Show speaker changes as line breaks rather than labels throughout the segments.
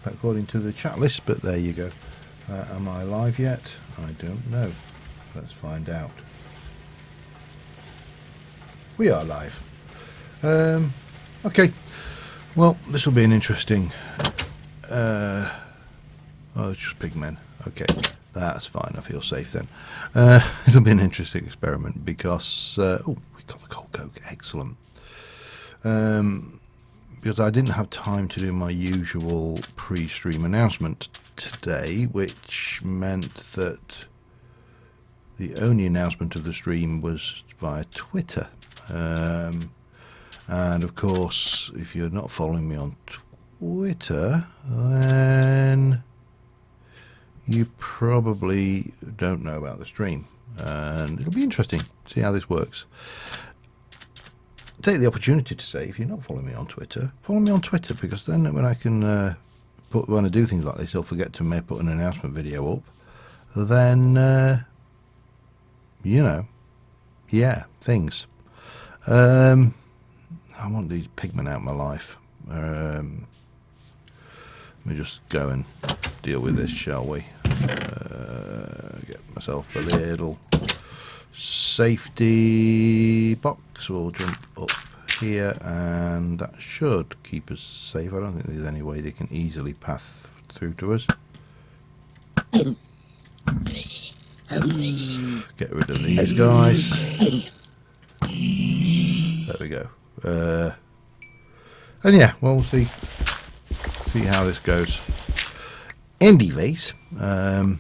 according to the chat list, but there you go. Am I live yet? I don't know. Let's find out. We are live. Okay. Well, this will be an interesting... oh, it's just pigmen. Okay, that's fine. I feel safe then. It'll be an interesting experiment because... oh, we got the coal coke. Excellent. Because I didn't have time to do my usual pre-stream announcement today, which meant that the only announcement of the stream was via Twitter. And of course, if you're not following me on Twitter, then you probably don't know about the stream. And it'll be interesting to see how this works. Take the opportunity to say, if you're not following me on Twitter, follow me on Twitter, because then when I can when I do things like this, I'll forget to put an announcement video up. Then you know, yeah, things. I want these pigmen out of my life. Let me just go and deal with this, shall we? Get myself a little safety box. We'll jump up here, and that should keep us safe. I don't think there's any way they can easily pass through to us. Get rid of these guys. There we go. And yeah, well, we'll see how this goes. Anyways, there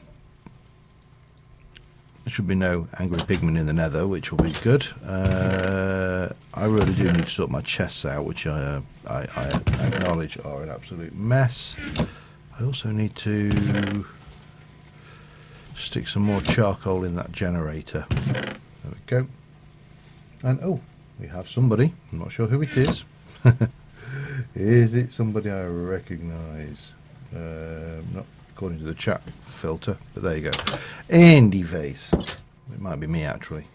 should be no angry pigmen in the nether, which will be good. I really do need to sort my chests out, which I acknowledge are an absolute mess. I also need to stick some more charcoal in that generator. There we go. And oh, we have somebody. I'm not sure who it is. Is it somebody I recognise? Not according to the chat filter, but there you go. Andy Vase. It might be me, actually.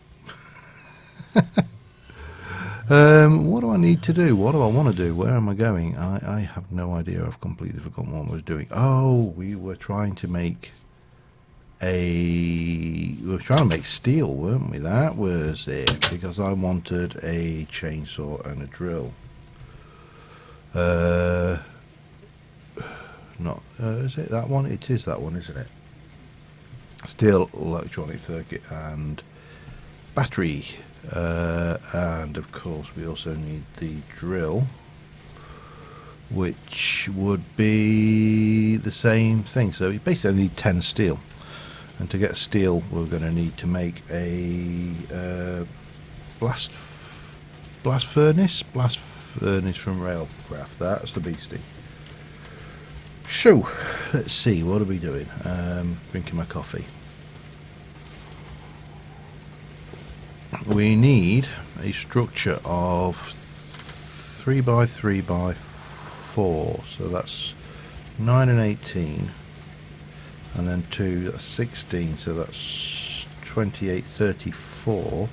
What do I need to do? What do I want to do? Where am I going? I have no idea. I've completely forgotten what I was doing. Oh, we were trying to make steel, weren't we? That was it, because I wanted a chainsaw and a drill. Is it that one? It is that one, isn't it? Steel, electronic circuit, and battery. And of course we also need the drill, which would be the same thing. So we basically need 10 steel. And to get steel, we're going to need to make a blast furnace from Railcraft. That's the beastie. So, let's see, what are we doing? Drinking my coffee. We need a structure of 3 by 3 by 4, so that's 9 and 18. And then 2, that's 16, so that's 28, 34.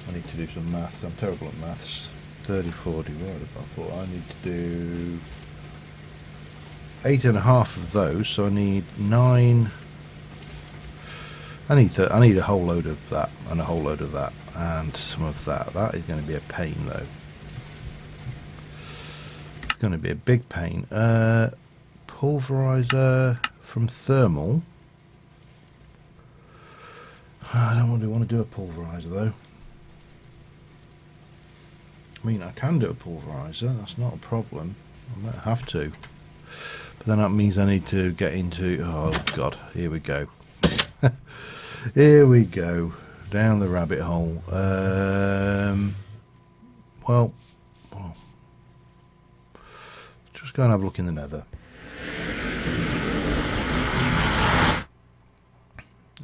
I need to do some maths. I'm terrible at maths. 34 divided by 4. I need to do 8.5 of those, so I need 9. I need a whole load of that, and a whole load of that, and some of that. That is going to be a pain, though. It's going to be a big pain. Pulverizer from thermal. I don't really want to do a pulverizer, though. I mean, I can do a pulverizer, that's not a problem. I might have to. But then that means I need to get into... oh, God, here we go. Here we go. Down the rabbit hole. Well, just go and have a look in the nether.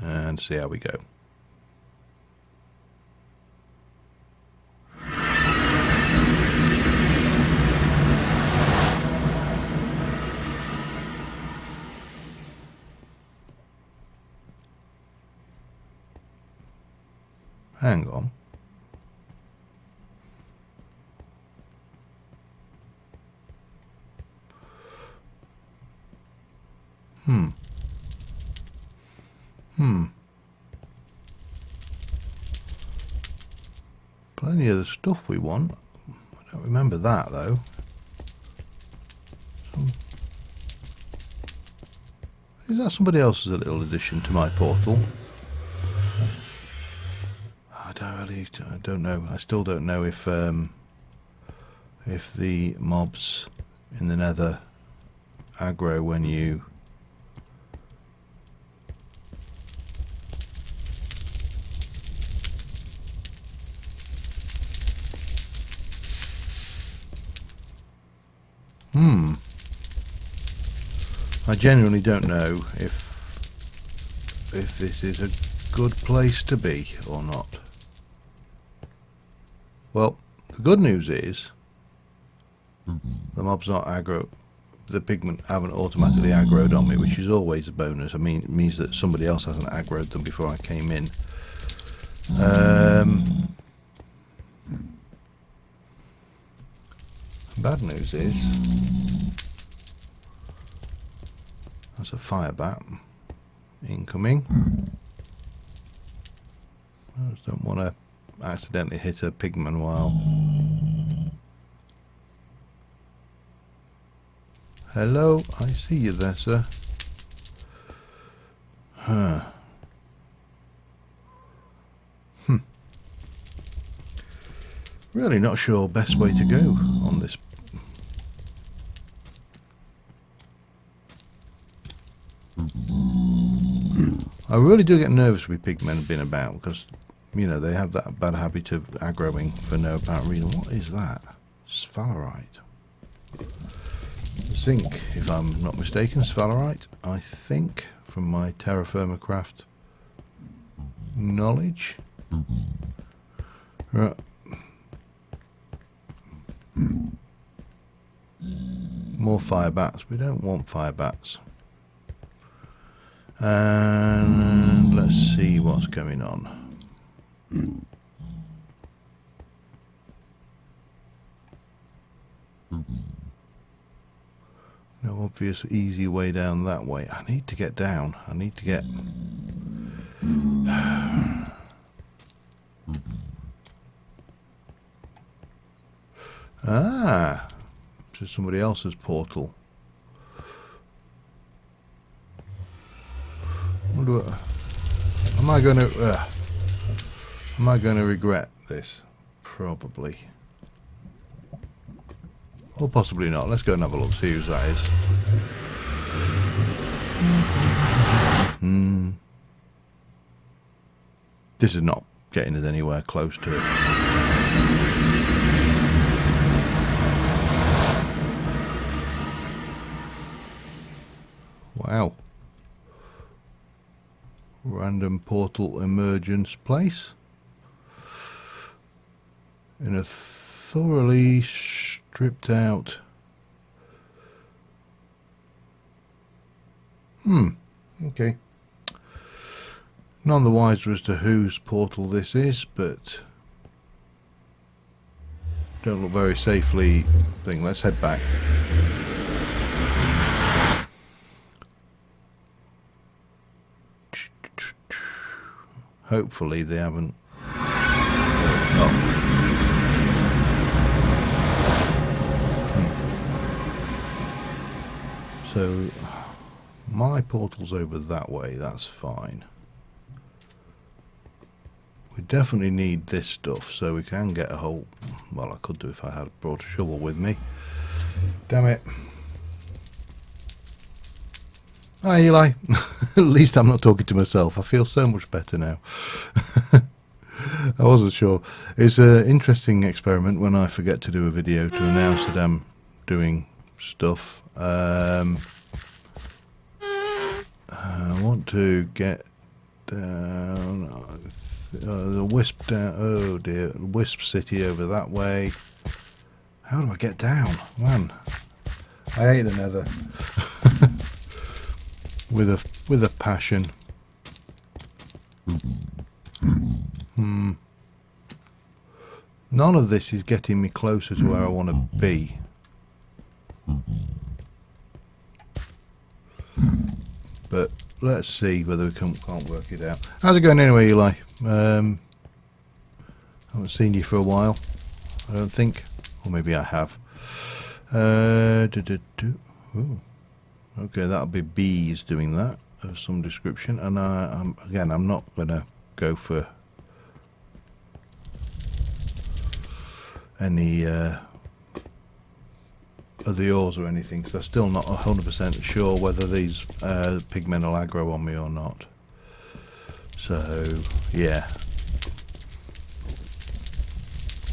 And see how we go. Hang on. Plenty of the stuff we want. I don't remember that though. Is that somebody else's little addition to my portal? I don't know. I still don't know if the mobs in the Nether aggro when you I genuinely don't know if this is a good place to be or not. Well, the good news is the mob's not aggro. The pigment haven't automatically aggroed on me, which is always a bonus. I mean, it means that somebody else hasn't aggroed them before I came in. Bad news is that's a fire bat incoming. I just don't want to accidentally hit a pigman while. Hello, I see you there, sir. Really not sure best way to go on this. I really do get nervous with pigmen being about because, you know, they have that bad habit of aggroing for no apparent reason. What is that? Sphalerite. Zinc, if I'm not mistaken. Sphalerite, I think, from my terra firma craft knowledge. Right. More fire bats. We don't want fire bats. And let's see what's going on. No obvious easy way down that way. I need to get down. I need to get... Ah! To somebody else's portal. Am I going to regret this? Probably. Or possibly not. Let's go and have a look, see whose that is. This is not getting us anywhere close to it. Wow. Random portal emergence place. In a thoroughly stripped out. Okay. None the wiser as to whose portal this is, but don't look very safely thing. Let's head back. Hopefully they haven't. So my portal's over that way, that's fine. We definitely need this stuff so we can get a whole... Well, I could do if I had brought a shovel with me. Damn it. Hi Eli. At least I'm not talking to myself. I feel so much better now. I wasn't sure. It's an interesting experiment when I forget to do a video to announce that I'm doing stuff. I want to get down. The wisp down. Oh dear, wisp city over that way. How do I get down, man? I hate the Nether. with a passion. None of this is getting me closer to where I want to be. let's see whether we can't work it out. How's it going anyway, Eli? Haven't seen you for a while, I don't think, or maybe I have. Ooh. Okay, that'll be bees doing that of some description, and I'm not gonna go for any of the ores or anything, because I'm still not 100% sure whether these pigmen will aggro on me or not. So yeah,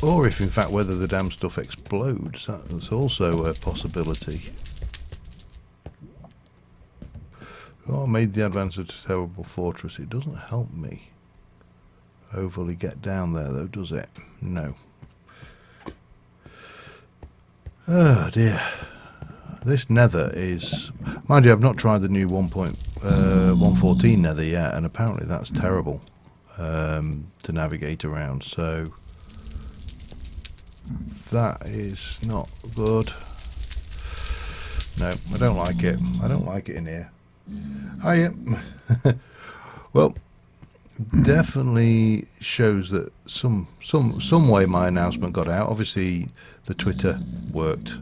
or if in fact whether the damn stuff explodes, that's also a possibility. Oh, made the advance of a terrible fortress. It doesn't help me overly get down there though, does it? No. Oh dear. This nether is, mind you, I've not tried the new 1.114 nether yet, and apparently that's terrible to navigate around, so that is not good. No, I don't like it. I don't like it in here. Oh yeah. Well, definitely shows that some way my announcement got out. Obviously the Twitter worked.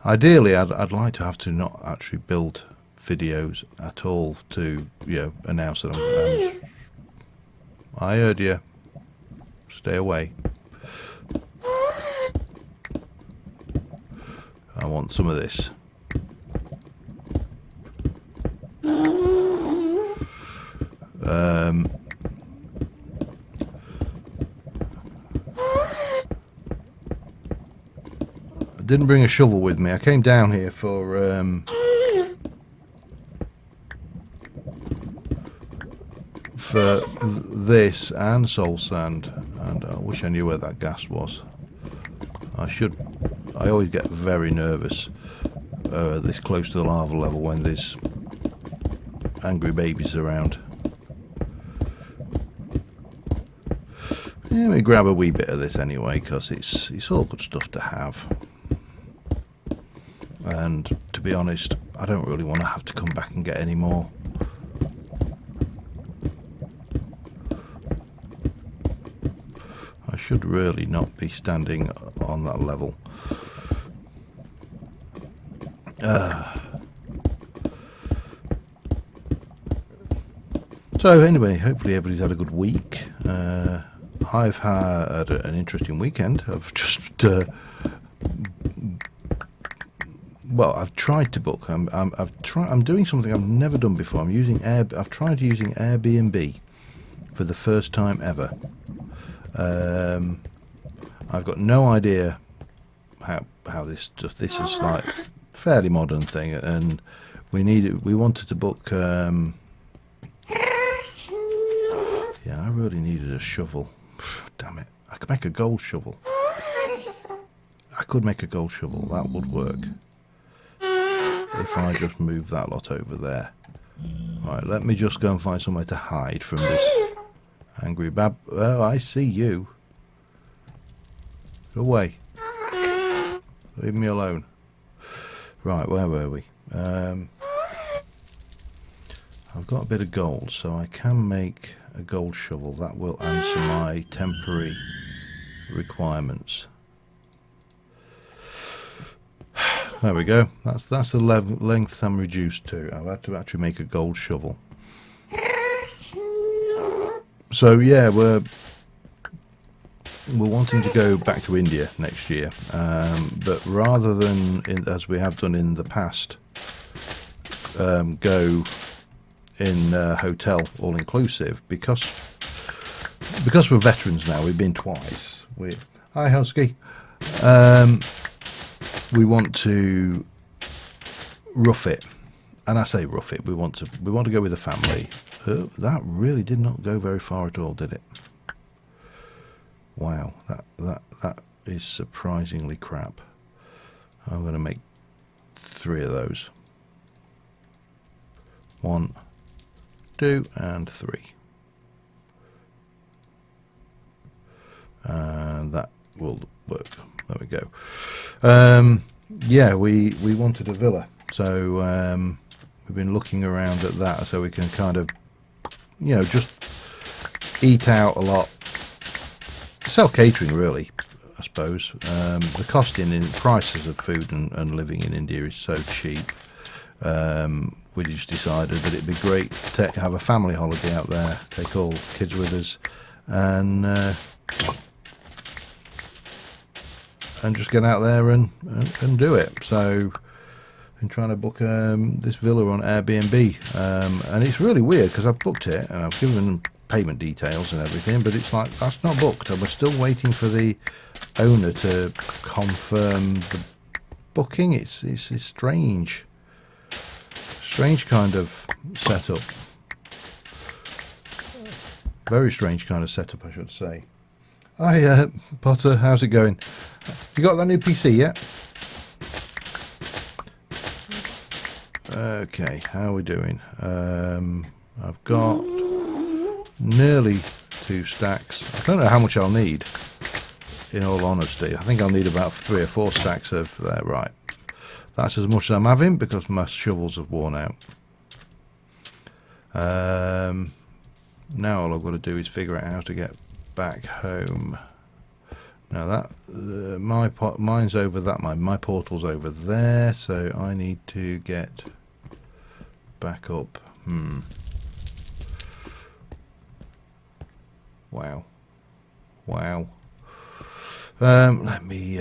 Ideally I'd like to have to not actually build videos at all to, you know, announce that I heard you. Stay away. I want some of this. I didn't bring a shovel with me. I came down here for this and soul sand, and I wish I knew where that gas was. I always get very nervous this close to the lava level when there's angry babies around. Let me grab a wee bit of this anyway, because it's all good stuff to have. And to be honest, I don't really want to have to come back and get any more. I should really not be standing on that level. So anyway, hopefully everybody's had a good week. I've had an interesting weekend. I've just well, I've tried to book. I'm doing something I've never done before. I've tried using Airbnb for the first time ever. I've got no idea how this is like fairly modern thing, and we wanted to book. Yeah, I really needed a shovel. Damn it! I could make a gold shovel. I could make a gold shovel. That would work. If I just move that lot over there. Right, let me just go and find somewhere to hide from this angry bab. Oh, I see you. Go away. Leave me alone. Right, where were we? I've got a bit of gold, so I can make a gold shovel. That will answer my temporary requirements. There we go. That's the length I'm reduced to. I've had to actually make a gold shovel. So yeah, we're wanting to go back to India next year, but rather than as we have done in the past, go in a hotel all inclusive, because we're veterans now. We've been twice. Hi Husky. We want to rough it, and I say rough it. We want to go with the family. That really did not go very far at all, did it? Wow, that is surprisingly crap. I'm going to make 3 of those. 1, 2, and 3, and that will work. There we go. Yeah, we wanted a villa, so we've been looking around at that so we can kind of, you know, just eat out a lot. Self-catering, really, I suppose. The costing in prices of food and living in India is so cheap. We just decided that it'd be great to have a family holiday out there, take all the kids with us, and just get out there and do it. So I'm trying to book this villa on Airbnb, and it's really weird because I've booked it and I've given them payment details and everything, but it's like that's not booked, and we're still waiting for the owner to confirm the booking. It's strange kind of setup, very strange kind of setup, I should say. Hi Potter, how's it going? You got that new PC yet? Okay, how are we doing? I've got nearly 2 stacks. I don't know how much I'll need, in all honesty. I think I'll need about 3 or 4 stacks of that. Right, that's as much as I'm having because my shovels have worn out. Now all I've got to do is figure out how to get back home. Now that mine's over that, my portal's over there, so I need to get back up. Wow. Let me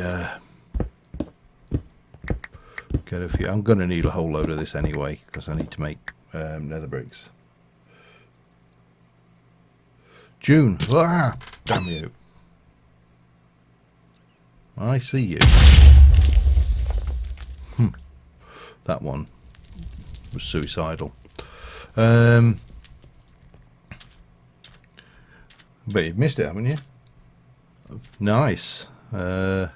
get a few. I'm going to need a whole load of this anyway because I need to make nether bricks. June. Ah, damn you. I see you. That one was suicidal. But you've missed it, haven't you? Nice. I'm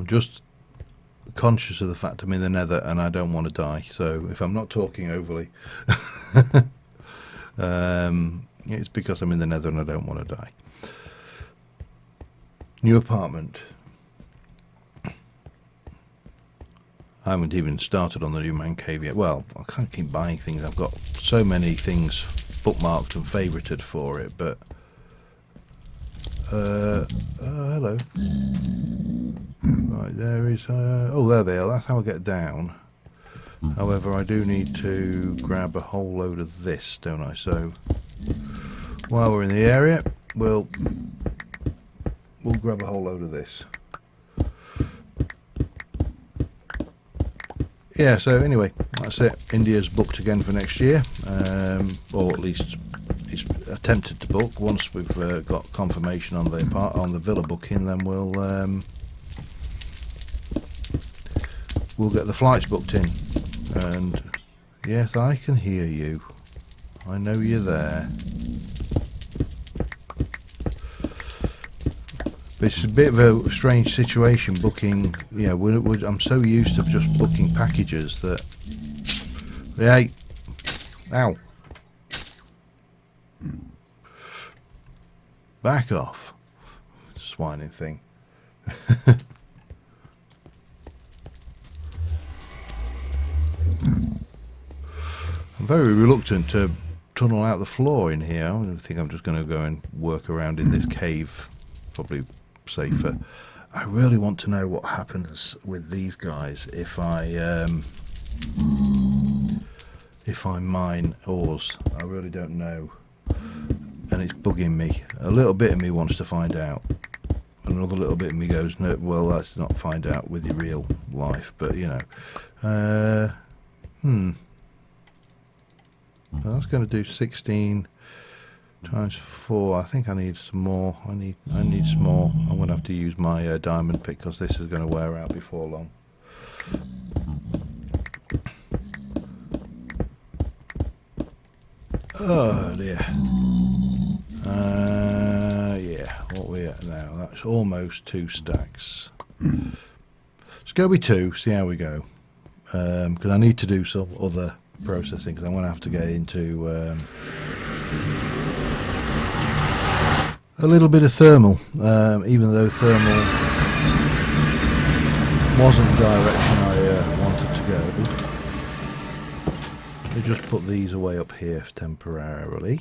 just conscious of the fact I'm in the nether and I don't want to die, so if I'm not talking overly it's because I'm in the nether and I don't want to die. New apartment. I haven't even started on the new man cave yet. Well, I can't keep buying things. I've got so many things bookmarked and favorited for it, but hello. Right, there is oh, there they are. That's how I get down. However, I do need to grab a whole load of this, don't I? So while we're in the area, we'll grab a whole load of this. Yeah, so anyway, that's it. India's booked again for next year, or at least it's attempted to book. Once we've got confirmation on the villa booking, then we'll get the flights booked in. And yes, I can hear you. I know you're there. It's a bit of a strange situation booking. Yeah, I'm so used to just booking packages that. Hey, ow! Back off, swining thing. I'm very reluctant to tunnel out the floor in here. I think I'm just going to go and work around in this cave. Probably safer. I really want to know what happens with these guys if I mine ores. I really don't know, and it's bugging me. A little bit of me wants to find out. Another little bit of me goes, no, well, let's not find out with your real life. But you know, that's going to do 16 times 4. I think I need some more. I need some more. I'm going to have to use my diamond pick because this is going to wear out before long. Oh dear. Yeah, what are we at now? That's almost 2 stacks. Let's go with 2, see how we go. Because I need to do some other processing because I'm going to have to get into a little bit of thermal, even though thermal wasn't the direction I wanted to go. Let me just put these away up here temporarily.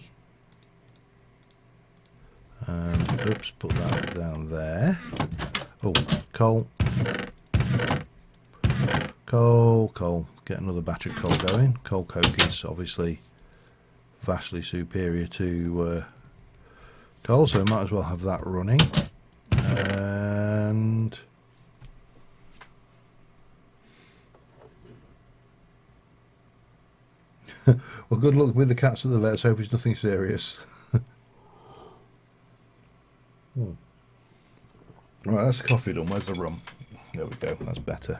And oops, put that down there. Oh, coal. Coal. Get another batch of coal going. Coal coke is obviously vastly superior to coal, so might as well have that running. And well, good luck with the cats at the vets. Hope it's nothing serious. Right, that's the coffee done. Where's the rum? There we go. That's better.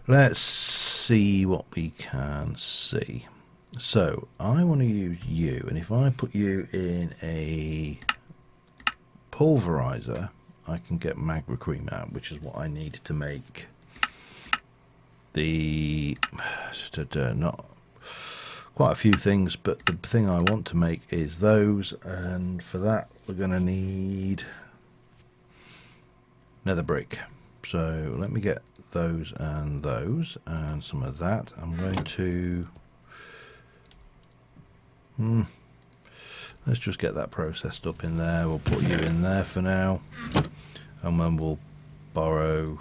Let's see what we can see. So I want to use you, and if I put you in a pulverizer, I can get magma cream out, which is what I need to make the not quite a few things, but the thing I want to make is those, and for that we're going to need nether brick. So let me get those and some of that. I'm going to let's just get that processed up in there. We'll put you in there for now, and then we'll borrow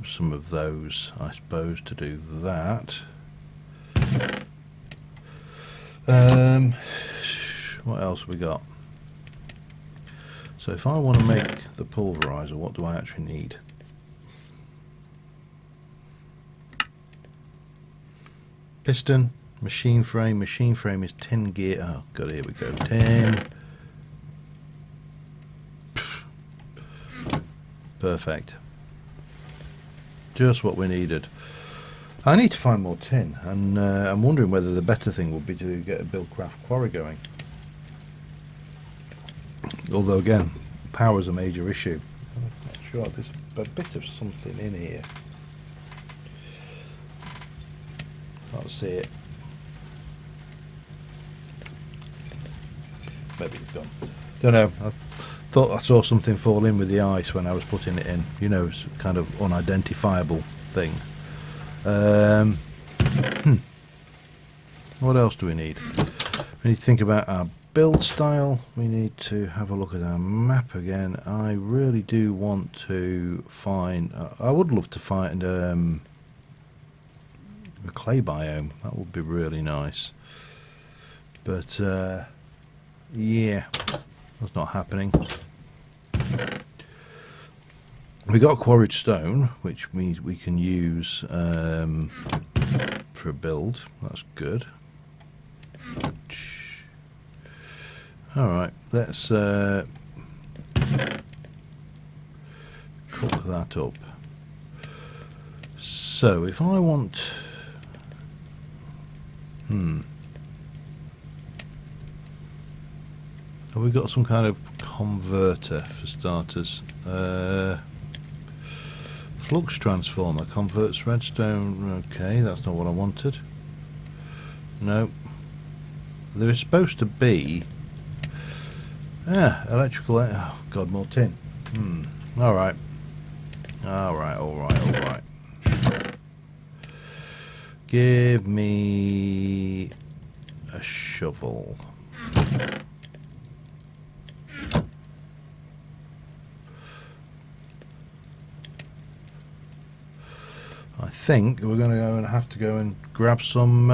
some of those, I suppose, to do that. What else have we got? So if I want to make the pulverizer, what do I actually need? Piston, machine frame. Machine frame is 10 gear. Oh god, here we go. 10. Perfect. Just what we needed. I need to find more tin, and I'm wondering whether the better thing would be to get a Buildcraft quarry going. Although again, power is a major issue. I'm not sure. There's a bit of something in here. Can't see it. Maybe it's gone. Don't know. I thought I saw something fall in with the ice when I was putting it in. You know, it's kind of unidentifiable thing. What else do we need? We need to think about our build style. We need to have a look at our map again. I really do want to find... I would love to find a clay biome. That would be really nice. But yeah, that's not happening. We got quarried stone, which means we can use for a build. That's good. Alright, let's cook that up. So if I want... have we got some kind of converter for starters? Flux transformer converts redstone. Okay, that's not what I wanted. No. There is supposed to be electrical. Oh god, more tin. Alright. Alright. Give me a shovel. I think we're going to go and have to go and grab some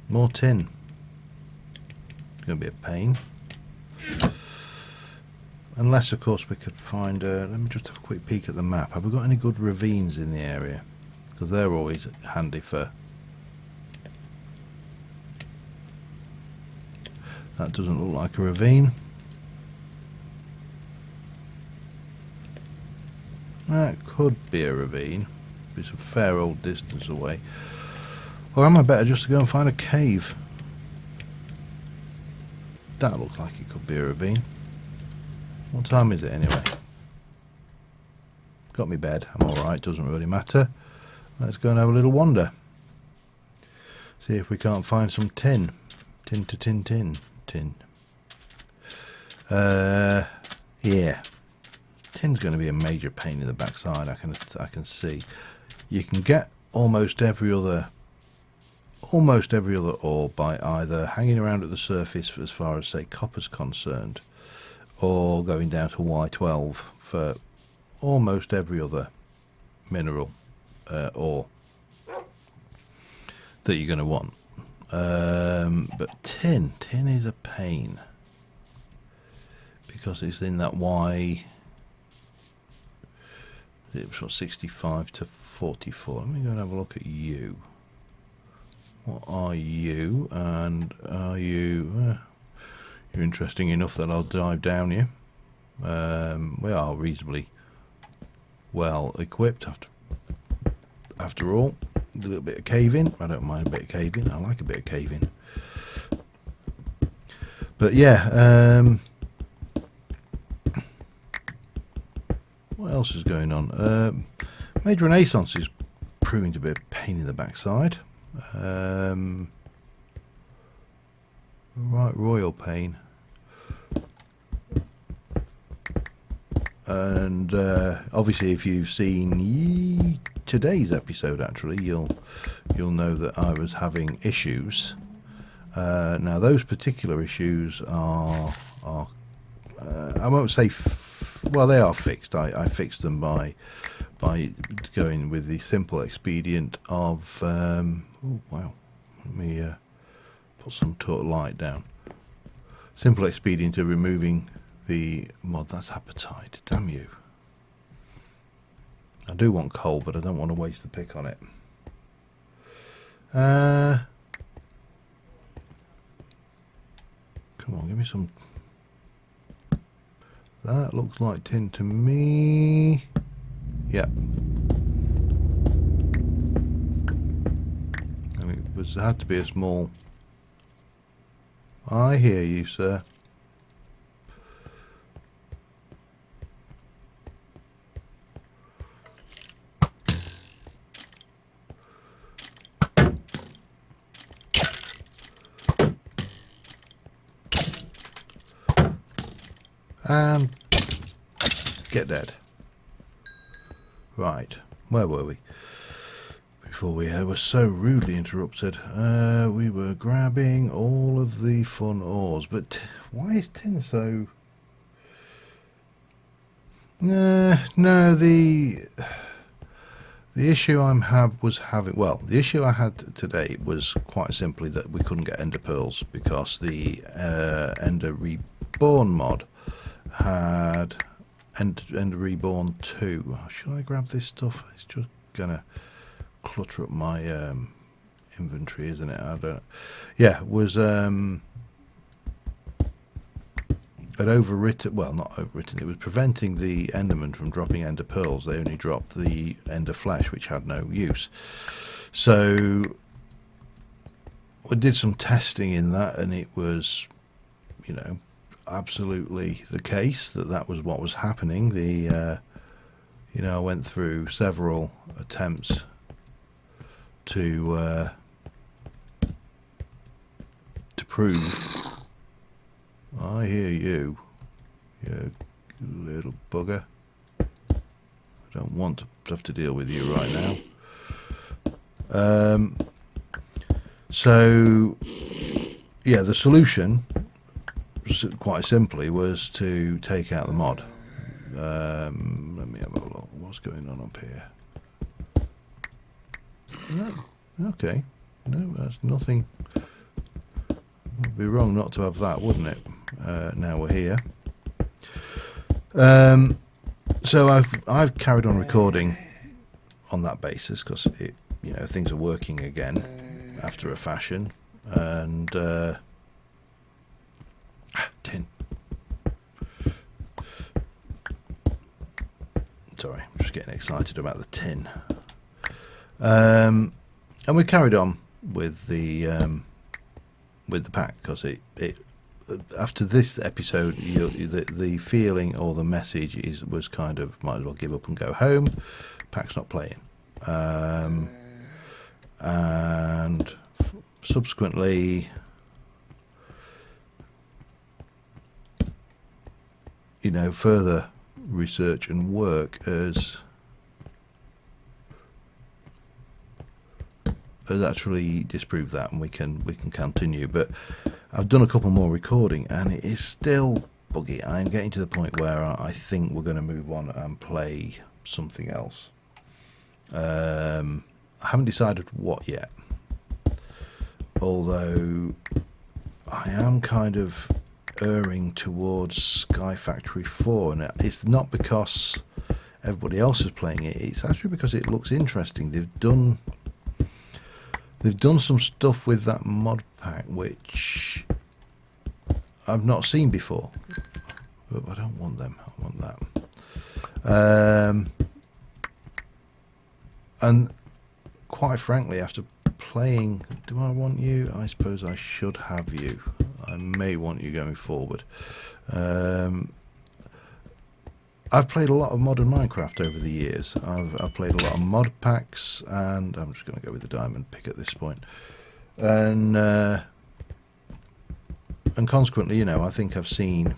more tin. It's going to be a pain. Unless, of course, we could find... let me just have a quick peek at the map. Have we got any good ravines in the area? Because they're always handy for... That doesn't look like a ravine. That could be a ravine. It's a fair old distance away. Or am I better just to go and find a cave? That looks like it could be a ravine. What time is it anyway? Got me bed. I'm alright, doesn't really matter. let's go and have a little wander. See if we can't find some tin. Tin. Yeah. Tin's going to be a major pain in the backside. I can see. You can get almost every other ore by either hanging around at the surface as far as, say, copper's concerned, or going down to Y12 for almost every other mineral ore that you're going to want. But tin is a pain because it's in that Y. It's from 65 to 44. Let me go and have a look at you. What are you? And are you? You're interesting enough that I'll dive down you. We are reasonably well equipped after all. A little bit of caving. I don't mind a bit of caving. I like a bit of caving. But yeah, what else is going on? Major Renaissance is proving to be a pain in the backside. Right, royal pain. And obviously, if you've seen today's episode, actually, you'll know that I was having issues. Now, those particular issues are I won't say well, they are fixed. I fixed them by going with the simple expedient of oh wow, let me put some light down. Simple expedient of removing the mod. That's apatite. Damn you. I do want coal, but I don't want to waste the pick on it. Come on, give me some. That looks like tin to me. Yep. And it had to be a small. I hear you, sir. And get dead. Right, where were we? Before we were so rudely interrupted. We were grabbing all of the fun ores, but why is tin so? No, the issue the issue I had today was quite simply that we couldn't get ender pearls because the Ender Reborn mod had Ender Reborn 2. Should I grab this stuff? It's just gonna clutter up my inventory, isn't it? I don't. Yeah, was had overwritten. Well, not overwritten. It was preventing the Endermen from dropping Ender pearls. They only dropped the Ender flesh, which had no use. So we did some testing in that, and it was, you know, absolutely the case that was what was happening. The you know, I went through several attempts to prove. I hear you, you little bugger. I don't want to have to deal with you right now. So yeah, the solution quite simply was to take out the mod. Let me have a look. What's going on up here? No, okay. No, that's nothing. It'd be wrong not to have that, wouldn't it? Now we're here. So I've carried on recording on that basis because it, you know, things are working again after a fashion, and tin. Sorry, I'm just getting excited about the tin. And we carried on with the pack because it after this episode, the feeling or the message was kind of might as well give up and go home. Pack's not playing. and subsequently, you know, further research and work has actually disproved that, and we can continue. But I've done a couple more recording and it is still buggy. I'm getting to the point where I think we're going to move on and play something else. I haven't decided what yet, although I am kind of erring towards Sky Factory 4, and it's not because everybody else is playing it, it's actually because it looks interesting. They've done some stuff with that mod pack which I've not seen before. Oh, I don't want them, I want that. And quite frankly, after playing, do I want you? I suppose I should have you. I may want you going forward. I've played a lot of modern Minecraft over the years. I've played a lot of mod packs, and I'm just going to go with the diamond pick at this point. And consequently, you know, I think I've seen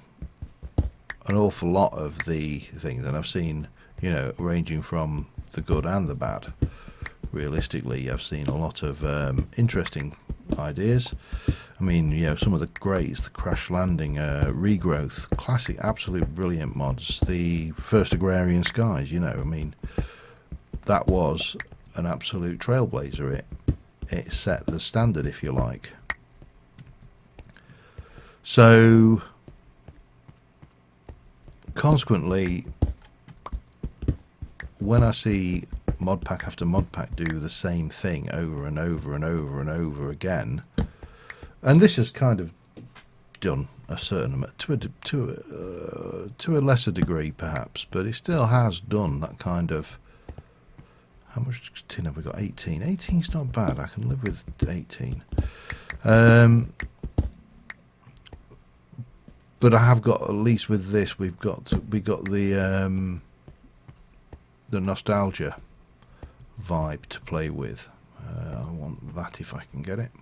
an awful lot of the things, and I've seen, you know, ranging from the good and the bad. Realistically, I've seen a lot of interesting ideas. I mean, you know, some of the greats, the crash landing, regrowth, classic, absolute brilliant mods. The first agrarian skies, you know, I mean, that was an absolute trailblazer. It set the standard, if you like. So consequently, when I see mod pack after mod pack do the same thing over and over and over and over again, and this has kind of done a certain amount to a lesser degree perhaps, but it still has done that kind of. How much tin have we got? 18. 18's not bad. I can live with 18. But I have got, at least with this, we got the nostalgia vibe to play with. I want that if I can get it.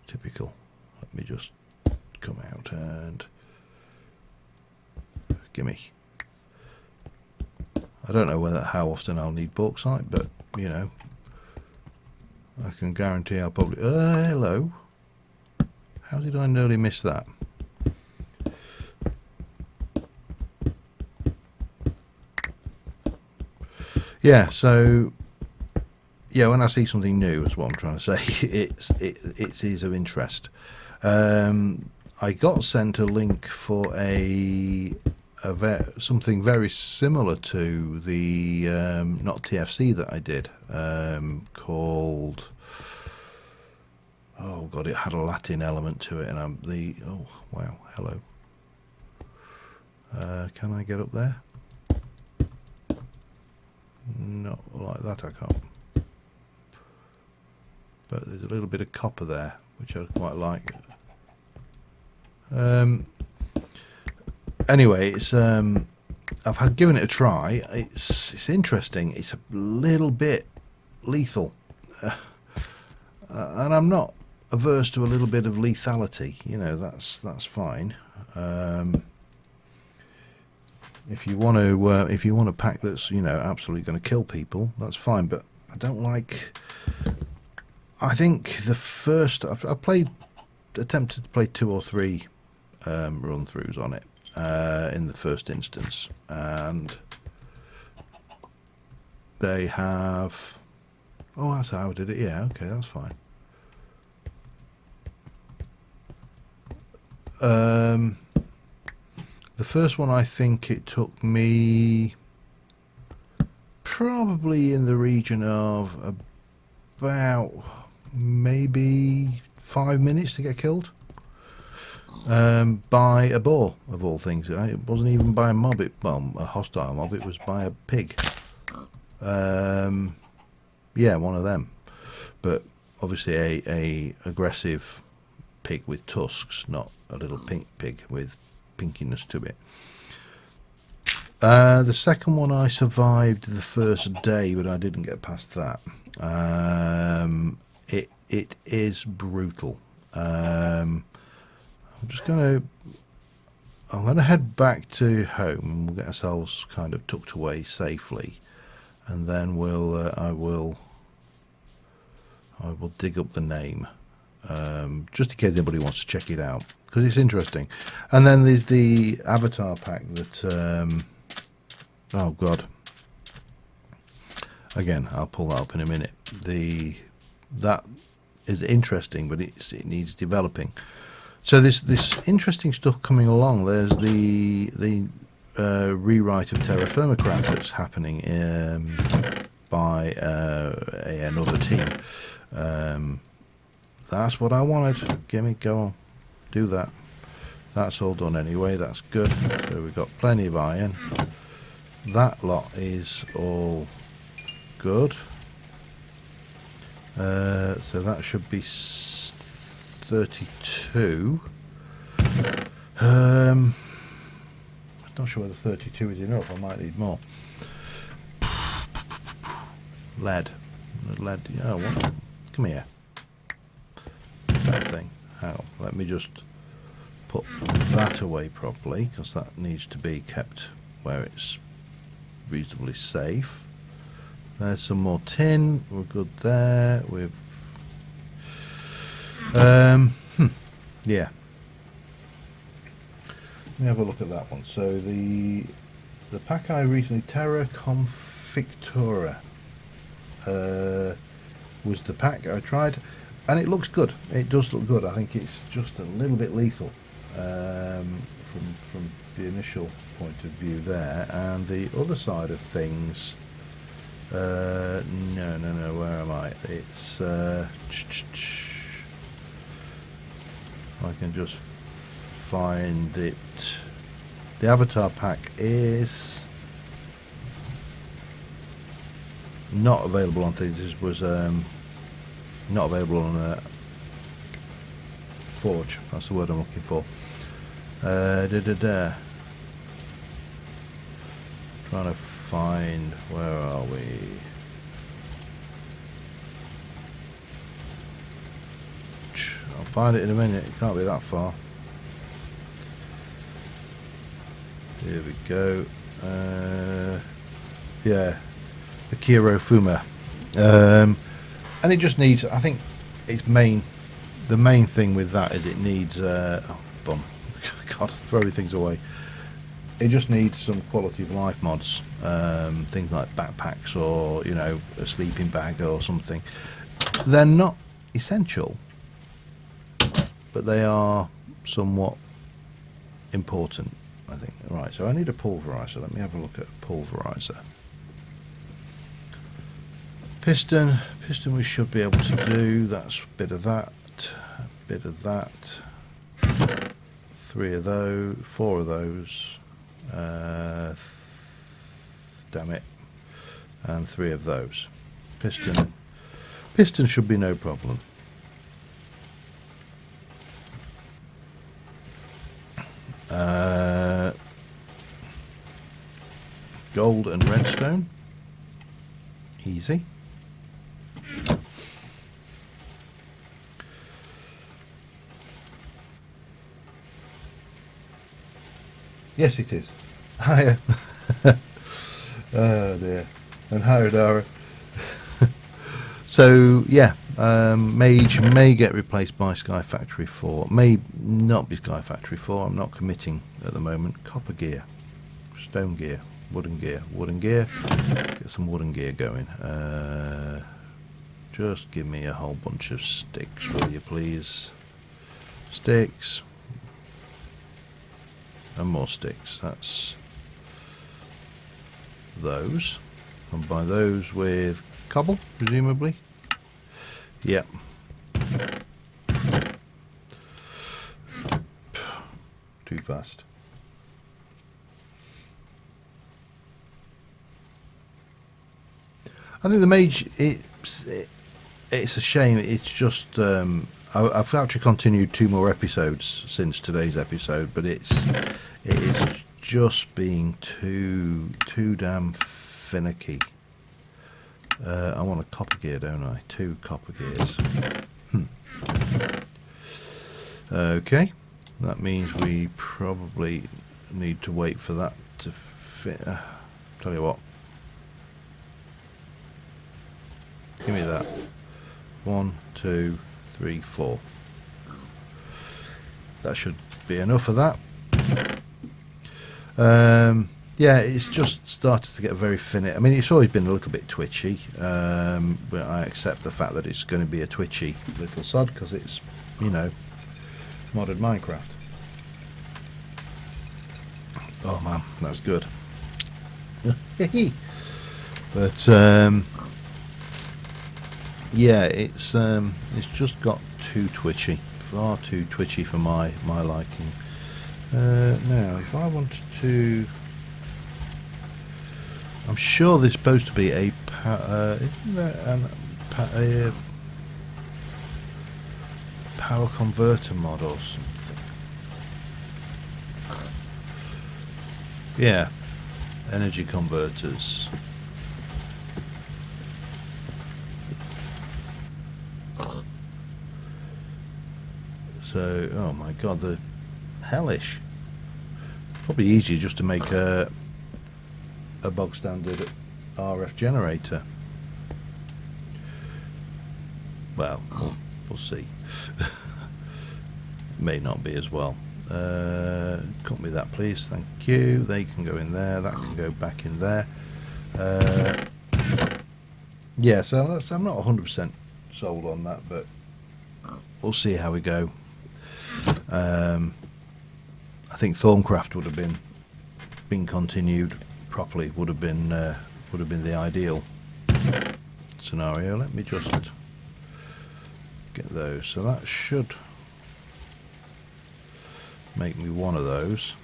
Typical. Let me just come out and gimme. I don't know how often I'll need bauxite, but you know, I can guarantee I'll probably. Hello. How did I nearly miss that? Yeah, so yeah, when I see something new, is what I'm trying to say. It is of interest. I got sent a link for something very similar to the not TFC that I did, called. Oh god, it had a Latin element to it, and oh wow, hello. Can I get up there? Not like that, I can't. But there's a little bit of copper there, which I quite like. Anyway, it's I've given it a try. It's interesting. It's a little bit lethal, and I'm not averse to a little bit of lethality. You know, that's fine. If you want to pack that's, you know, absolutely going to kill people, that's fine. But I don't like. I think the first I've attempted to play 2 or 3 run throughs on it in the first instance, and they have. Oh, that's how I did it. Yeah, okay, that's fine. The first one, I think it took me probably in the region of about maybe 5 minutes to get killed by a boar, of all things. It wasn't even by a mob, a hostile mob, it was by a pig. Yeah, one of them. But obviously a aggressive pig with tusks, not a little pink pig with pinkiness to it. The second one I survived the first day, but I didn't get past that. It is brutal. I'm going to head back to home and we'll get ourselves kind of tucked away safely, and then I will dig up the name, just in case anybody wants to check it out, because it's interesting. And then there's the avatar pack that oh god, again I'll pull that up in a minute. That is interesting, but it needs developing. So this interesting stuff coming along. There's the rewrite of Terra Firma Craft that's happening by another team. That's what I wanted. Gimme, go on, do that. That's all done anyway. That's good. So we've got plenty of iron. That lot is all good. So that should be 32. I'm not sure whether 32 is enough. I might need more. Lead. Oh, what? Come here. That thing. Hang on. Let me just put that away properly, because that needs to be kept where it's reasonably safe. There's some more tin. We're good there. We've yeah. Let me have a look at that one. So the pack I recently, Terra Confictura, was the pack I tried, and it looks good. It does look good. I think it's just a little bit lethal from the initial point of view there. And the other side of things, no, where am I? It's I can just find it. The avatar pack is not available on things. This was not available on Forge. That's the word I'm looking for. Trying to find, where are we? I'll find it in a minute. It can't be that far. Here we go. Yeah, the Kiro Fuma, and it just needs, I think the main thing with that is it needs oh bum, God, throwing things away. It just needs some quality of life mods, things like backpacks, or a sleeping bag or something. They're not essential, but they are somewhat important, I think. Right, so I need a pulverizer. Let me have a look at a pulverizer. Piston we should be able to do. That's a bit of that, three of those, four of those, damn it, and three of those. Piston should be no problem. Gold and redstone, easy. Yes, it is. Hiya. Oh dear. And hi, Dara. So yeah, Mage may get replaced by Sky Factory 4. May not be Sky Factory 4. I'm not committing at the moment. Copper gear, stone gear, wooden gear. Get some wooden gear going. Just give me a whole bunch of sticks, will you please? Sticks. And more sticks. That's those. And by those with cobble, presumably. Yep. Too fast. I think the Mage, it's a shame. It's just I've actually continued 2 more episodes since today's episode, but it is just being too damn finicky. I want a copper gear, don't I? 2 copper gears. Okay, that means we probably need to wait for that to fit. Tell you what, give me that. 1, 2, 3, 4. That should be enough of that. Yeah, it's just started to get very finicky. I mean, it's always been a little bit twitchy, but I accept the fact that it's going to be a twitchy little sod because it's, you know, modded Minecraft. Oh man, that's good. But yeah, it's just got too twitchy, far too twitchy for my liking. Now, if I wanted to, I'm sure there's supposed to be a isn't there a power converter mod or something? Yeah, energy converters. So, oh my god, the hellish. Probably easier just to make a bog standard RF generator. Well, we'll see. May not be as well. Cut me that, please. Thank you. They can go in there. That can go back in there. Yeah, so I'm not 100% sold on that, but we'll see how we go. I think Thorncraft would have been continued properly. Would have been the ideal scenario. Let me just get those. So that should make me one of those.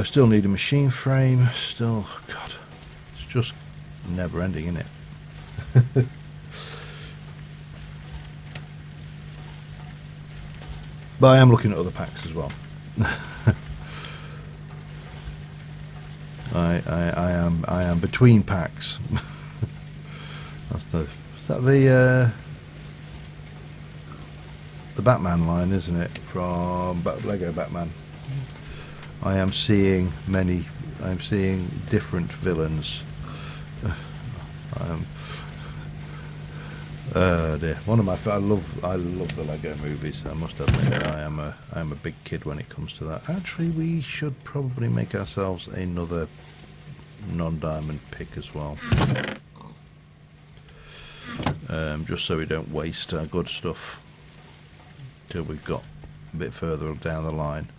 Still need a machine frame. Still, God, it's just never ending, isn't it? But I am looking at other packs as well. I am between packs. Is that the Batman line, isn't it? From Lego Batman. I'm seeing different villains. Dear. One of my I love the Lego movies. I must admit that I am a big kid when it comes to that. Actually, we should probably make ourselves another non-diamond pick as well, just so we don't waste our good stuff till we've got a bit further down the line.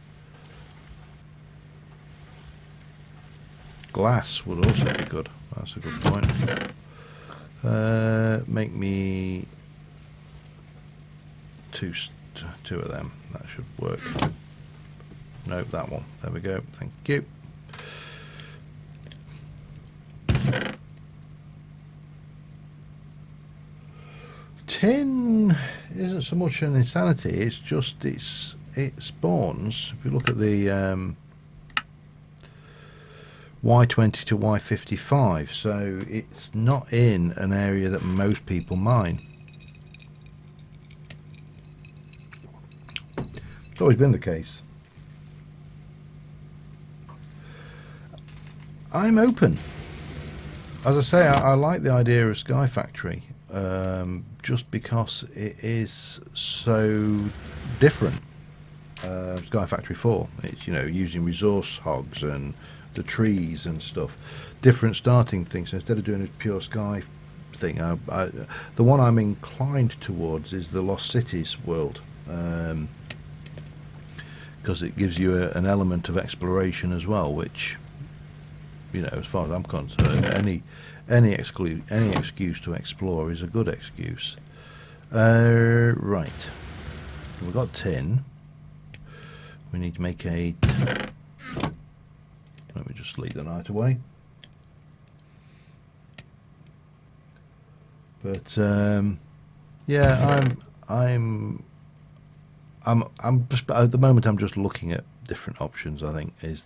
Glass would also be good. That's a good point. Make me two of them. That should work. No, that one. There we go. Thank you. Tin isn't so much an insanity. It's just it spawns. If you look at the Y20 to Y55, so it's not in an area that most people mine. It's always been the case. I'm open. As I say, I like the idea of Sky Factory, just because it is so different. Sky Factory 4, it's, you know, using resource hogs and the trees and stuff, different starting things. So instead of doing a pure sky thing, the one I'm inclined towards is the Lost Cities world, because it gives you an element of exploration as well, which, you know, as far as I'm concerned, any excuse to explore is a good excuse. Right, we've got tin. We need to make a let me just leave the night away. But yeah, I'm just at the moment I'm just looking at different options. I think is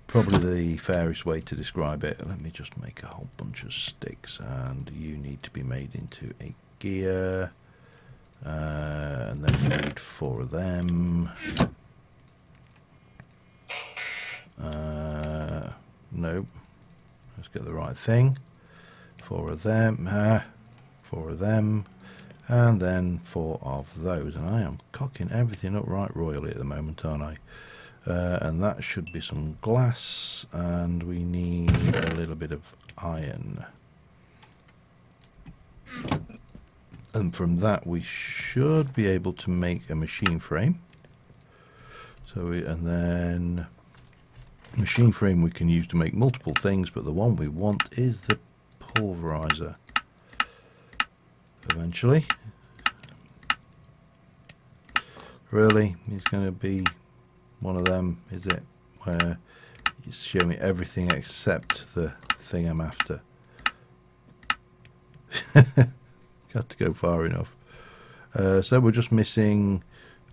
probably the fairest way to describe it. Let me just make a whole bunch of sticks, and you need to be made into a gear, and then we need 4 of them. Nope. Let's get the right thing. 4 of them. 4 of them. And then 4 of those. And I am cocking everything up right royally at the moment, aren't I? And that should be some glass, and we need a little bit of iron. And from that we should be able to make a machine frame. And then machine frame we can use to make multiple things, but the one we want is the pulverizer. Eventually. Really? It's going to be one of them, is it? Where you show me everything except the thing I'm after. Got to go far enough. So we're just missing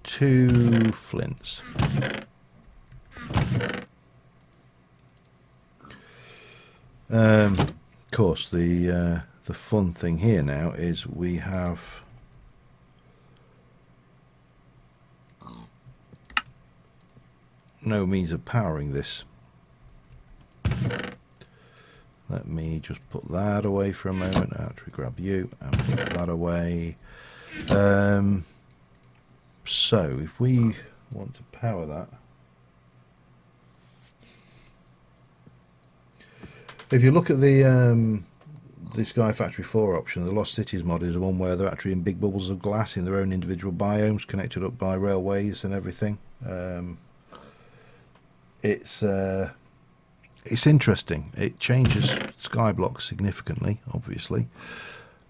2 flints. Of course, the fun thing here now is we have no means of powering this. Let me just put that away for a moment. Actually grab you and put that away. So if we want to power that, if you look at the Sky Factory 4 option, the Lost Cities mod is the one where they're actually in big bubbles of glass in their own individual biomes, connected up by railways and everything. It's interesting. It changes Skyblock significantly, obviously.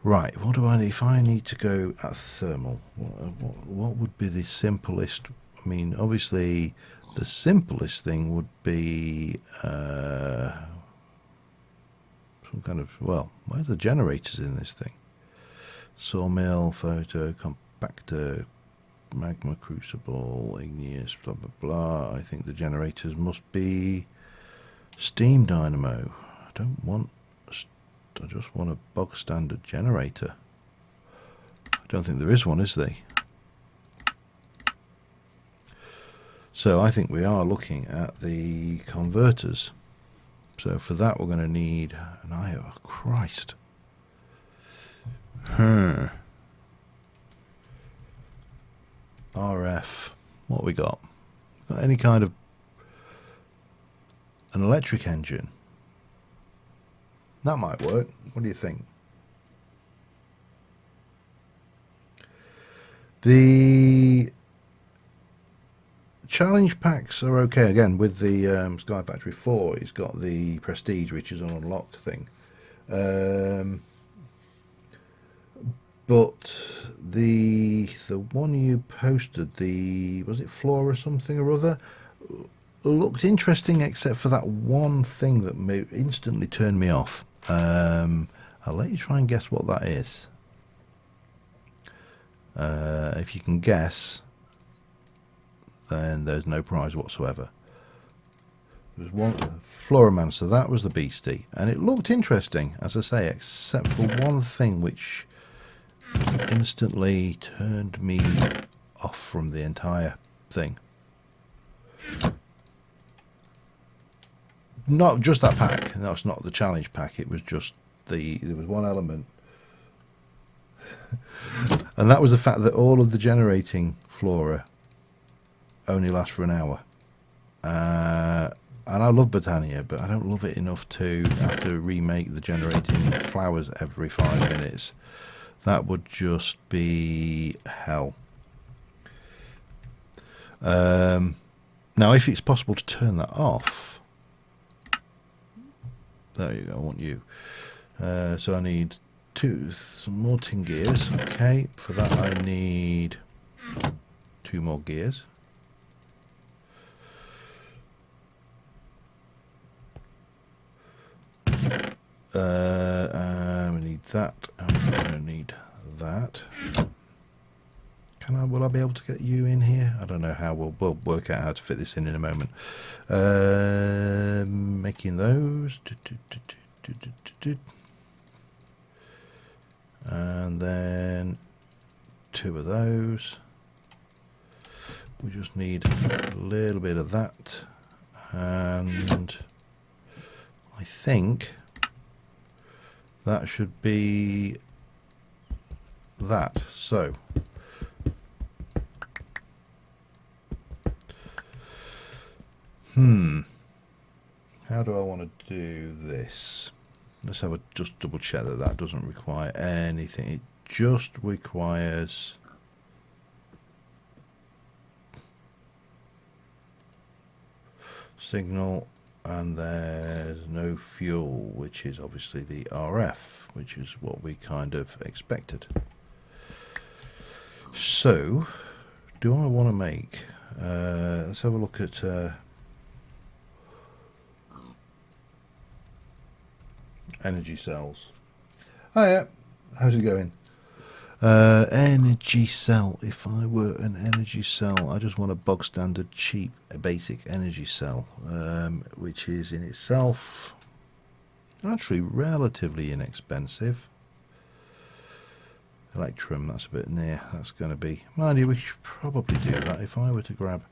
Right, what do I need? If I need to go at thermal, what would be the simplest? I mean, obviously, the simplest thing would be some kind of, well, where's the generators in this thing? Sawmill, photo, compactor, magma crucible, igneous, blah, blah, blah. I think the generators must be steam dynamo. I just want a bog standard generator. I don't think there is one, is there? So I think we are looking at the converters. So for that we're going to need an IO. Oh, Christ. RF. What we got? Got any kind of an electric engine? That might work. What do you think? The challenge packs are okay. Again, with the Sky Factory 4, it's got the Prestige, which is an unlocked thing. But the one you posted, was it Flora something or other, looked interesting, except for that one thing that instantly turned me off. I'll let you try and guess what that is. If you can guess, then there's no prize whatsoever. There was one Floramancer, that was the beastie, and it looked interesting, as I say, except for one thing which instantly turned me off from the entire thing. Not just that pack. That's not the challenge pack. It was just there was one element, and that was the fact that all of the generating flora only lasts for an hour. And I love Botania, but I don't love it enough to have to remake the generating flowers every 5 minutes. That would just be hell. Now, if it's possible to turn that off. There you go, I want you. So I need some more tin gears. Okay, for that I need 2 more gears. We need that, and we're going to need that. Will I be able to get you in here? I don't know how. We'll work out how to fit this in a moment. Making those. And then 2 of those. We just need a little bit of that. And I think that should be that. So how do I want to do this? Let's have a just double check that that doesn't require anything. It just requires signal, and there's no fuel, which is obviously the RF, which is what we kind of expected. So do I want to make let's have a look at energy cells. Oh yeah, how's it going? Energy cell. If I were an energy cell, I just want a bog standard cheap basic energy cell, which is in itself actually relatively inexpensive. Electrum, that's a bit near. That's going to be, mind you, we should probably do that. If I were to grab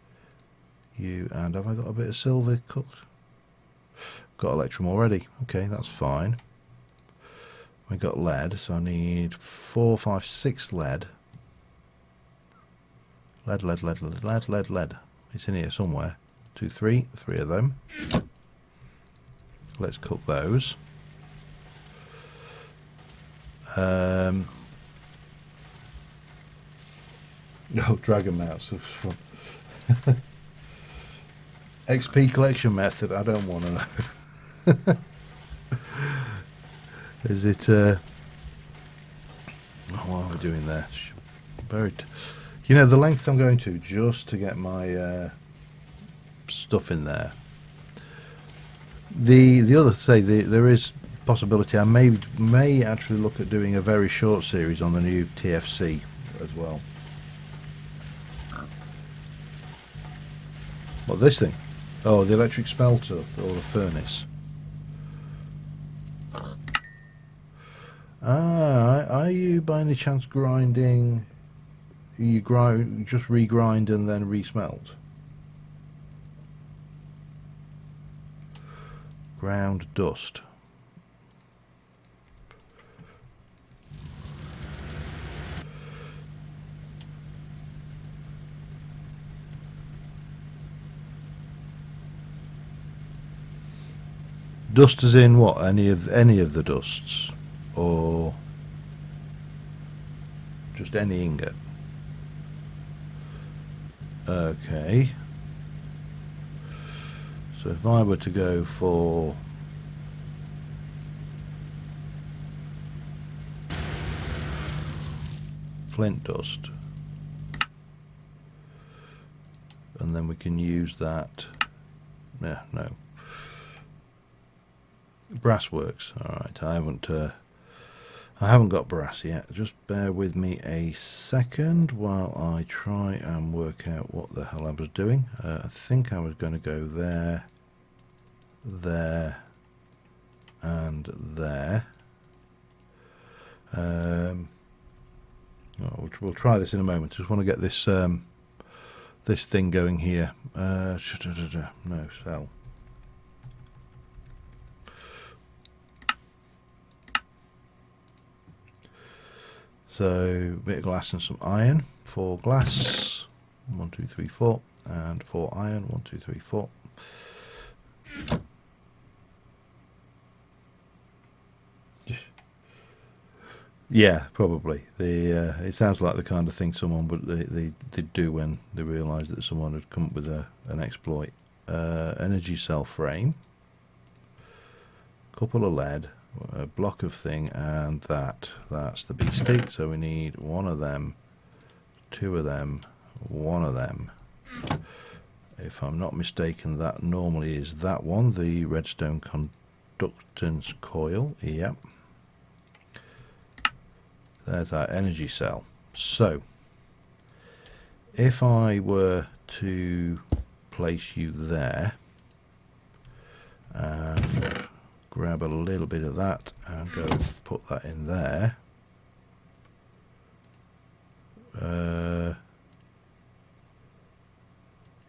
you, and have I got a bit of silver cooked? Got electrum already. Okay, that's fine. We got lead, so I need 4, 5, 6 lead. Lead. It's in here somewhere. 2, 3 of them. Let's cook those. Oh, dragon mouse, that's fun. XP collection method, I don't want to know. Is it what are we doing there? Buried. You know, the length I'm going to just to get my stuff in there. The other there is possibility I may actually look at doing a very short series on the new TFC as well. What, this thing? Oh, the electric smelter or the furnace. Are you by any chance grinding? You just regrind and then resmelt? Ground dust. Dust as in what? Any of the dusts, or just any ingot? Okay. So if I were to go for flint dust, and then we can use that. Yeah, no. Brass works. All right. I haven't got brass yet. Just bear with me a second while I try and work out what the hell I was doing. I think I was going to go there, there, and there. We'll try this in a moment. Just want to get this this thing going here. No, cell. So a bit of glass and some iron. 4 glass, 1, 2, 3, 4, and 4 iron. 1, 2, 3, 4. Yeah, probably. It sounds like the kind of thing someone would they do when they realise that someone had come up with an exploit. Energy cell frame, couple of lead, a block of thing, and that's the beastie. So we need 1 of them, 2 of them, 1 of them. If I'm not mistaken, that normally is that one, the redstone conductance coil. Yep. There's our energy cell. So If I were to place you there and grab a little bit of that and go put that in there,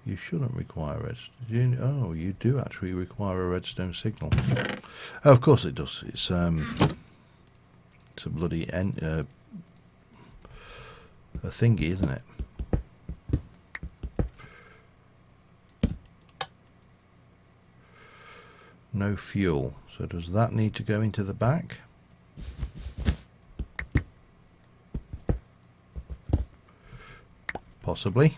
you shouldn't require redstone. Oh, you do actually require a redstone signal. Oh, of course it does. It's a bloody a thingy, isn't it? No fuel. So does that need to go into the back? Possibly.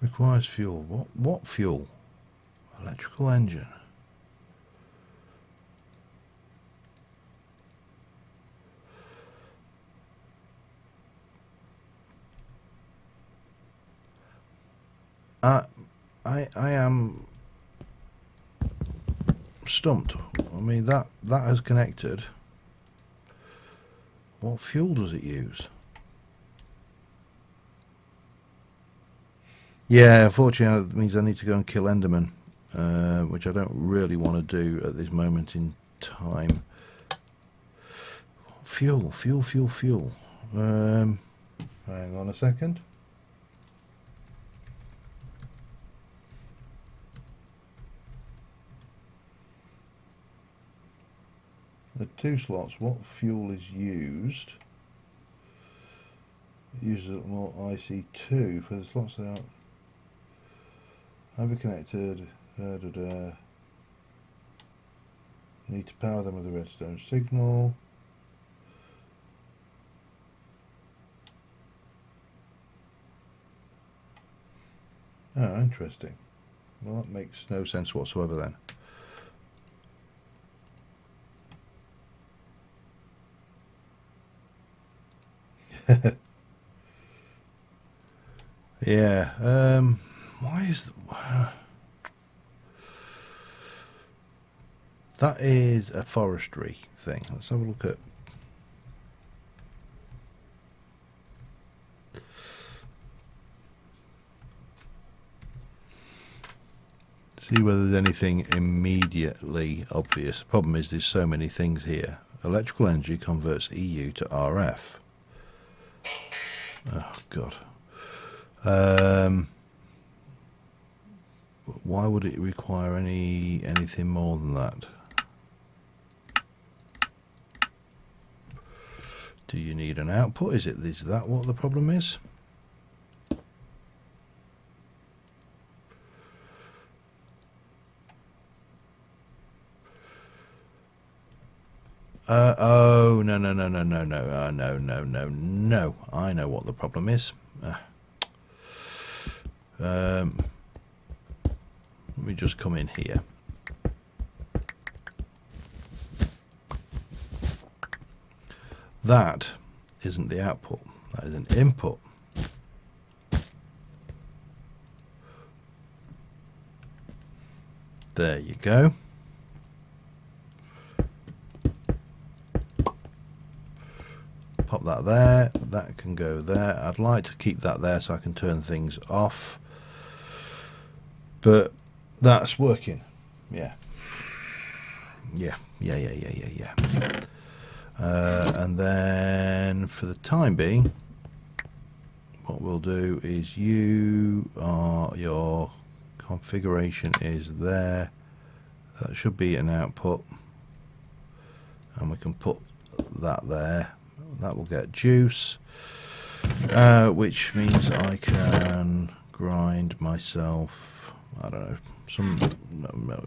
Requires fuel. What fuel? Electrical engine. I am stumped. I mean that has connected. What fuel does it use? Yeah, unfortunately that means I need to go and kill Enderman, which I don't really want to do at this moment in time. Fuel. Hang on a second. The 2 slots, what fuel is used? It uses more IC2 for the slots that are overconnected. Need to power them with a redstone signal. Oh, interesting. Well, that makes no sense whatsoever then. Yeah. Why is that is a forestry thing. Let's have a look at. See whether there's anything immediately obvious. The problem is there's so many things here. Electrical energy converts EU to RF. Oh God. Why would it require anything more than that? Do you need an output? Is that what the problem is? Oh no. No. I know what the problem is. Let me just come in here. That isn't the output. That is an input. There you go. Pop that there. That can go there. I'd like to keep that there so I can turn things off. But that's working. Yeah. And then for the time being, what we'll do is your configuration is there. That should be an output. And we can put that there. That will get juice, which means I can grind myself, I don't know,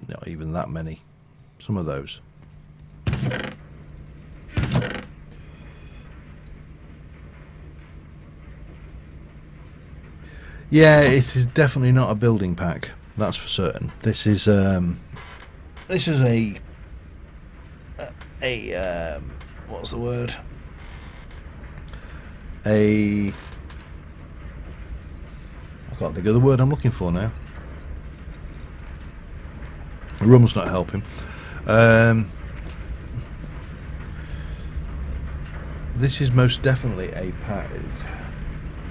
not even that many, some of those. Yeah, it is definitely not a building pack, that's for certain. This is a what's the word? I can't think of the word I'm looking for now. Rum's not helping. This is most definitely a pack.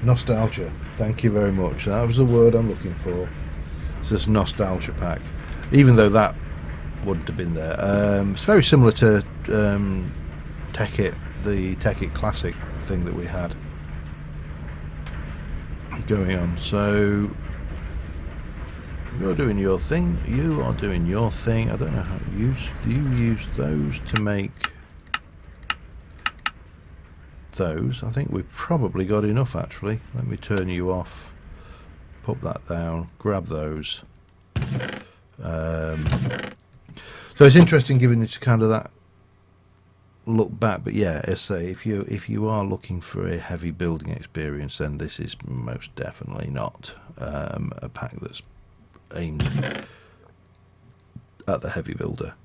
Nostalgia. Thank you very much. That was the word I'm looking for. It's this nostalgia pack. Even though that wouldn't have been there. It's very similar to Tech-It, the Tech-It Classic thing that we had going on. So you're doing your thing. You are doing your thing. I don't know how to use. Do you use those to make those? I think we've probably got enough actually. Let me turn you off. Put that down. Grab those. So it's interesting giving it kind of that look back, but yeah, as I say, if you are looking for a heavy building experience, then this is most definitely not a pack that's aimed at the heavy builder.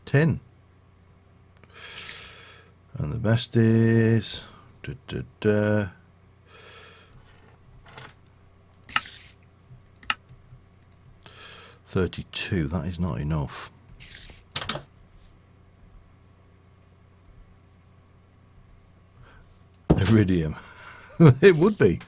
Tin, and the best is 32. That is not enough. Iridium. It would be.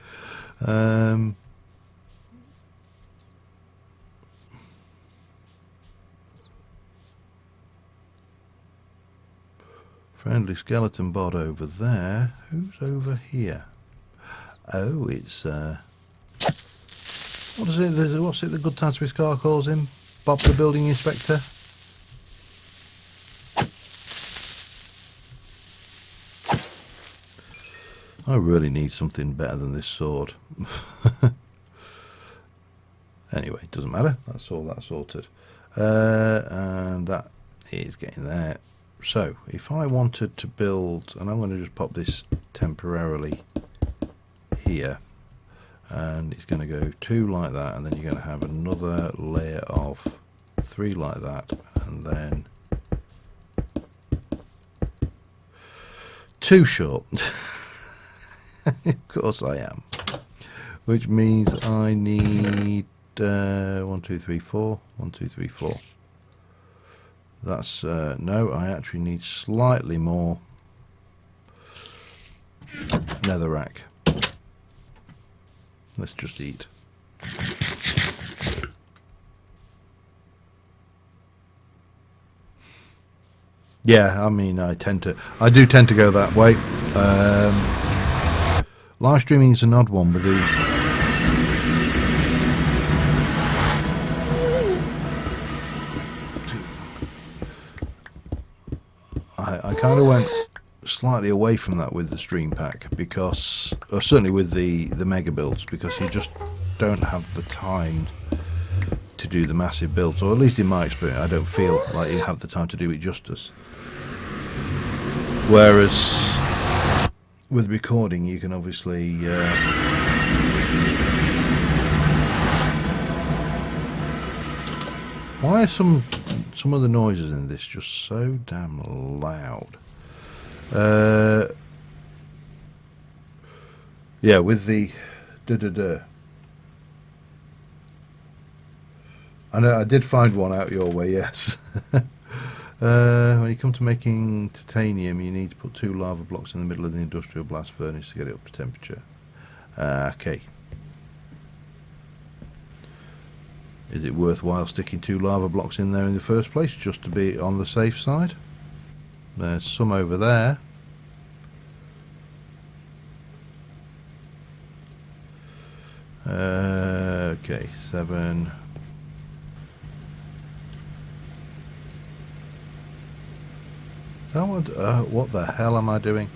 Friendly skeleton bot over there. Who's over here? Oh, it's what is it? What's it the Good Times with Car calls him? Bob the building inspector. I really need something better than this sword. Anyway, it doesn't matter. That's all that sorted. And that is getting there. So, if I wanted to build, and I'm going to just pop this temporarily here, and it's going to go 2 like that, and then you're going to have another layer of 3 like that, and then 2 short. Of course I am. Which means I need 1, 2, 3, 4. 1, 2, 3, 4. That's no, I actually need slightly more netherrack. Let's just eat. Yeah, I mean, I do tend to go that way. Live streaming is an odd one with the I kind of went slightly away from that with the stream pack, because, or certainly with the mega builds, because you just don't have the time to do the massive builds, or at least in my experience I don't feel like you have the time to do it justice. Whereas with recording you can obviously why are some of the noises in this just so damn loud? Yeah, with the I know I did find one out your way, yes. When you come to making titanium, you need to put 2 lava blocks in the middle of the industrial blast furnace to get it up to temperature. Okay. Is it worthwhile sticking 2 lava blocks in there in the first place, just to be on the safe side? There's some over there. Okay, 7. Oh, what the hell am I doing?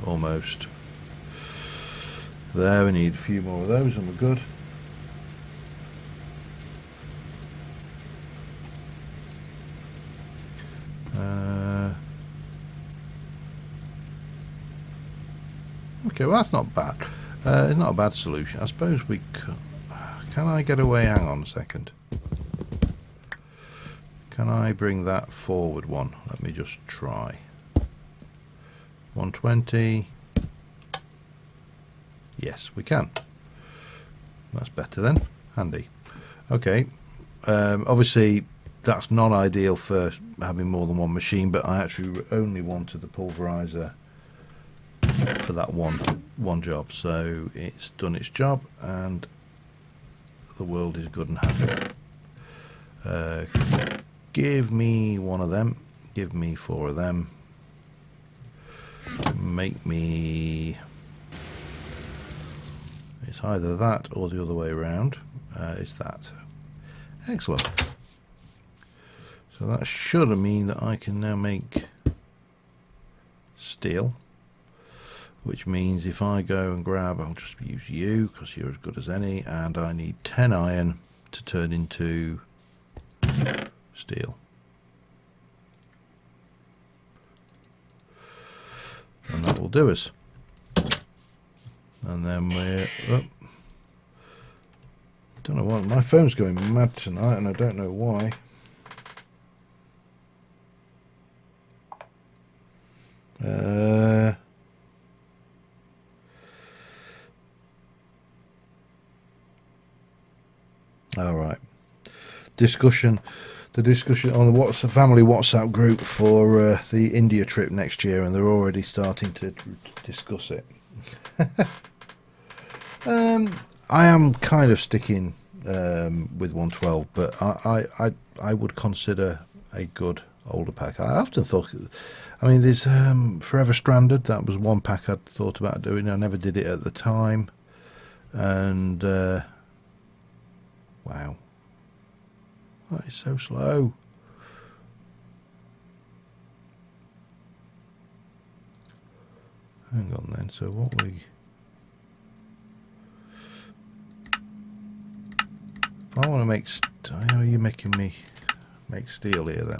Almost. There, we need a few more of those and we're good. Okay, well that's not bad. It's not a bad solution. I suppose we could. Can I get away? Hang on a second. Can I bring that forward one? Let me just try. 120. Yes, we can. That's better then. Handy. Okay. Obviously, that's not ideal for having more than one machine, but I actually only wanted the pulverizer for that one job, so it's done its job, and the world is good and happy. Give me one of them. Give me 4 of them. Make me... It's either that or the other way around. It's that. Excellent. So that should mean that I can now make steel, which means if I go and grab, I'll just use you because you're as good as any, and I need 10 iron to turn into steel. And that will do us. And then we're up. Don't know why my phone's going mad tonight, and I don't know why. All right. The discussion on the family WhatsApp group for the India trip next year, and they're already starting to discuss it. I am kind of sticking with 112, but I would consider a good older pack. I often thought, I mean, there's Forever Stranded. That was one pack I'd thought about doing. I never did it at the time, and wow, that is so slow. Hang on then. So what we? If I want to make, how are you making me make steel here then?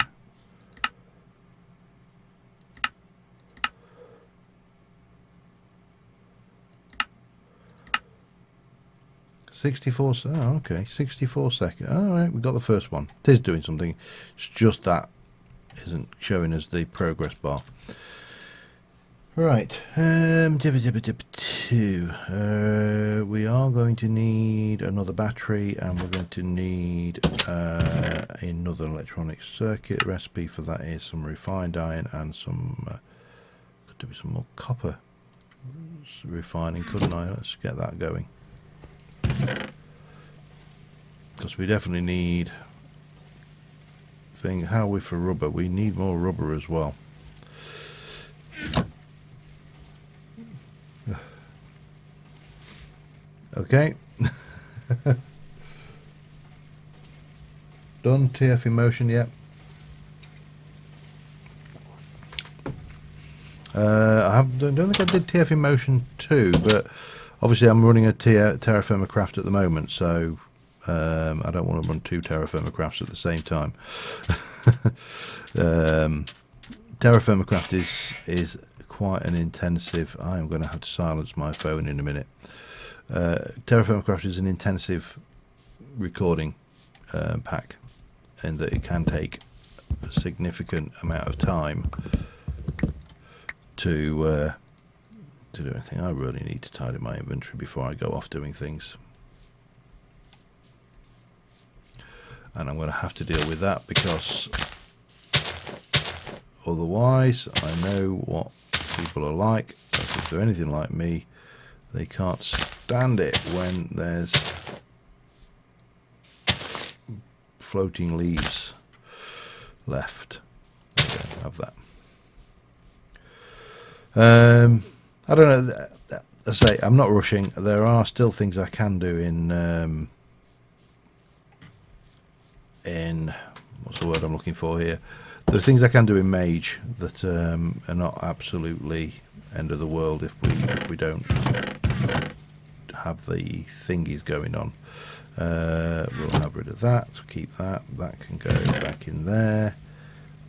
Oh, okay, 64 seconds. All right, we got the first one. It is doing something. It's just that isn't showing us the progress bar. Right, we are going to need another battery, and we're going to need another electronic circuit. Recipe for that is some refined iron and some could do with some more copper refining, couldn't I? Let's get that going, because we definitely need how are we for rubber? We need more rubber as well. Okay. Done. TF in motion. Yep. I don't think I did TF in motion 2, but obviously I'm running a terra firma craft at the moment, so I don't want to run 2 terra firma crafts at the same time. Terra firma craft is quite an intensive. I am going to have to silence my phone in a minute. Terra firma craft is an intensive recording pack, in that it can take a significant amount of time to do anything. I really need to tidy my inventory before I go off doing things, and I'm going to have to deal with that, because otherwise I know what people are like. If they're anything like me, they can't stand it when there's floating leaves left. There you go, have that. I don't know. As I say, I'm not rushing. There are still things I can do in what's the word I'm looking for here? There are things I can do in Mage that are not absolutely end of the world if we don't have the thingies going on. We'll have rid of that. Keep that. That can go back in there.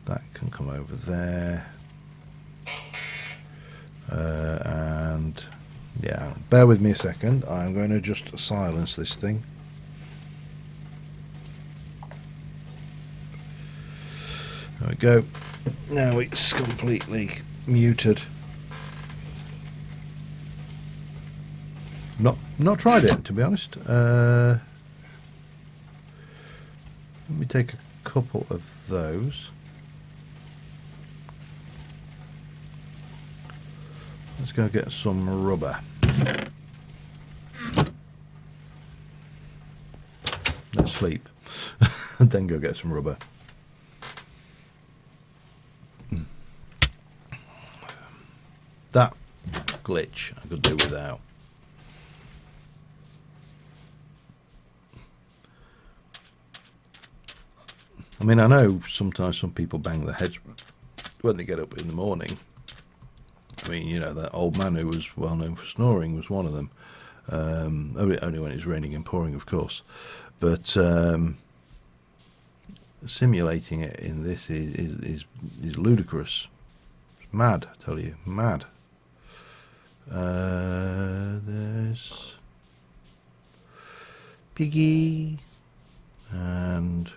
That can come over there. And yeah, bear with me a second. I'm going to just silence this thing. There we go. Now it's completely muted. Not tried it, to be honest. Let me take a couple of those. Let's go get some rubber. Let's sleep. And then go get some rubber. That glitch I could do without. I mean, I know sometimes some people bang their heads when they get up in the morning. I mean, you know, that old man who was well known for snoring was one of them. Only when it's raining and pouring, of course. But simulating it in this is ludicrous. It's mad, I tell you, mad. There's Piggy and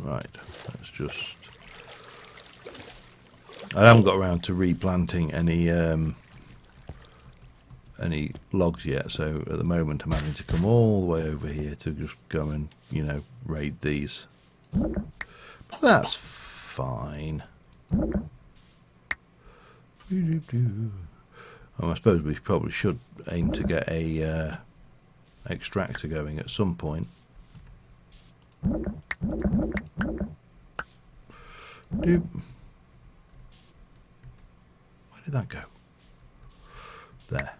right. Let's just. I haven't got around to replanting any logs yet, so at the moment I'm having to come all the way over here to just go and, you know, raid these. But that's fine. I suppose we probably should aim to get a extractor going at some point. Where did that go? There.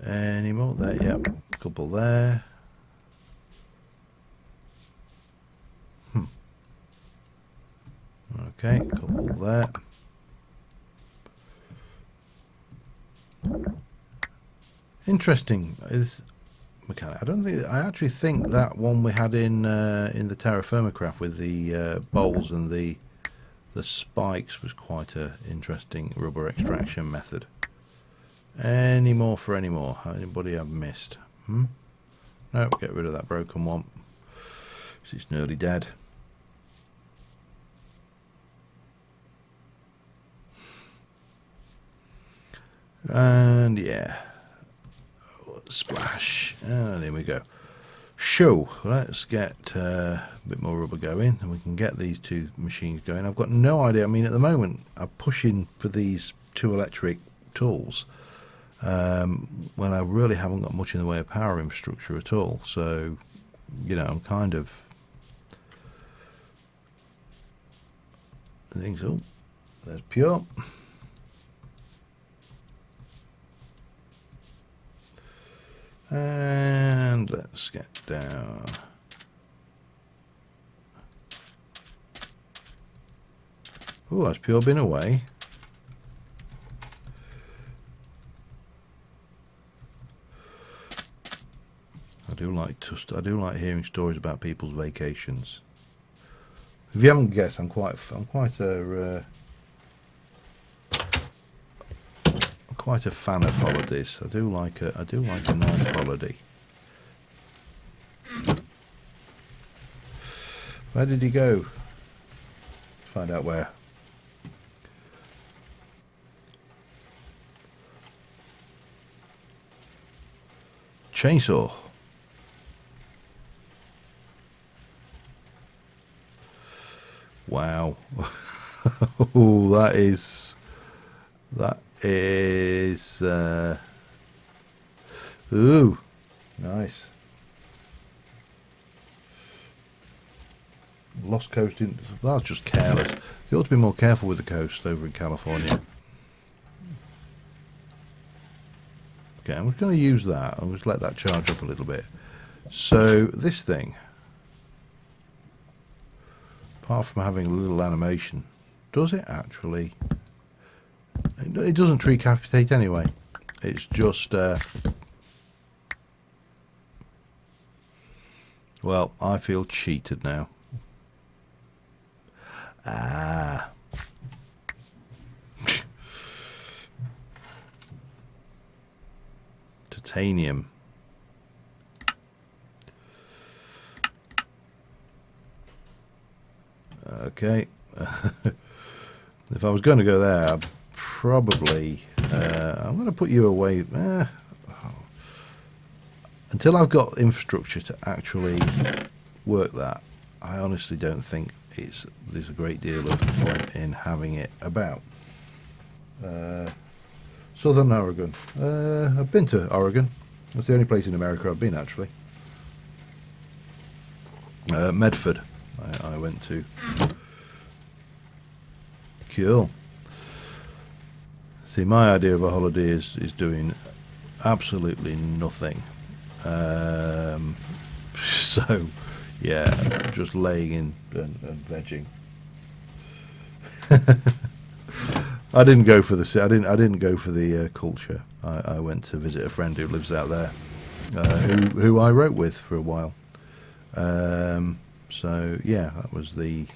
Any more there? Yep, a couple there. Okay, a couple there. Interesting. Is mechanic? I actually think that one we had in the terra firma craft with the bowls and the spikes was quite a interesting rubber extraction method. Any more for any more? Anybody I've missed? No, get rid of that broken one. It's nearly dead. And yeah, splash, and there we go. So let's get a bit more rubber going, and we can get these two machines going. I've got no idea. I mean, at the moment I'm pushing for these two electric tools when I really haven't got much in the way of power infrastructure at all. So, you know, I'm kind of I think so. There's pure. And let's get down. Oh, that's pure been away. I do like hearing stories about people's vacations. If you haven't guessed, I'm quite a fan of holidays. I do like a nice holiday. Where did he go? Find out where. Chainsaw. Wow. Oh, that is ooh, nice. Lost coast in, that's just careless. You ought to be more careful with the coast over in California. Okay, I'm just going to use that. I'll just let that charge up a little bit. So this thing, apart from having a little animation, does it actually? It doesn't tree capitate anyway. It's just well, I feel cheated now. Ah. Titanium. Okay. If I was going to go there, I'd probably... I'm going to put you away... until I've got infrastructure to actually work that, I honestly don't think there's a great deal of point in having it about. Southern Oregon. I've been to Oregon. That's the only place in America I've been, actually. Medford I went to. Cool. See, my idea of a holiday is doing absolutely nothing. So, yeah, just laying in and vegging. I didn't go for the I didn't go for the culture. I went to visit a friend who lives out there, who I wrote with for a while. So yeah, that was the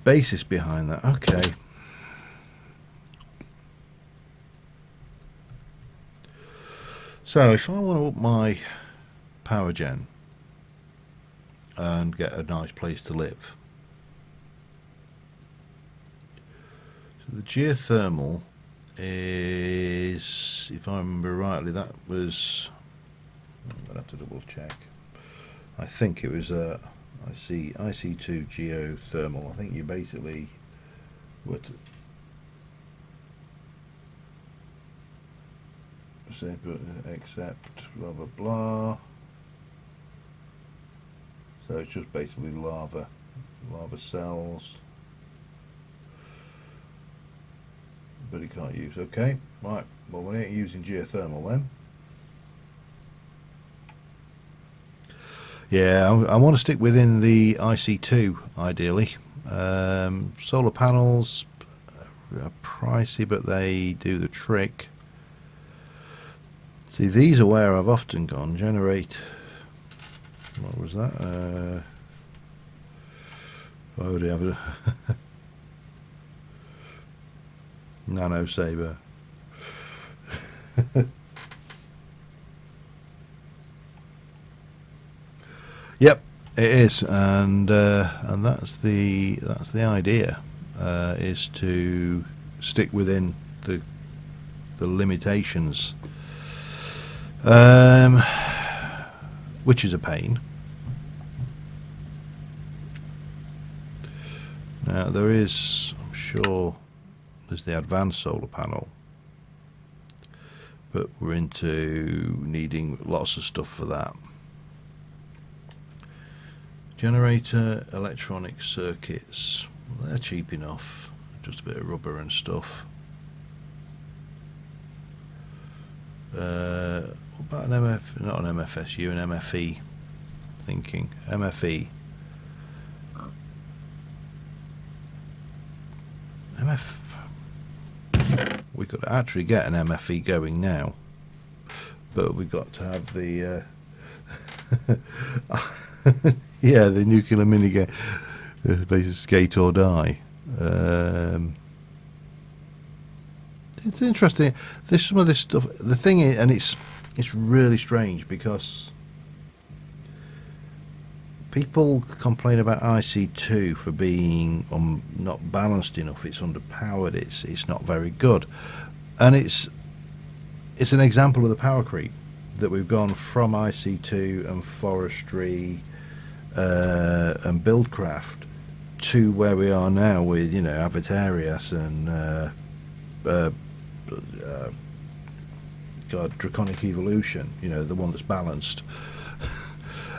basis behind that. Okay. So if I want to up my power gen and get a nice place to live, so the geothermal is, if I remember rightly, that was, I'm going to have to double check. I think it was IC2 geothermal. I think you basically would say accept blah blah blah. So it's just basically lava cells, but it can't use. Okay, right. Well, we're not using geothermal then. Yeah, I want to stick within the IC2 ideally. Solar panels are pricey, but they do the trick. See, these are where I've often gone. Generate. What was that? Oh, do you have a nano saber? Yep, it is, and that's the idea, is to stick within the limitations, which is a pain. Now there is, I'm sure, there's the advanced solar panel, but we're into needing lots of stuff for that. Generator electronic circuits, well, they're cheap enough, just a bit of rubber and stuff. What about an MF, not an MFSU, an MFE? Thinking MFE. We could actually get an MFE going now, but we've got to have the yeah, the nuclear minigame, basically skate or die. It's interesting. There's some of this stuff. The thing is, and it's really strange because people complain about IC2 for being not balanced enough. It's underpowered. It's not very good, and it's an example of the power creep that we've gone from IC2 and forestry and buildcraft to where we are now with, you know, Avatarius and God, Draconic Evolution, you know, the one that's balanced,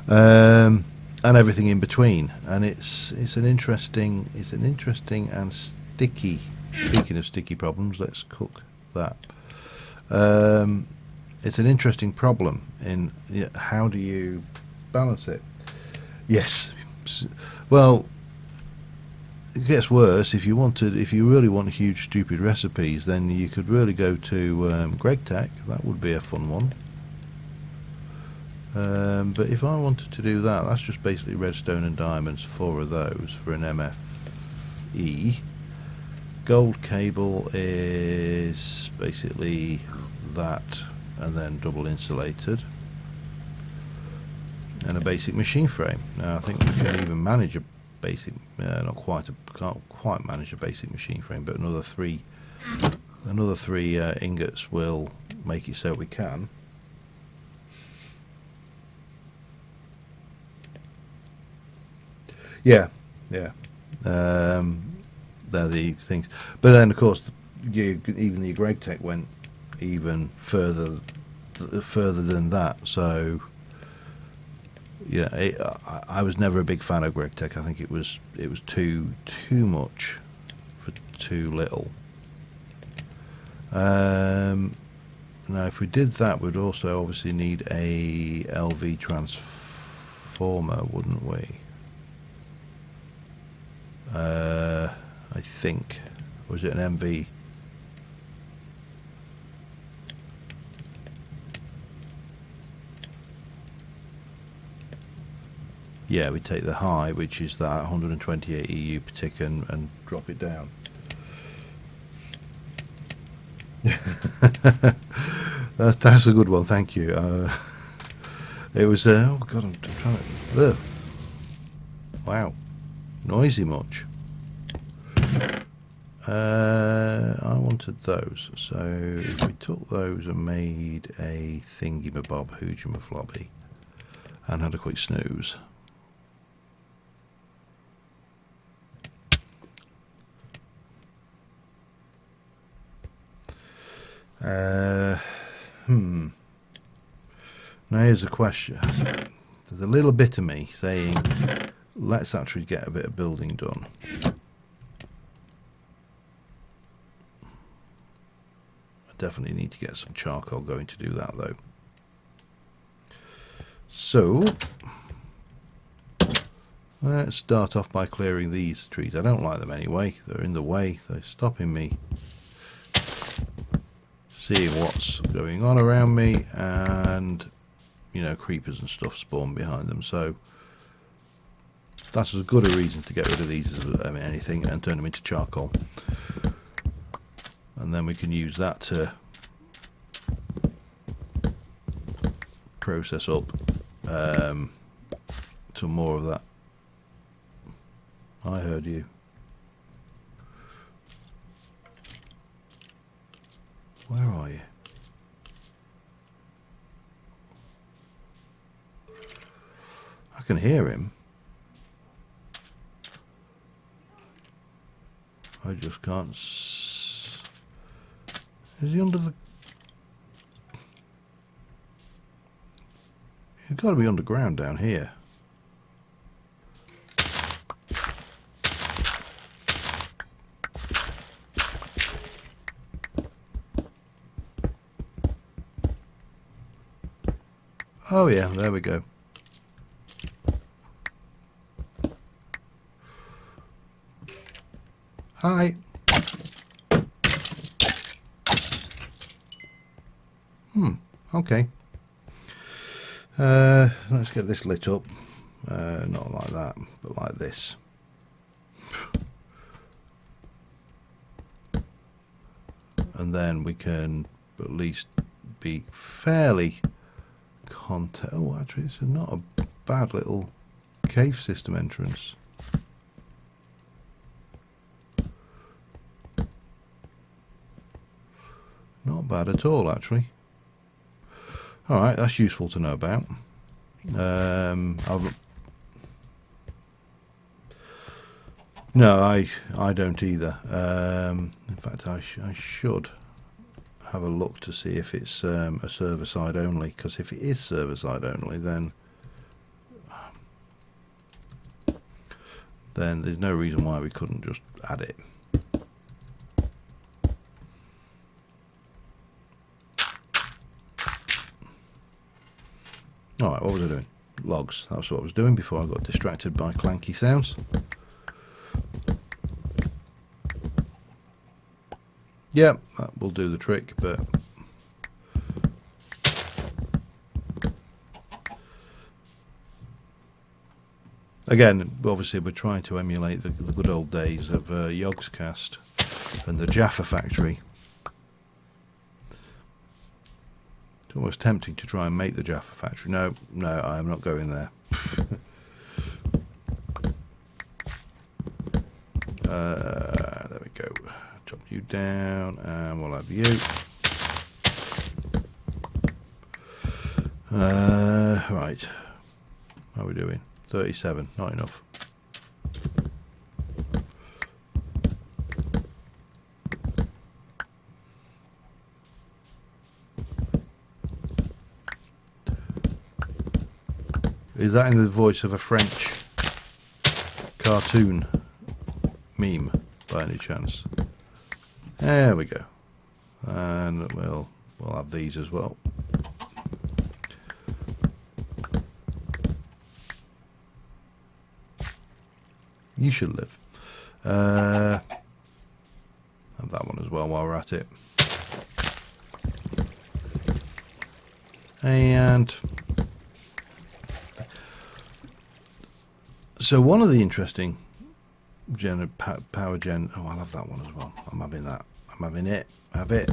and everything in between. And it's an interesting and sticky. Speaking of sticky problems, let's cook that. It's an interesting problem in, you know, how do you balance it? Yes, well, it gets worse. If you really want huge stupid recipes, then you could really go to Greg Tech. That would be a fun one. But if I wanted to do that, that's just basically redstone and diamonds, 4 of those for an MFE. Gold cable is basically that, and then double insulated. and a basic machine frame. Now I think we can even manage a basic, not quite, can't quite manage a basic machine frame, but another three ingots will make it so we can. Yeah, yeah. They're the things. But then, of course, even the Gregtech went even further than that. So, yeah, I was never a big fan of Gregtech. I think it was too much for too little. Now, if we did that, we'd also obviously need a LV transformer, wouldn't we? I think. Or was it an MV? Yeah, we take the high, which is that 128 EU per tick, and drop it down. That's a good one, thank you. It was, oh god, I'm trying to, wow, noisy much. I wanted those, so if we took those and made a thingy-mabob hoogy-maflobby and had a quick snooze. Now here's a question. There's a little bit of me saying, let's actually get a bit of building done. I definitely need to get some charcoal going to do that though. So let's start off by clearing these trees. I don't like them anyway. They're in the way. They're stopping me seeing what's going on around me, and you know, creepers and stuff spawn behind them. So that's as good a reason to get rid of these as anything, and turn them into charcoal. And then we can use that to process up some more of that. I heard you. Where are you? I can hear him. I just can't. Is he under the? He's got to be underground down here. Oh yeah, there we go. Hi. Okay. Let's get this lit up. Not like that, but like this. And then we can at least be fairly content. Oh, actually, this is not a bad little cave system entrance. Not bad at all, actually. Alright, that's useful to know about. No, I don't either. In fact, I should have a look to see if it's a server side only, because if it is server side only, then there's no reason why we couldn't just add it. Alright, what was I doing? Logs. That's what I was doing before I got distracted by clanky sounds. Yep, that will do the trick, but again, obviously we're trying to emulate the good old days of Yogscast and the Jaffa factory. It's almost tempting to try and make the Jaffa factory. No, no, I am not going there. There we go. Chop you down, and we'll have you. Right. How are we doing? 37. Not enough. Is that in the voice of a French cartoon meme by any chance? There we go. And we'll have these as well. You should live. Have that one as well while we're at it. And so one of the interesting power gen. Oh, I'll have that one as well. I'm having that. I'm having it. Have it.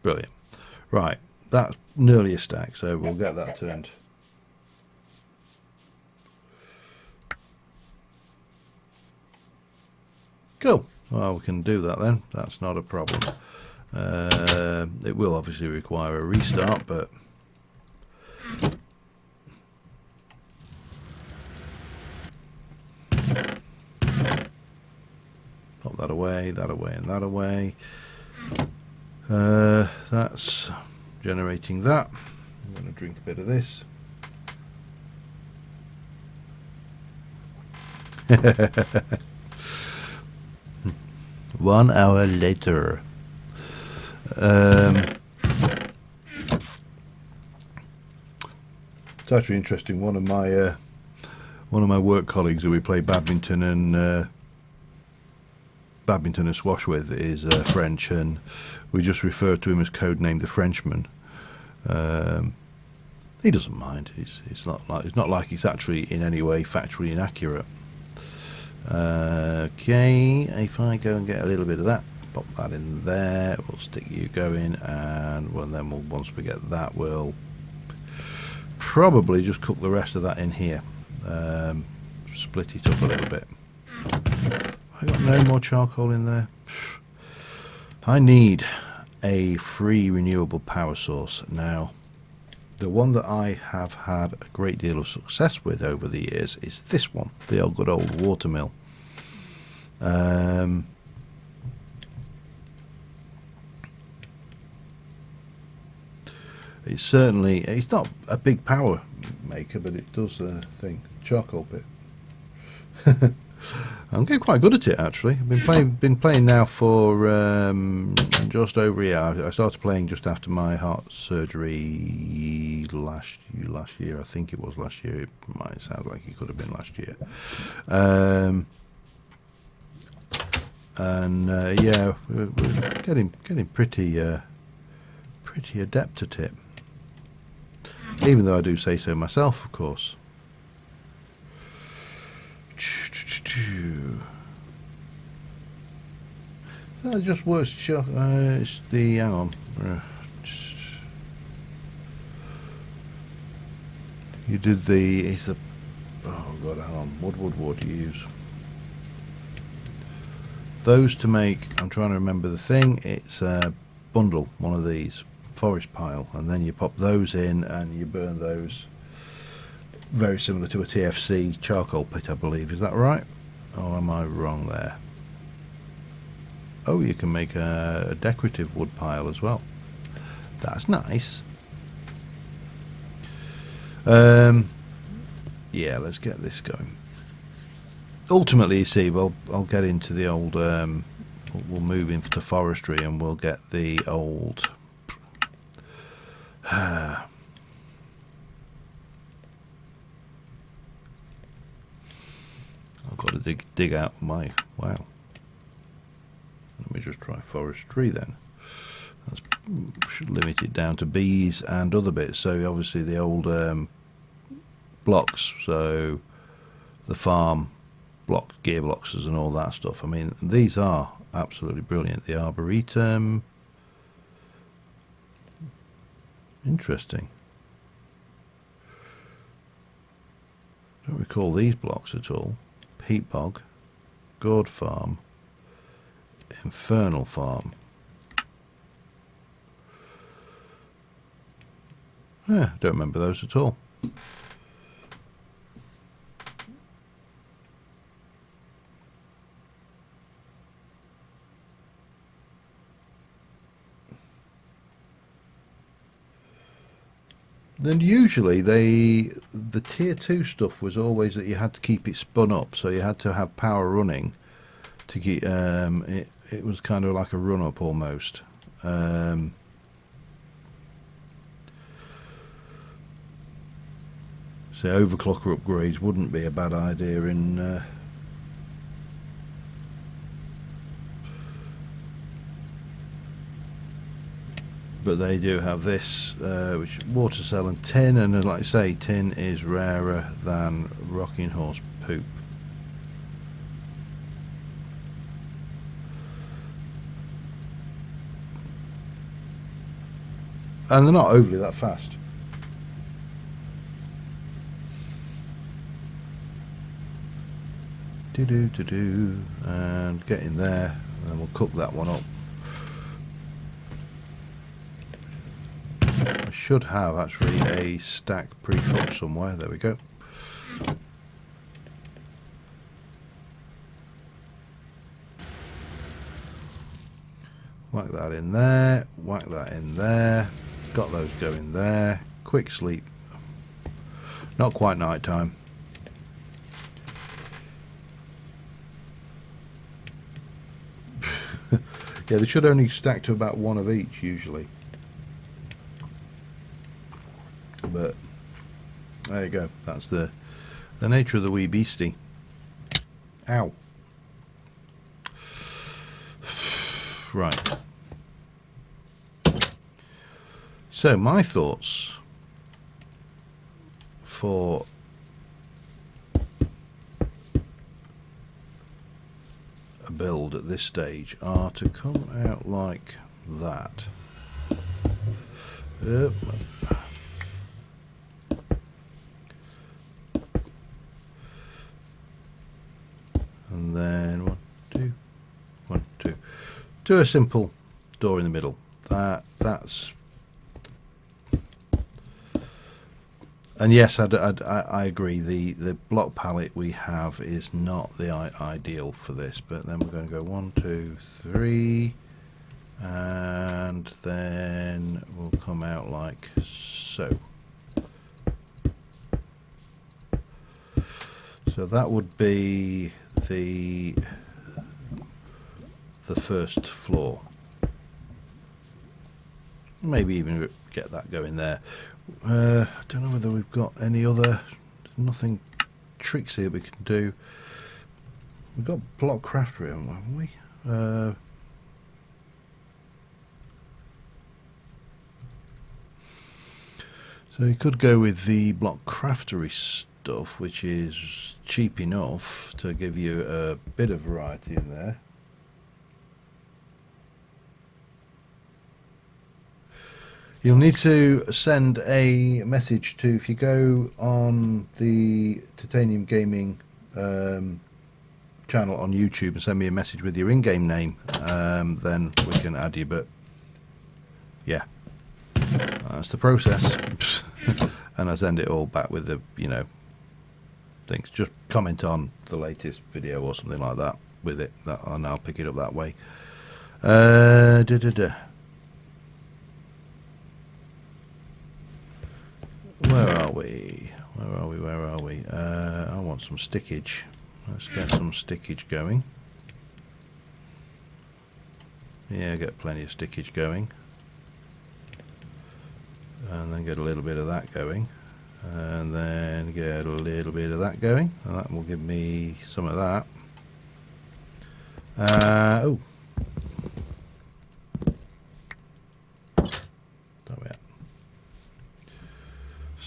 Brilliant. Right. That's nearly a stack, so we'll get that turned. Cool. Well, we can do that then. That's not a problem. It will obviously require a restart, but pop that away, and that away. That's generating that. I'm going to drink a bit of this. 1 hour later. It's actually interesting. One of my work colleagues who we play badminton and squash with is French, and we just refer to him as codename the Frenchman. He doesn't mind. It's not like it's actually in any way factually inaccurate. Okay, if I go and get a little bit of that, pop that in there. We'll stick you going, and once we get that, we'll probably just cook the rest of that in here. Split it up a little bit. I got no more charcoal in there. I need a free renewable power source. Now, the one that I have had a great deal of success with over the years is this one, the old good old water mill. It's not a big power maker, but it does a thing. Charcoal pit. I'm getting quite good at it, actually. I've been playing now for just over a year. I started playing just after my heart surgery last year. I think it was last year. It might sound like it could have been last year. Yeah, we're getting pretty adept at it. Even though I do say so myself, of course. That just works. It's the hang on. You did the. It's a. Oh god, hang on. Wood. You use those to make. I'm trying to remember the thing. It's a bundle. One of these forest pile, and then you pop those in and you burn those. Very similar to a TFC charcoal pit, I believe. Is that right? Or am I wrong there? Oh, you can make a decorative wood pile as well. That's nice. Yeah, let's get this going. Ultimately, you see, I'll get into the old. We'll move into forestry, and we'll get the old. I've got to dig out my wow. Let me just try forestry then. Should limit it down to bees and other bits. So obviously the old blocks. So the farm gearboxes and all that stuff. I mean, these are absolutely brilliant. The Arboretum, interesting. Don't recall these blocks at all. Peat Bog, Gourd Farm, Infernal Farm. Yeah, don't remember those at all. Then usually the tier 2 stuff was always that you had to keep it spun up, so you had to have power running to keep it was kind of like a run up almost. So overclocker upgrades wouldn't be a bad idea in but they do have this, which is water cell and tin, and like I say, tin is rarer than rocking horse poop. And they're not overly that fast. And get in there, and then we'll cook that one up. I should have actually a stack pre-cooked somewhere. There we go. Whack that in there, whack that in there. Got those going there. Quick sleep. Not quite night time. Yeah, they should only stack to about one of each usually. But there you go. That's the nature of the wee beastie. Ow. Right. So my thoughts for a build at this stage are to come out like that. And then 1, 2, 1, 2. Do a simple door in the middle. That's. And yes, I agree. The block palette we have is not the ideal for this. But then we're going to go 1, 2, 3, and then we'll come out like so. So that would be the first floor. Maybe even get that going there. I don't know whether we've got any other, nothing tricksy that we can do. We've got block craftery, haven't we? So you could go with the block craftery stuff, which is cheap enough to give you a bit of variety in there. You'll need to send a message to, if you go on the Titanium Gaming channel on YouTube and send me a message with your in-game name, then we can add you. But yeah, that's the process. And I send it all back with the, you know, things. Just comment on the latest video or something like that with it, and I'll pick it up that way. Where are we? Where are we? I want some stickage. Let's get some stickage going. Yeah, get plenty of stickage going. And then get a little bit of that going. And then get a little bit of that going. And that will give me some of that. Oh.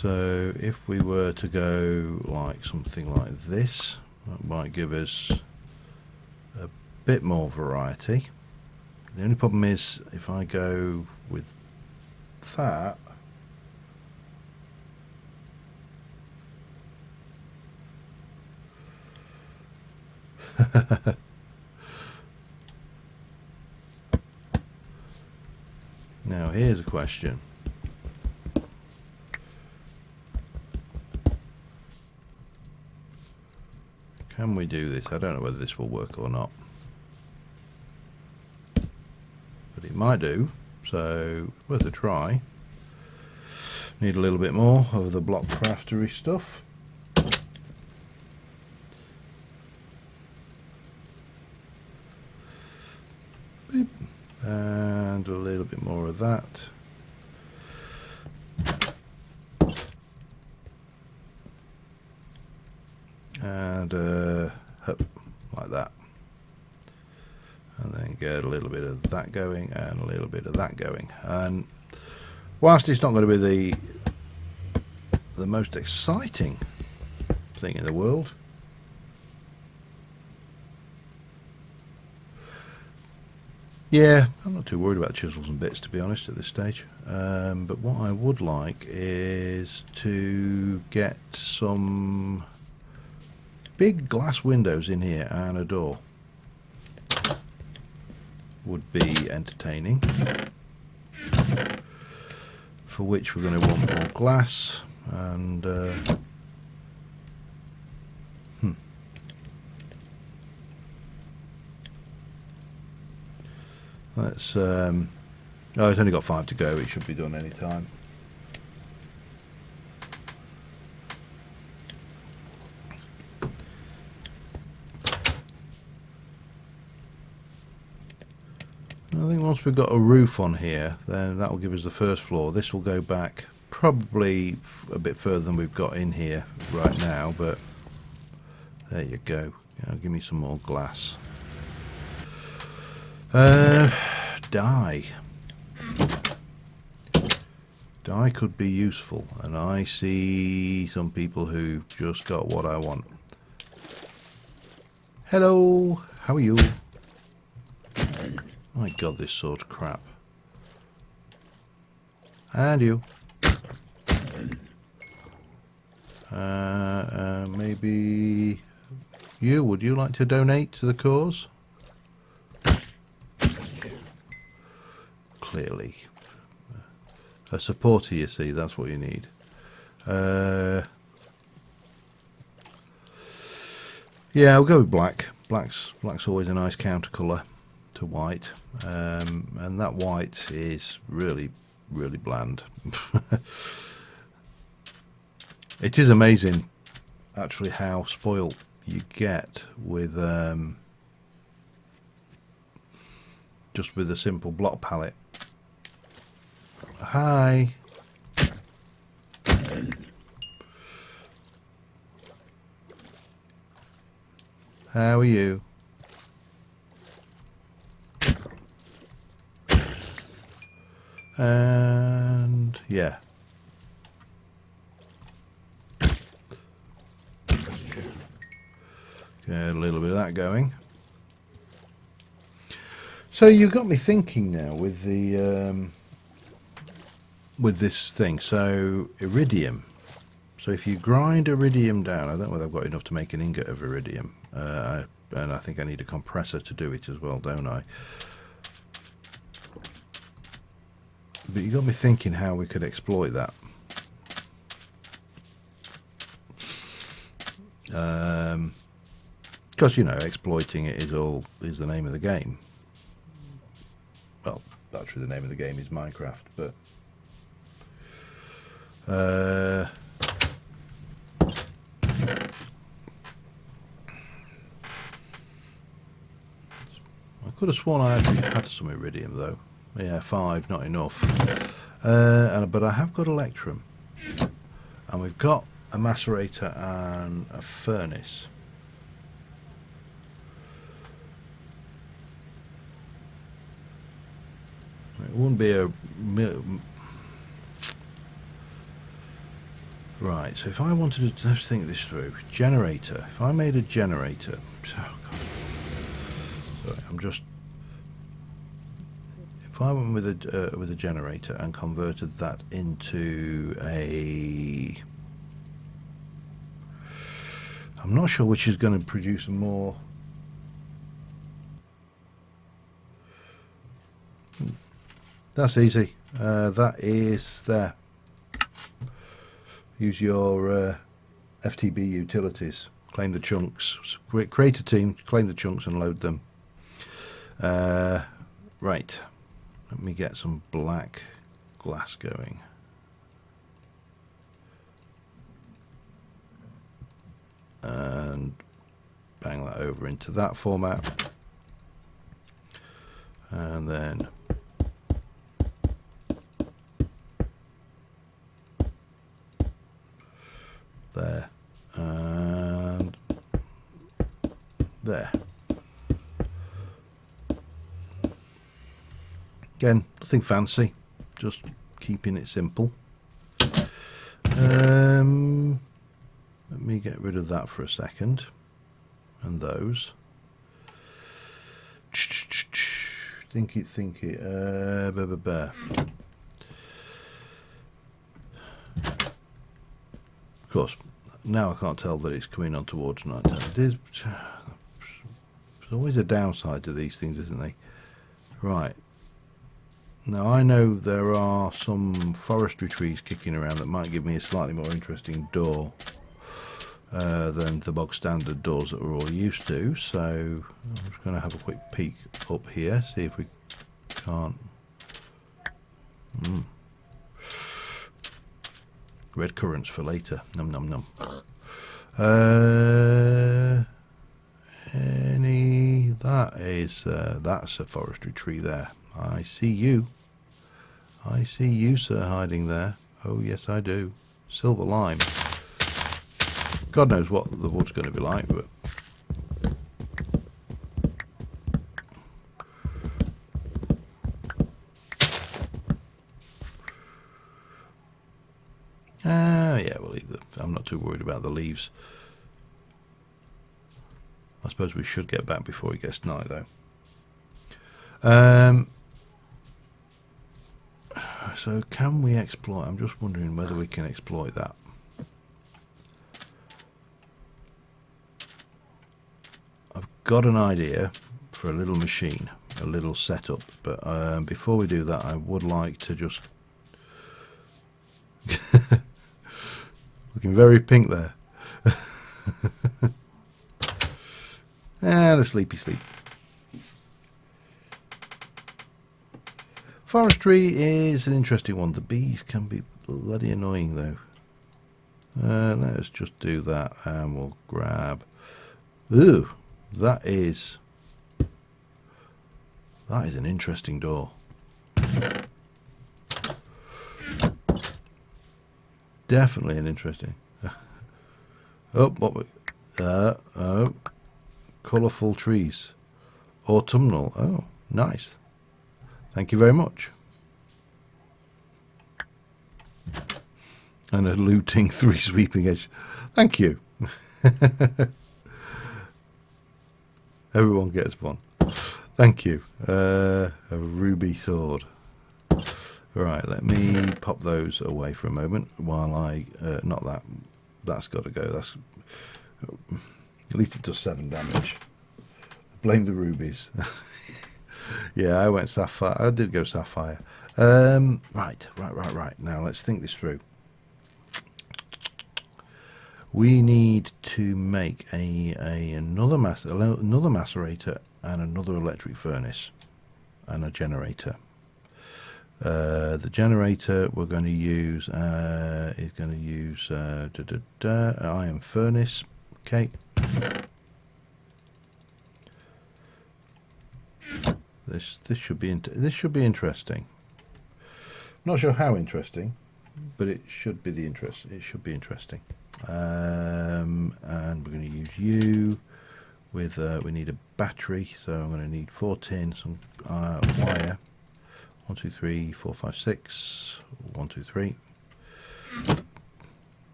So if we were to go like something like this, That might give us a bit more variety. The only problem is if I go with that, now here's a question. Can we do this? I don't know whether this will work or not, but it might do, so worth a try. Need a little bit more of the block craftery stuff. Beep. And a little bit more of that. And like that, and then get a little bit of that going and a little bit of that going. And whilst it's not going to be the most exciting thing in the world, yeah, I'm not too worried about chisels and bits, to be honest, at this stage. But what I would like is to get some big glass windows in here and a door. Would be entertaining. For which we're going to want more glass and let's oh, it's only got 5 to go. It should be done any time. I think once we've got a roof on here, then that will give us the first floor. This will go back probably a bit further than we've got in here right now, but there you go. Give me some more glass. Dye. Dye could be useful, and I see some people who've just got what I want. Hello, how are you? My god, this sort of crap. And you. Maybe you, would you like to donate to the cause? Clearly. A supporter, you see, that's what you need. Yeah, I'll go with black. Black's always a nice counter colour to white, and that white is really bland. It is amazing actually how spoilt you get with just with a simple block palette. Hi. How are you? And yeah. Get a little bit of that going. So you got me thinking now with the with this thing. So iridium. So if you grind iridium down, I don't know whether I've got enough to make an ingot of iridium, and I think I need a compressor to do it as well, don't I? But you got me thinking how we could exploit that. Because you know, exploiting it is the name of the game. Well, actually, the name of the game is Minecraft, but I could have sworn I actually had some iridium though. Yeah, 5, not enough. But I have got electrum, and we've got a macerator and a furnace. It wouldn't be a Right, so if I wanted to, let's think this through. Generator. If I made a generator, oh God. Sorry, I'm just. If I went with a generator and converted that into a, I'm not sure which is going to produce more. That's easy. That is there. Use your FTB utilities. Claim the chunks. Create a team. Claim the chunks and load them. Right. Let me get some black glass going. And bang that over into that format. And then there. And there. Again, nothing fancy, just keeping it simple. Let me get rid of that for a second. And those. Think it. Of course, now I can't tell that it's coming on towards night time. There's always a downside to these things, isn't there? Right. Now I know there are some forestry trees kicking around that might give me a slightly more interesting door than the bog standard doors that we're all used to. So I'm just going to have a quick peek up here, see if we can't. Red currants for later. Num num num. That's a forestry tree there. I see you. I see you, sir, hiding there. Oh, yes, I do. Silver lime. God knows what the wood's going to be like, but... yeah, we'll leave the... I'm not too worried about the leaves. I suppose we should get back before it gets night, though. So can we exploit? I'm just wondering whether we can exploit that. I've got an idea for a little machine, a little setup, but before we do that, I would like to just looking very pink there. And a sleepy sleep. Forestry is an interesting one. The bees can be bloody annoying though. Let's just do that and we'll grab... Ooh, that is an interesting door. Definitely an interesting... oh, what we... oh, colourful trees. Autumnal. Oh, nice. Thank you very much. And a looting 3 sweeping edge. Thank you. Everyone gets one. Thank you. A ruby sword. Right, let me pop those away for a moment while I... not that. That's got to go. That's... At least it does 7 damage. Blame the rubies. Yeah, I went sapphire. I did go sapphire. Right. Now let's think this through. We need to make another macerator and another electric furnace and a generator. The generator we're going to use is going to use iron furnace. Okay. This should be interesting. Not sure how interesting, but it should be interesting. And we're going to use you with we need a battery, so I'm going to need 4 tin, some wire. 1 2 3 4 5 6. 1 2 3.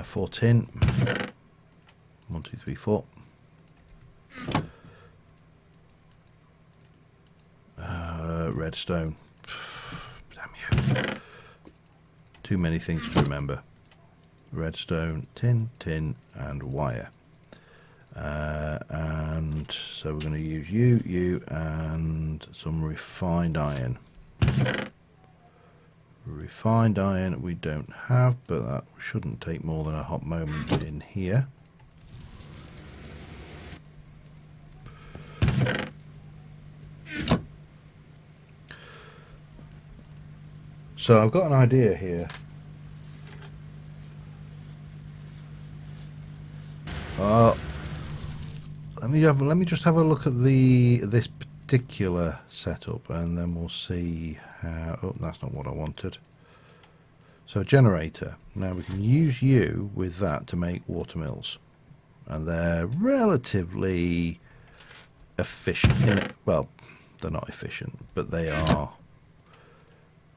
4 tin. 1, 2, 3, 4. Redstone. Damn you. Too many things to remember. Redstone, tin, tin, and wire. And so we're going to use you, and some refined iron. Refined iron we don't have, but that shouldn't take more than a hot moment in here. So I've got an idea here. Let me just have a look at this particular setup, and then we'll see how. Oh, that's not what I wanted. So generator. Now we can use you with that to make water mills, and they're relatively efficient. Well, they're not efficient, but they are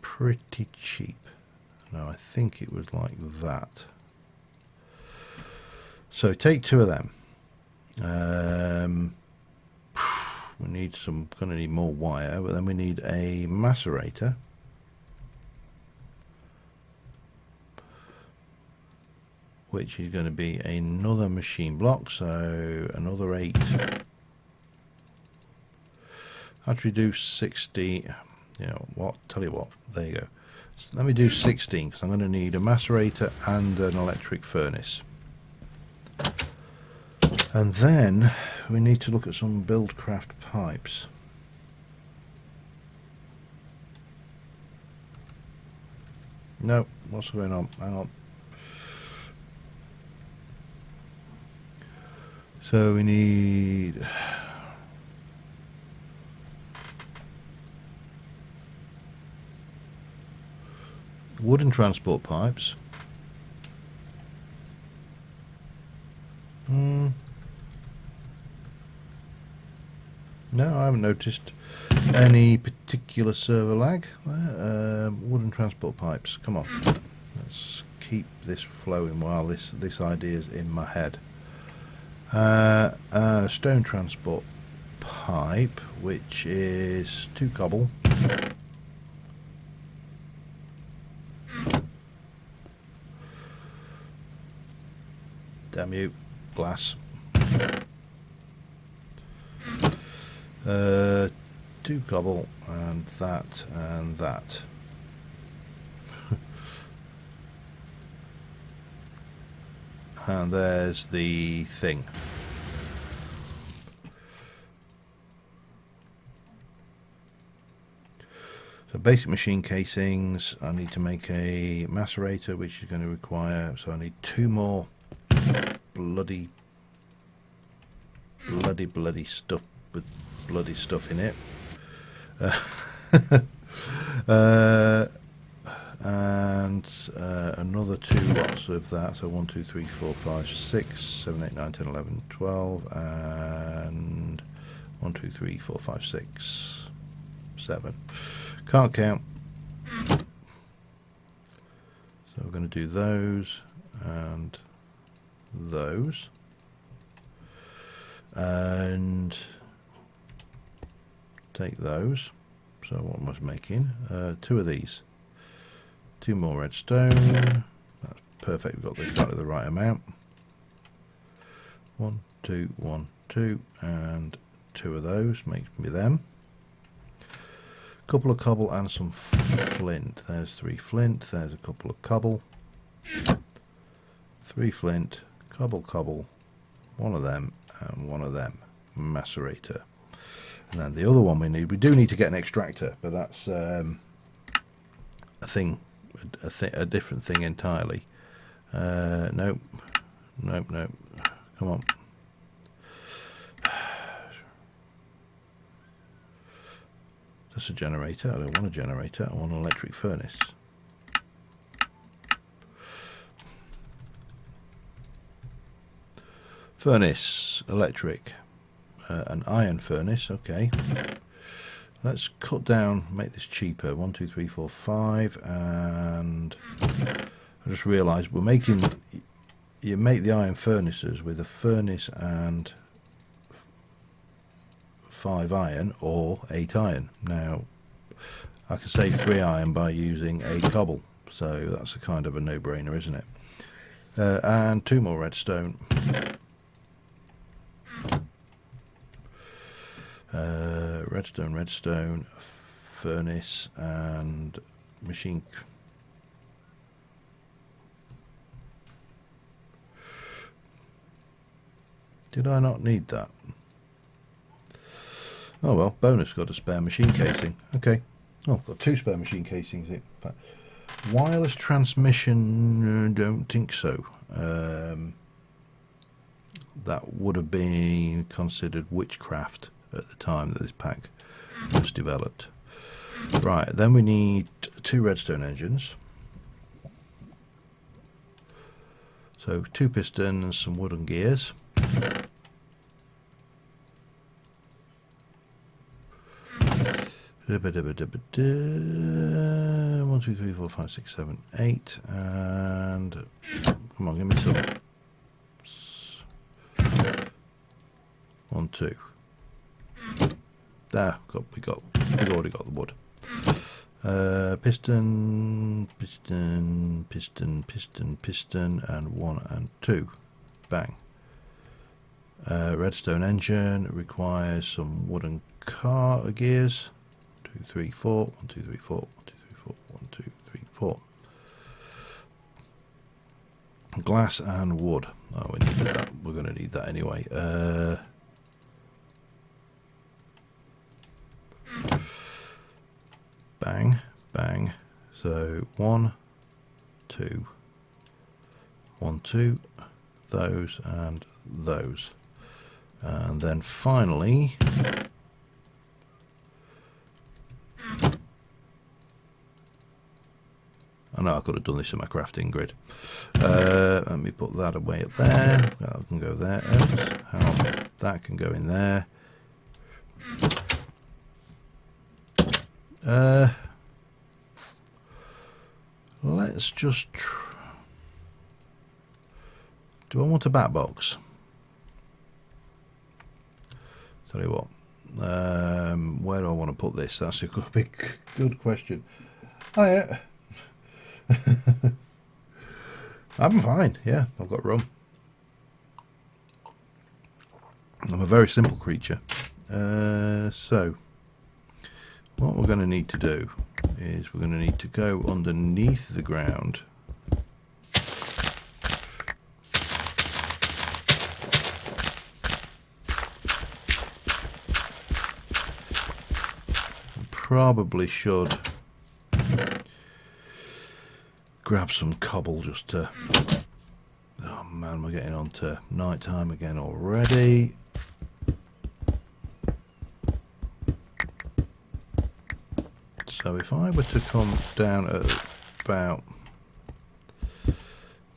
pretty cheap. Now I think it was like that. So take 2 of them. We need gonna need more wire, but then we need a macerator. Which is going to be another machine block, so another 8. Actually do 60. You know what? Tell you what, there you go. So let me do 16, because I'm going to need a macerator and an electric furnace. And then we need to look at some buildcraft pipes. No, what's going on? Hang on. So we need wooden transport pipes. No, I haven't noticed any particular server lag. Wooden transport pipes. Come on, let's keep this flowing while this idea is in my head. A stone transport pipe, which is 2 cobble. Damn you, glass. 2 cobble, and that, and that. And there's the thing. So basic machine casings. I need to make a macerator, which is going to require, so I need 2 more bloody stuff with bloody stuff in it. And another 2 lots of that, so 1, 2, 3, 4, 5, 6, 7, 8, 9, 10, 11, 12, and 1, 2, 3, 4, 5, 6, 7. Can't count. So we're going to do those and those, and take those. So what am I making? 2 of these. 2 more redstone. That's perfect. We've got exactly the right amount. 1, 2, 1, 2, and 2 of those makes me them. Couple of cobble and some flint. There's 3 flint. There's a couple of cobble. 3 flint, cobble, 1 of them, and 1 of them. Macerator. And then the other one we do need to get an extractor, but that's a thing. A different thing entirely. Nope. Come on. That's a generator. I don't want a generator. I want an electric furnace. Furnace, electric, an iron furnace. Okay. Let's cut down, make this cheaper. 1, 2, 3, 4, 5, and I just realised we're making you make the iron furnaces with a furnace and 5 iron or 8 iron. Now I can save 3 iron by using a cobble, so that's a kind of a no-brainer, isn't it? And 2 more redstone. Redstone, furnace and machine. Did I not need that? Oh well, bonus, got a spare machine casing. Okay. Oh, got 2 spare machine casings in fact. Wireless transmission, don't think so. That would have been considered witchcraft at the time that this pack was developed. Right, then we need 2 redstone engines. So 2 pistons, some wooden gears. 1, 2, 3, 4, 5, 6, 7, 8, and come on, give me some. 1, 2. There, we've already got the wood. Piston, and 1 and 2. Bang. Redstone engine requires some wooden car gears. 2, 3, 4. 1, 2, 3, 4. 1, 2, 3, 4. 1, 2, 3, 4. Glass and wood. Oh, we needed that. We're going to need that anyway. Bang, bang. So 1, 2, 1, 2. Those and those. And then finally, I know I could have done this in my crafting grid. Let me put that away up there. That can go there. Oops, that can go in there. Let's just. Do I want a bat box? Tell you what. Where do I want to put this? That's a good question. Oh yeah. I'm fine, yeah, I've got room. I'm a very simple creature. So, what we're going to need to do is we're going to need to go underneath the ground. Probably should grab some cobble just to. Oh man, we're getting on to night time again already. So if I were to come down at about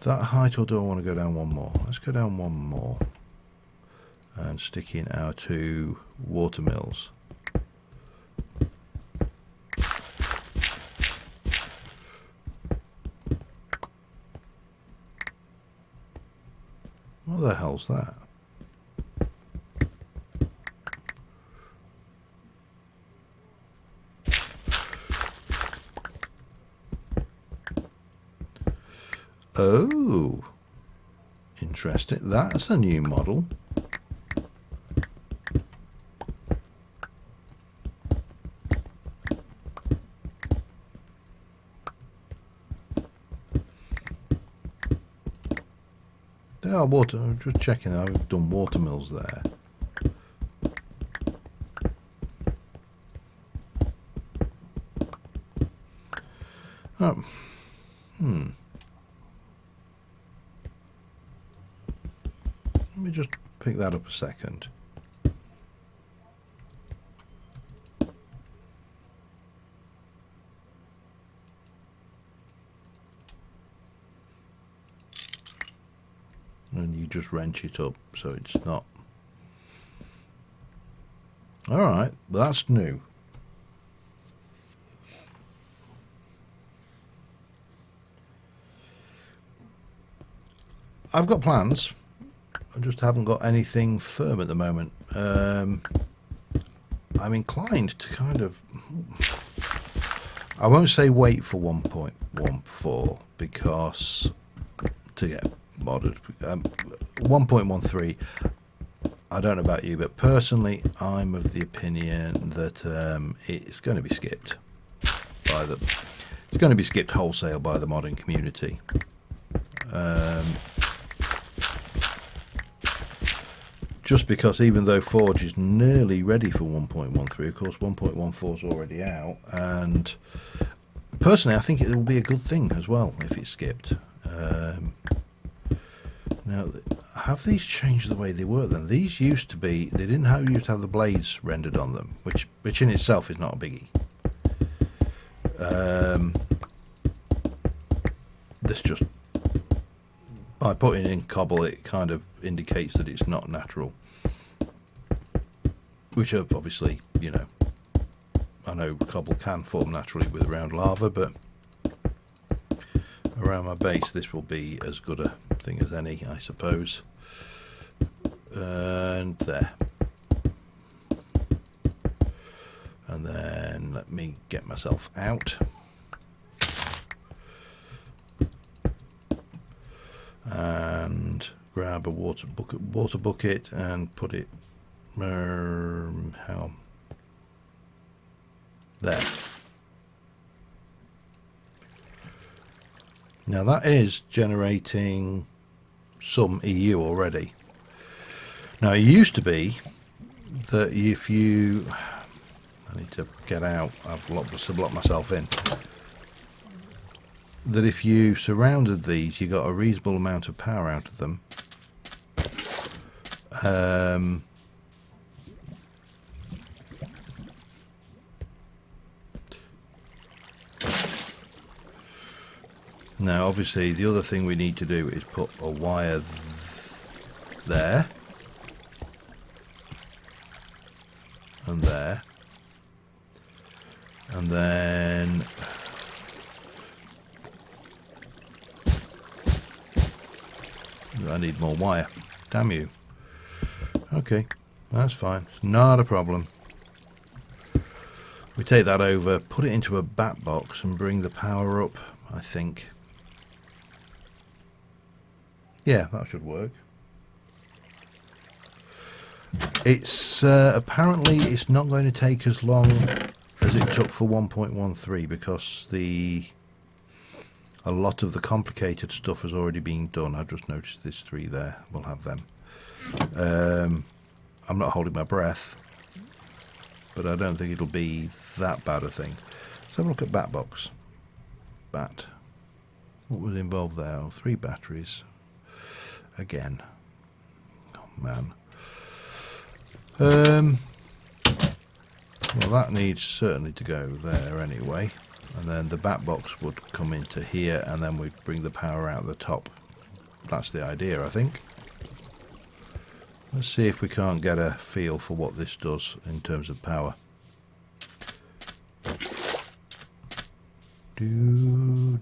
that height, or do I want to go down one more? Let's go down one more and stick in our 2 water mills. What the hell's that? Oh, interesting. That's a new model. They are water. I'm just checking. I've done water mills there. Oh, Let me just pick that up a second. And you just wrench it up so it's not. Alright, that's new. I've got plans. I just haven't got anything firm at the moment. I'm inclined to kind of... I won't say wait for 1.14 because to get modded. 1.13, I don't know about you, but personally I'm of the opinion that it's going to be skipped by the... It's going to be skipped wholesale by the modding community. Just because even though Forge is nearly ready for 1.13, of course 1.14 is already out, and personally I think it will be a good thing as well if it's skipped. Now, have these changed the way they work then? These used to be, they didn't used to have the blades rendered on them, which in itself is not a biggie. This just, by putting in cobble, it kind of indicates that it's not natural. Which obviously, you know, I know cobble can form naturally with around lava, but around my base this will be as good a thing as any, I suppose. And there. And then let me get myself out. And grab a water bucket and put it how there. Now that is generating some EU already. Now it used to be that if you, I need to get out, I've blocked myself in, that if you surrounded these you got a reasonable amount of power out of them. Now obviously the other thing we need to do is put a wire there and there, and then I need more wire. Damn you. Okay, that's fine. It's not a problem. We take that over, put it into a bat box and bring the power up, I think. Yeah, that should work. It's apparently it's not going to take as long as it took for 1.13 because a lot of the complicated stuff has already been done. I've just noticed there's 3 there. We'll have them. I'm not holding my breath, but I don't think it'll be that bad a thing. Let's have a look at bat box. Bat. What was involved there? 3 batteries. Again. Oh man. Well, that needs certainly to go there anyway, and then the bat box would come into here and then we'd bring the power out the top. That's the idea, I think. Let's see if we can't get a feel for what this does in terms of power. Do.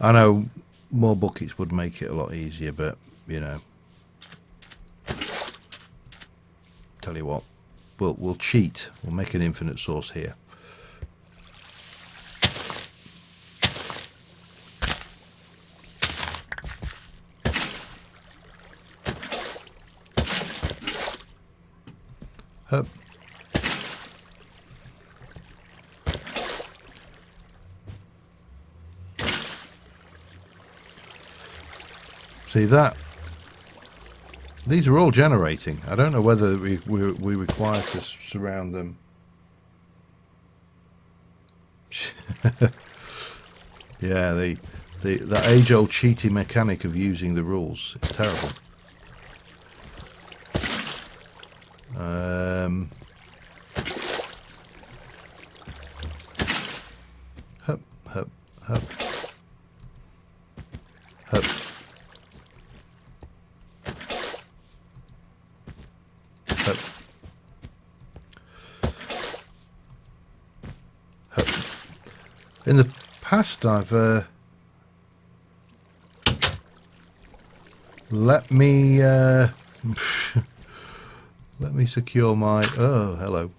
I know more buckets would make it a lot easier, but you know, tell you what, we'll cheat. We'll make an infinite source here. Hup. See that? These are all generating. I don't know whether we require to surround them. Yeah, the age-old cheating mechanic of using the rules. It's terrible. Hup, hup, hup. Hup. last, I've let me let me secure my, oh hello,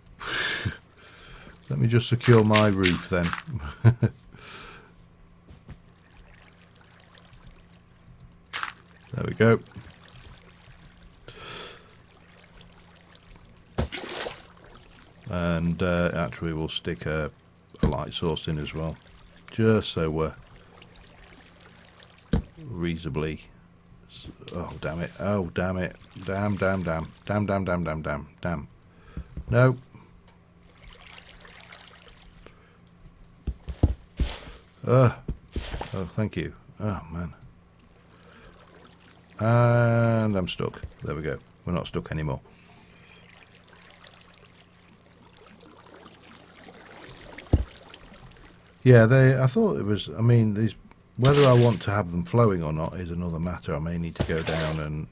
let me just secure my roof then. There we go. And actually we'll stick a light source in as well, just so we're reasonably, oh damn it, oh damn it, damn, no. Oh thank you, oh man. And I'm stuck. There we go. We're not stuck anymore. Yeah, I thought it was, I mean, these, whether I want to have them flowing or not is another matter. I may need to go down and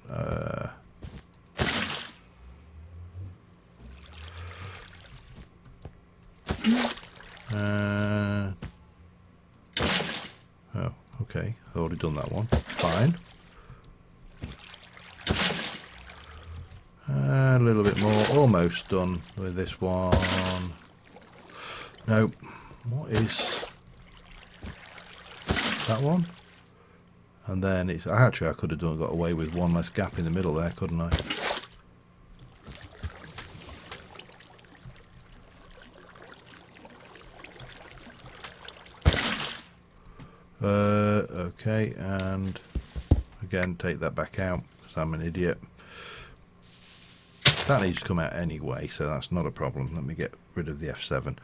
oh, okay. I've already done that one. Fine. A little bit more, almost done with this one. No, what is that one? And then it's actually, I could have got away with one less gap in the middle there, couldn't I? Okay, and again, take that back out because I'm an idiot. That needs to come out anyway, so that's not a problem. Let me get rid of the F7.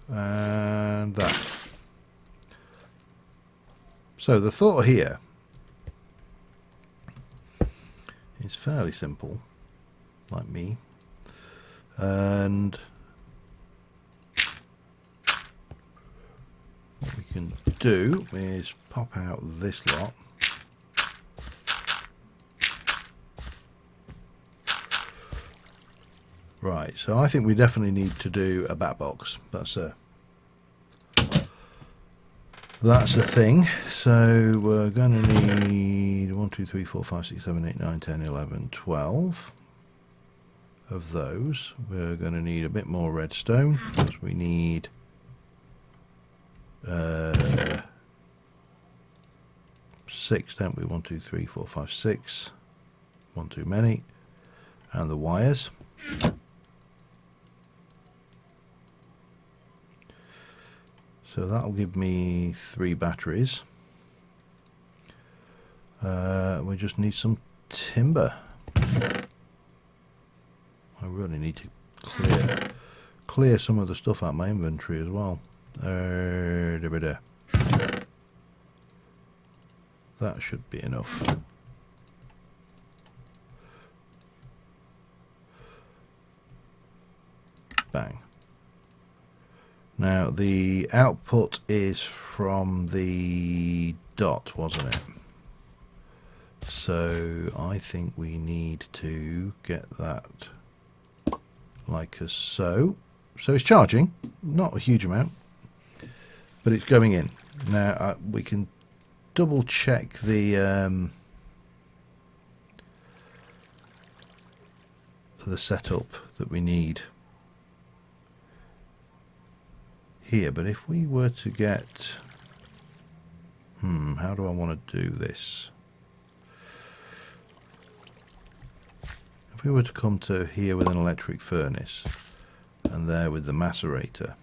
And that. So the thought here is fairly simple, like me. And what we can do is pop out this lot. Right, so I think we definitely need to do a bat box. That's a thing. So we're going to need 1, 2, 3, 4, 5, 6, 7, 8, 9, 10, 11, 12 of those. We're going to need a bit more redstone because we need 6, don't we? 1, 2, 3, 4, 5, 6. One too many. And the wires. So that'll give me 3 batteries. We just need some timber. I really need to clear some of the stuff out of my inventory as well. That should be enough. Bang. Now the output is from the dot, wasn't it? So I think we need to get that like as so. So it's charging, not a huge amount, but it's going in. Now we can double check the setup that we need here, but if we were to get how do I want to do this? If we were to come to here with an electric furnace and there with the macerator,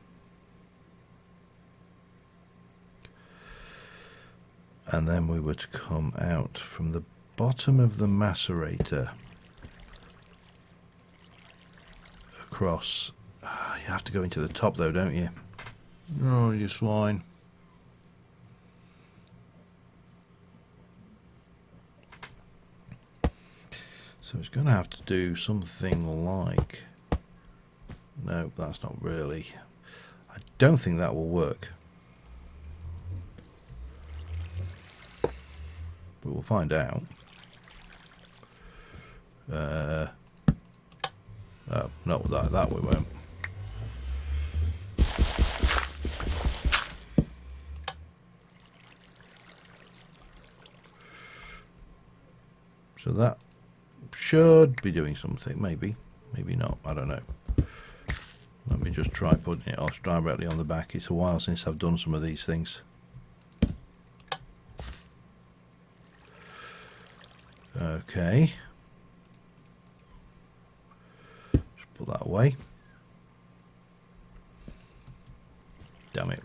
and then we were to come out from the bottom of the macerator across, you have to go into the top though, don't you? Oh, you swine. So it's going to have to do something like, no, that's not really, I don't think that will work, but we'll find out. Oh, not that we won't. So that should be doing something. Maybe not, I don't know. Let me just try putting it off directly on the back. It's a while since I've done some of these things. Okay, just put that away. Damn it.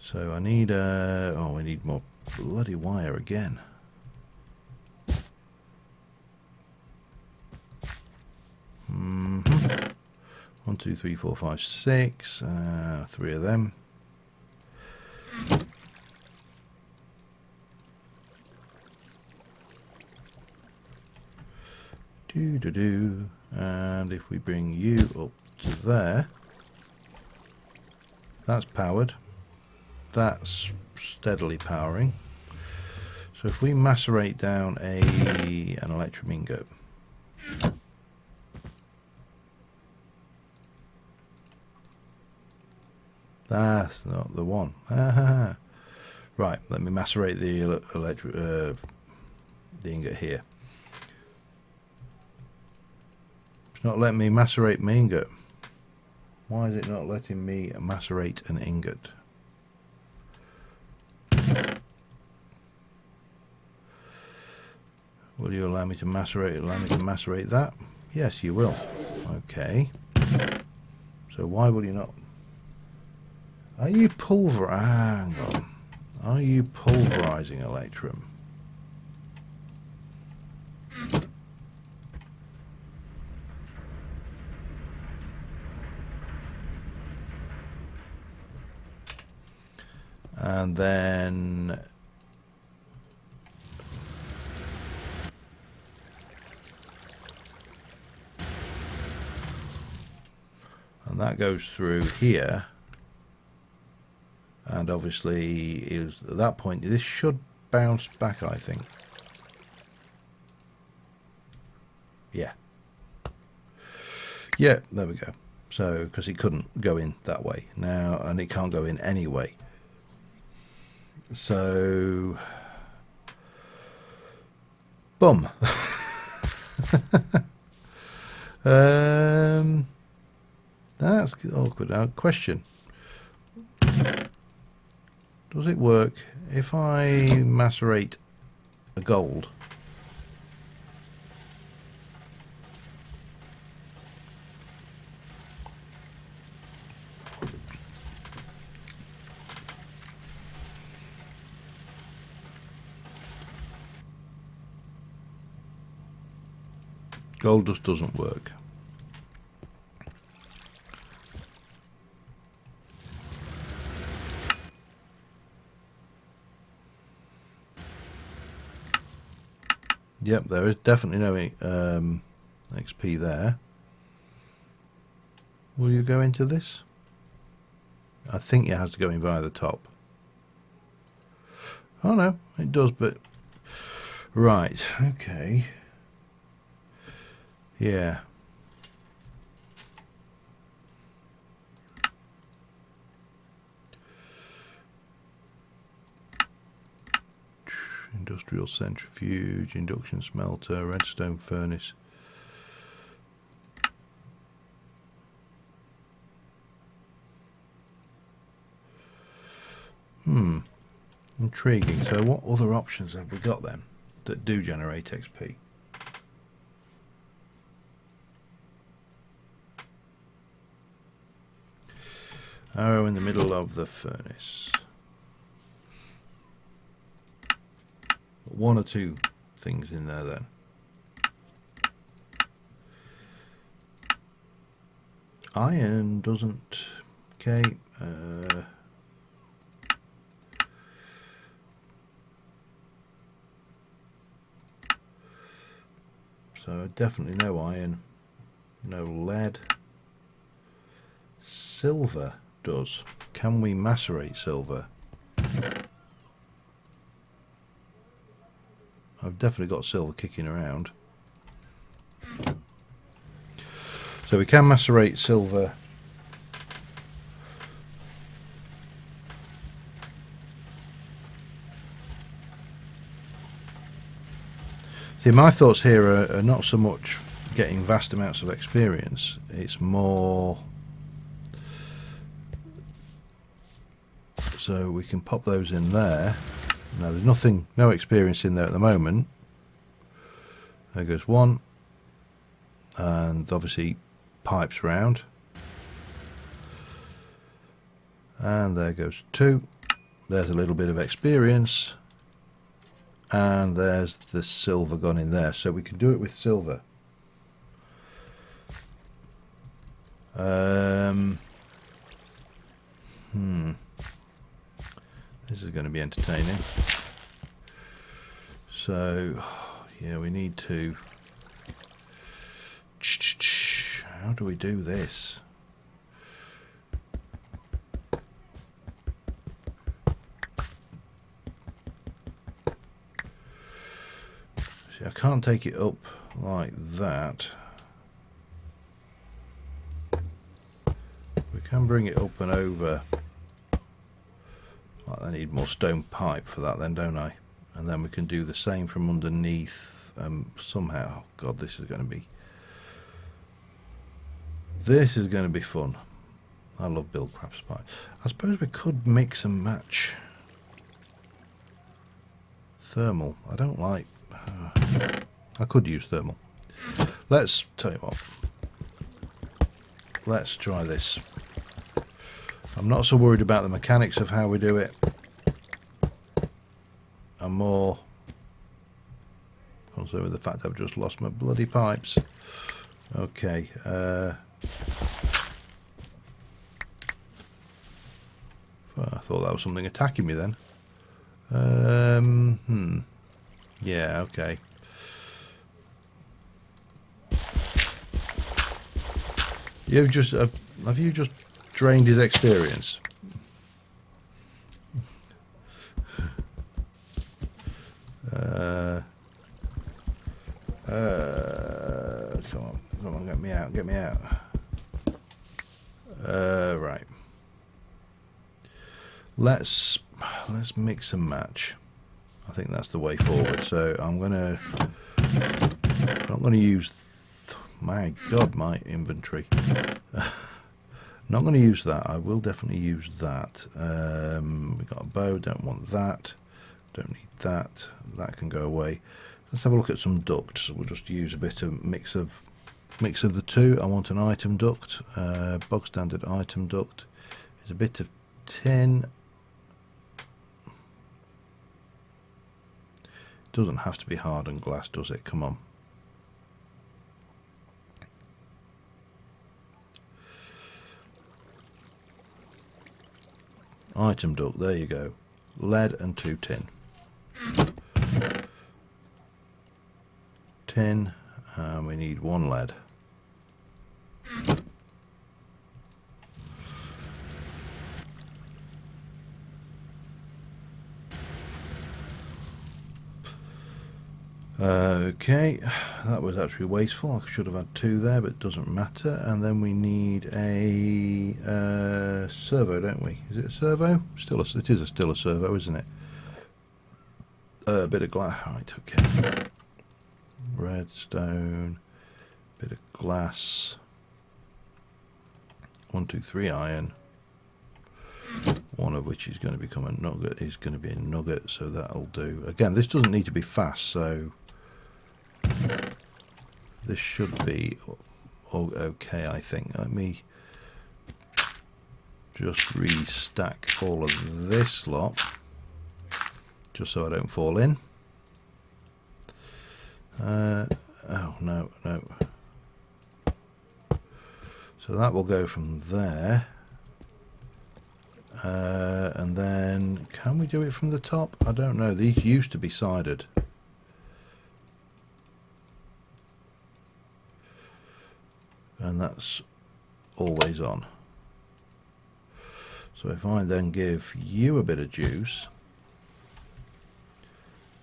So I need we need more bloody wire again. Mm-hmm. 1, 2, 3, 4, 5, 6. 3 of them. Do. And if we bring you up to there, that's powered. That's steadily powering. So if we macerate down an electrum ingot, that's not the one. Right, let me macerate the ingot here. It's not letting me macerate my ingot. Why is it not letting me macerate an ingot? Will you allow me to macerate? Allow me to macerate that? Yes, you will. Okay. So why will you not? Are you hang on. Are you pulverizing electrum? And then that goes through here, and obviously is at that point this should bounce back, I think. Yeah, there we go. So because it couldn't go in that way now, and it can't go in anyway. So boom. That's awkward. Now, question: does it work if I macerate a gold? Gold just doesn't work. Yep, there is definitely no XP there. Will you go into this? I think it has to go in via the top. Oh no, it does, but... Right, okay. Yeah. Industrial centrifuge, induction smelter, redstone furnace. Intriguing. So what other options have we got then that do generate XP? Arrow in the middle of the furnace. One or two things in there then. Iron doesn't. Okay. So definitely no iron, no lead. Silver does. Can we macerate silver? I've definitely got silver kicking around. So we can macerate silver. See, my thoughts here are not so much getting vast amounts of experience, it's more so we can pop those in there. Now there's nothing, no experience in there at the moment. There goes one, and obviously pipes round, and there goes two. There's a little bit of experience, and there's the silver gone in there, so we can do it with silver. This is going to be entertaining. So yeah, we need to, how do we do this? See, I can't take it up like that. We can bring it up and over. Like, I need more stone pipe for that then, don't I? And then we can do the same from underneath somehow. God, this is going to be fun. I love build crafts pipe. I suppose we could mix and match thermal. I don't like I could use thermal. Let's tell you what, let's try this. I'm not so worried about the mechanics of how we do it. I'm more concerned with the fact I've just lost my bloody pipes. Okay. I thought that was something attacking me then. Yeah, okay. You've just have you just drained his experience? Come on, get me out. Right. Let's mix and match. I think that's the way forward. So I'm not gonna use. My God, my inventory. Not going to use that. I will definitely use that. We've got a bow. Don't want that. Don't need that. That can go away. Let's have a look at some ducts. So we'll just use a bit of mix of the two. I want an item duct. Bog standard item duct. There's a bit of tin. Doesn't have to be hardened glass, does it? Come on. Item duct, there you go. Lead and 2 tin. Tin, and we need 1 lead. Okay, that was actually wasteful. I should have had 2 there, but it doesn't matter. And then we need a servo, don't we? Is it a servo? It is still a servo, isn't it? A bit of glass. Right, okay. Redstone, bit of glass. 1, 2, 3 iron. One of which is going to become a nugget. Is going to be a nugget, so that'll do. Again, this doesn't need to be fast, so this should be okay, I think. Let me just restack all of this lot, just so I don't fall in. Oh, no. So that will go from there. And then, can we do it from the top? I don't know. These used to be sided. And that's always on. So if I then give you a bit of juice,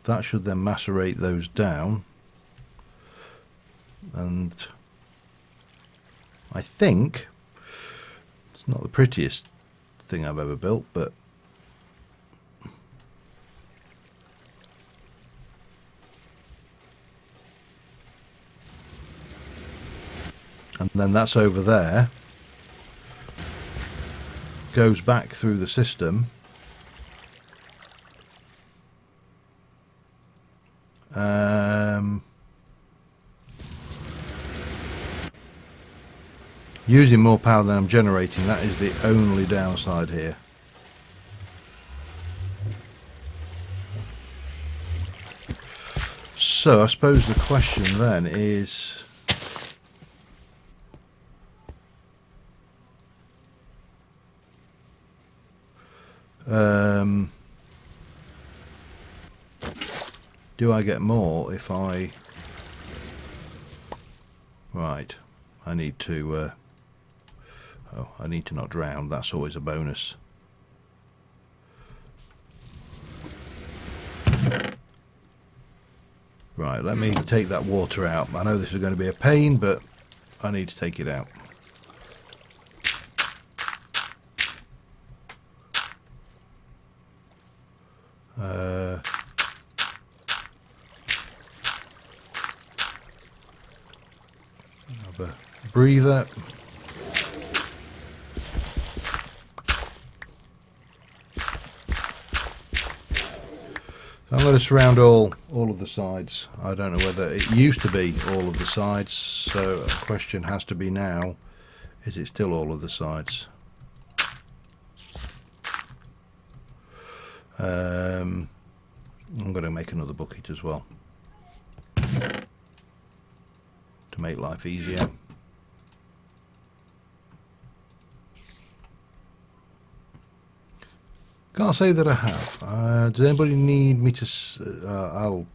that should then macerate those down. And I think it's not the prettiest thing I've ever built, but and then that's over there, goes back through the system, using more power than I'm generating. That is the only downside here. So I suppose the question then is, do I get more if I... Right, I need to... oh, I need to not drown. That's always a bonus. Right, let me take that water out. I know this is going to be a pain, but I need to take it out. Have a breather. I'm going to surround all of the sides. I don't know whether it used to be all of the sides, so a question has to be now, is it still all of the sides? I'm going to make another bucket as well to make life easier. Can't say that I have. Does anybody need me to...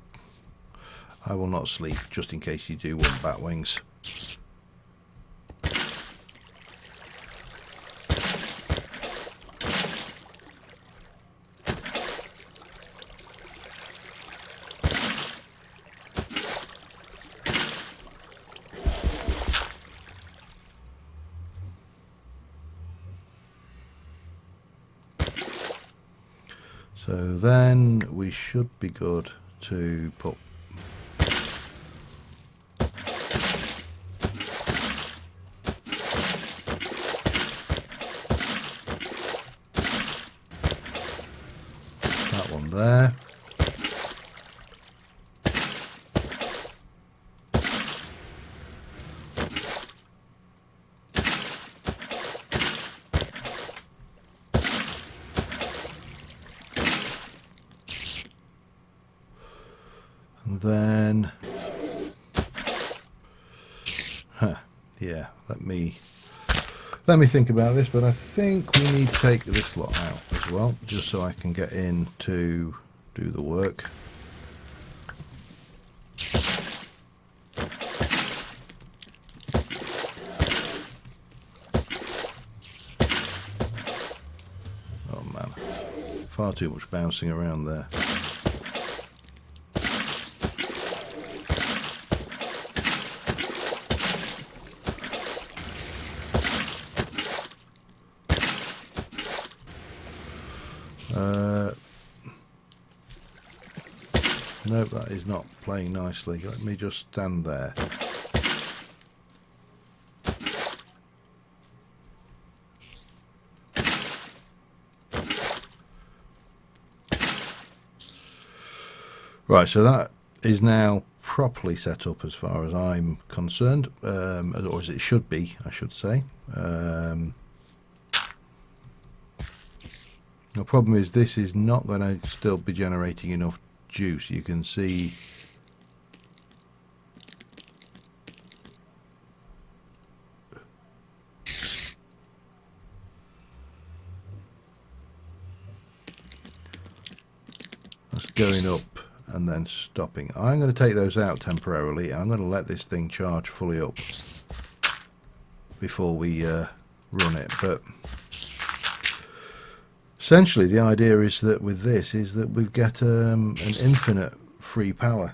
I will not sleep, just in case you do want bat wings. So then we should be good to put that one there. And then, yeah, let me think about this, but I think we need to take this lot out as well, just so I can get in to do the work. Oh man, far too much bouncing around there. Nope, that is not playing nicely. Let me just stand there. Right, so that is now properly set up as far as I'm concerned, or as it should be, I should say. The problem is this is not going to still be generating enough juice. You can see that's going up and then stopping. I'm going to take those out temporarily, and I'm going to let this thing charge fully up before we run it. But essentially the idea is that with this is that we get an infinite free power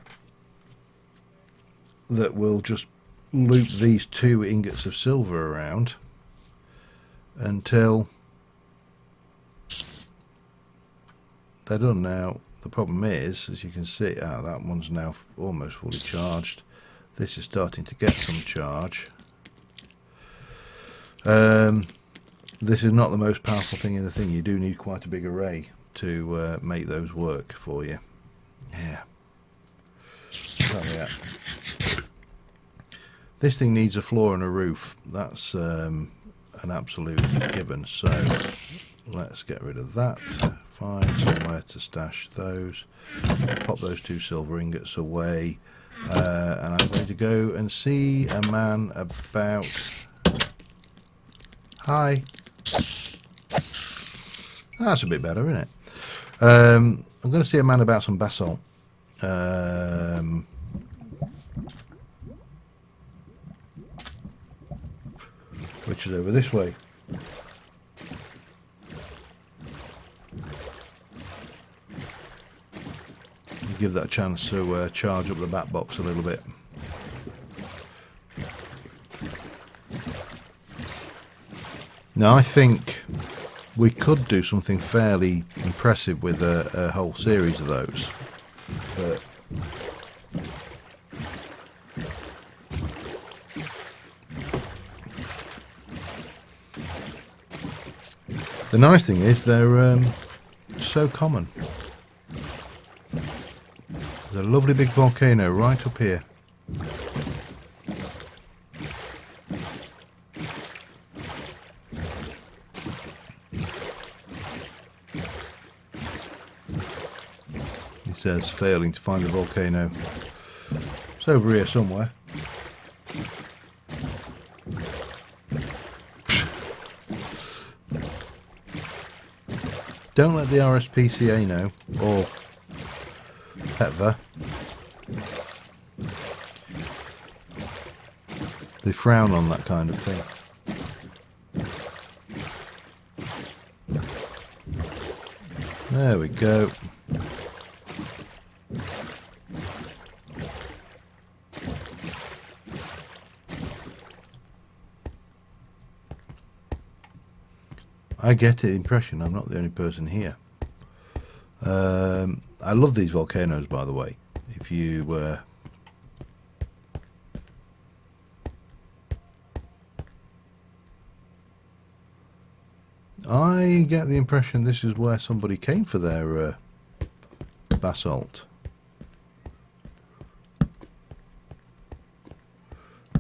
that will just loop these 2 ingots of silver around until they're done. Now the problem is, as you can see, that one's now almost fully charged. This is starting to get some charge. This is not the most powerful thing in the thing. You do need quite a big array to make those work for you. Yeah. Yeah. This thing needs a floor and a roof. That's an absolute given. So let's get rid of that. Find somewhere to stash those. Pop those 2 silver ingots away. And I'm going to go and see a man about... Hi. That's a bit better, isn't it? I'm going to see a man about some basalt. Which is over this way. Give that a chance to charge up the back box a little bit. Now I think we could do something fairly impressive with a whole series of those, but the nice thing is they're so common. There's a lovely big volcano right up here. It says failing to find the volcano. It's over here somewhere. Don't let the RSPCA know, or Petva. They frown on that kind of thing. There we go. I get the impression I'm not the only person here. I love these volcanoes, by the way. If you I get the impression this is where somebody came for their basalt.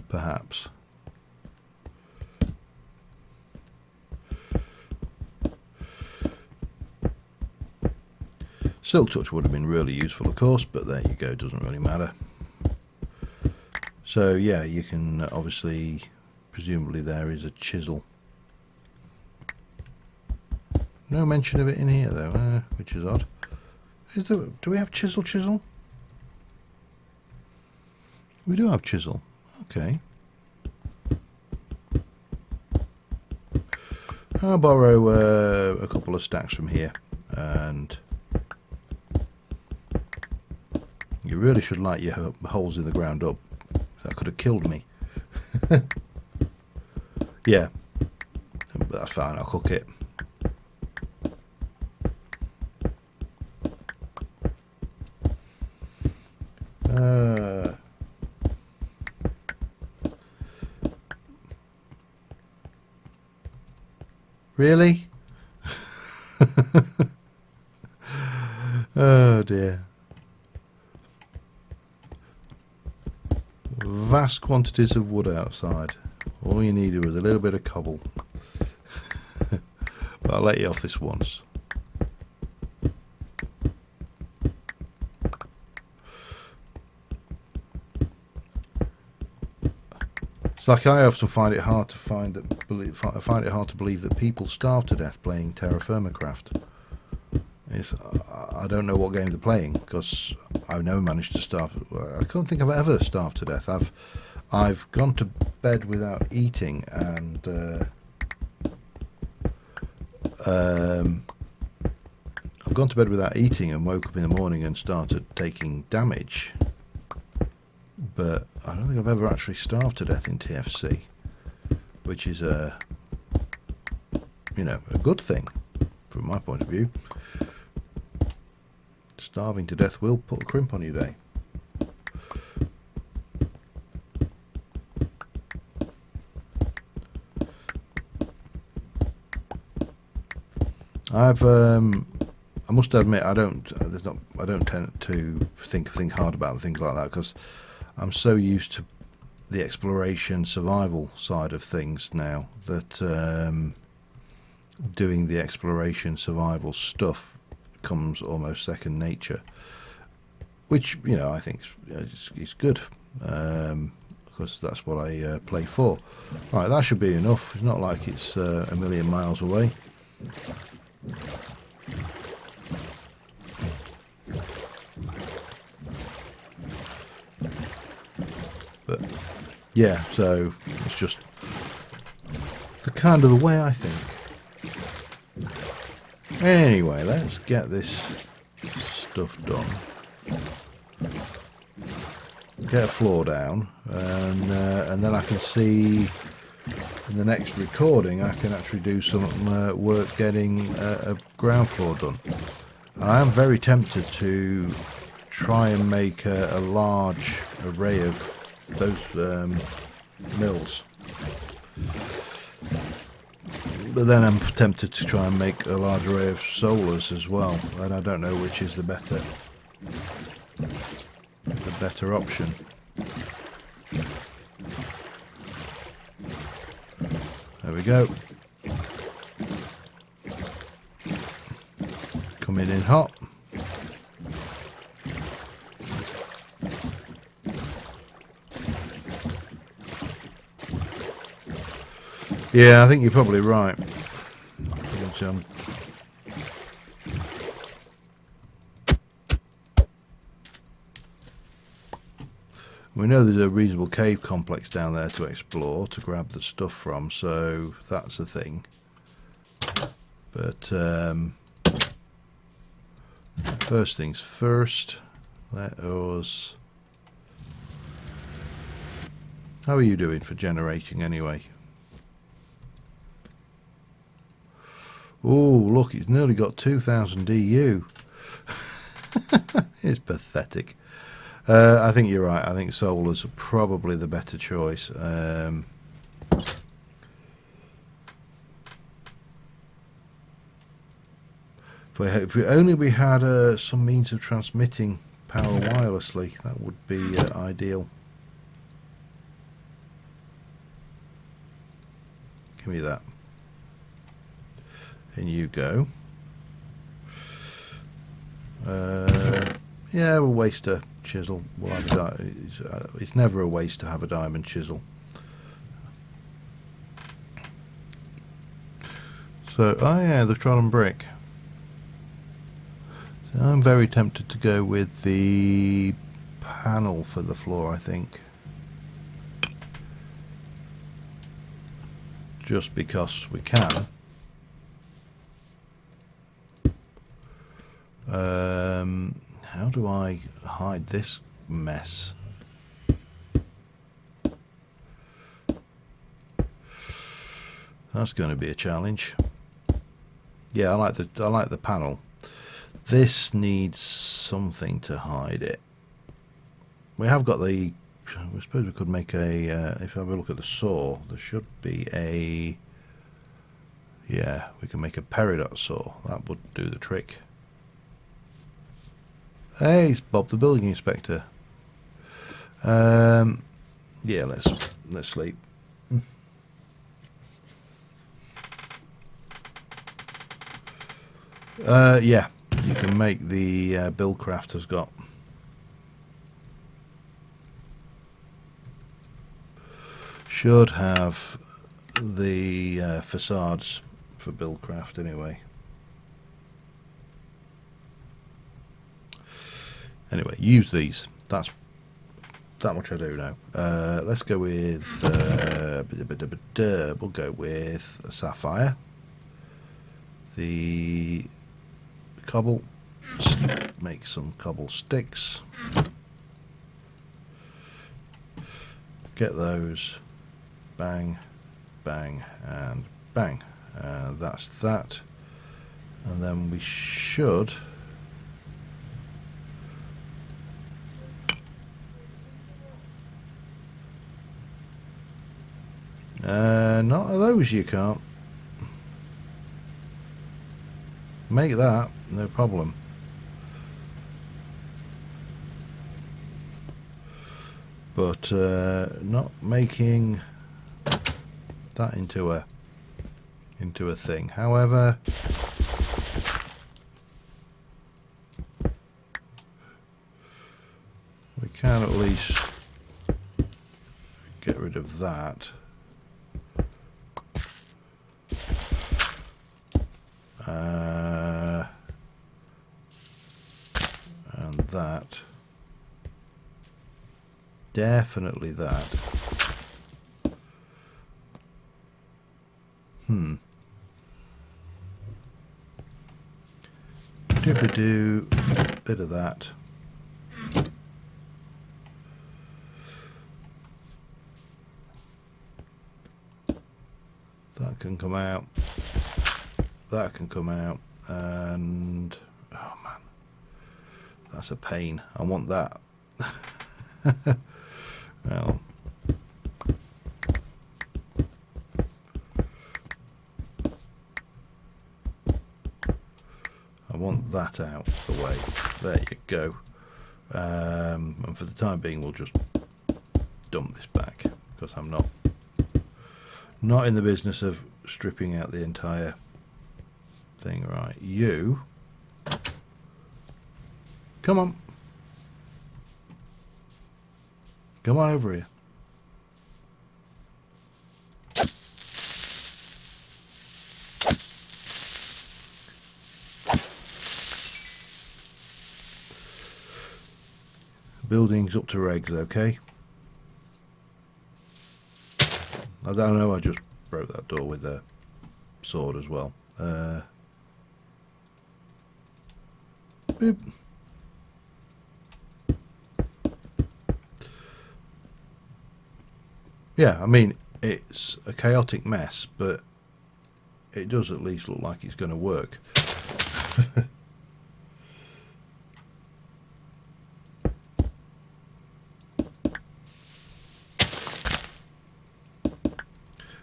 Perhaps. Silk touch would have been really useful, of course, but there you go, doesn't really matter. So yeah, you can obviously, presumably there is a chisel. No mention of it in here though, which is odd. Do we have chisel? We do have chisel. Okay. I'll borrow a couple of stacks from here, and you really should light your holes in the ground up. That could have killed me. Yeah, but that's fine, I'll cook it. Really? Oh dear. Vast quantities of wood outside. All you needed was a little bit of cobble. But I'll let you off this once. It's like I often find it hard to find that. I find it hard to believe that people starve to death playing Terra Firmacraft. I don't know what game they're playing, because I've never managed to starve. I don't think I've ever starved to death. I've gone to bed without eating, and I've gone to bed without eating and woke up in the morning and started taking damage. But I don't think I've ever actually starved to death in TFC, which is a good thing from my point of view. Starving to death will put a crimp on your day. I must admit, I don't tend to think hard about things like that, because I'm so used to the exploration survival side of things now that doing the exploration survival stuff comes almost second nature, which, you know, I think is good, because that's what I play for. Right, that should be enough. It's not like it's a million miles away. But yeah, so it's just the kind of the way I think. Anyway, let's get this stuff done. Get a floor down, and then I can see in the next recording I can actually do some work getting a ground floor done. And I am very tempted to try and make a large array of those mills, but then I'm tempted to try and make a large array of solars as well, and I don't know which is the better option. There we go. Coming in hot. Yeah, I think you're probably right. We know there's a reasonable cave complex down there to explore, to grab the stuff from, so that's a thing. But first things first, let us... How are you doing for generating anyway? Oh, look, it's nearly got 2000 EU. It's pathetic. I think you're right. I think solars are probably the better choice. If we had some means of transmitting power wirelessly, that would be ideal. Give me that. In you go. Yeah, we'll waste a chisel. We'll have it's never a waste to have a diamond chisel. So, oh yeah, the trodden brick. So I'm very tempted to go with the panel for the floor, I think. Just because we can. How do I hide this mess? That's going to be a challenge. Yeah, I like the panel. This needs something to hide it. We have got the... I suppose we could make a... if I have a look at the saw, there should be a... Yeah, we can make a peridot saw. That would do the trick. Hey, it's Bob the building inspector. Yeah, let's sleep. Yeah, you can make the Buildcraft has got. Should have the facades for Buildcraft anyway. Anyway, use these. That's that much I do know. Let's go with we'll go with a sapphire. The cobble. Make some cobble sticks. Get those. Bang, bang, and bang. That's that. And then we should. Not of those you can't. Make that, no problem. But not making that into a thing. However, we can at least get rid of that. And that. Definitely that. Do bit of that. That can come out. That can come out. And oh man, that's a pain. I want that. Well, I want that out of the way. There you go. And for the time being, we'll just dump this back because I'm not in the business of stripping out the entire thing. Right, you come on over here. Building's up to regs, okay? I don't know, I just broke that door with a sword as well. Boop. Yeah, I mean, it's a chaotic mess, but it does at least look like it's going to work.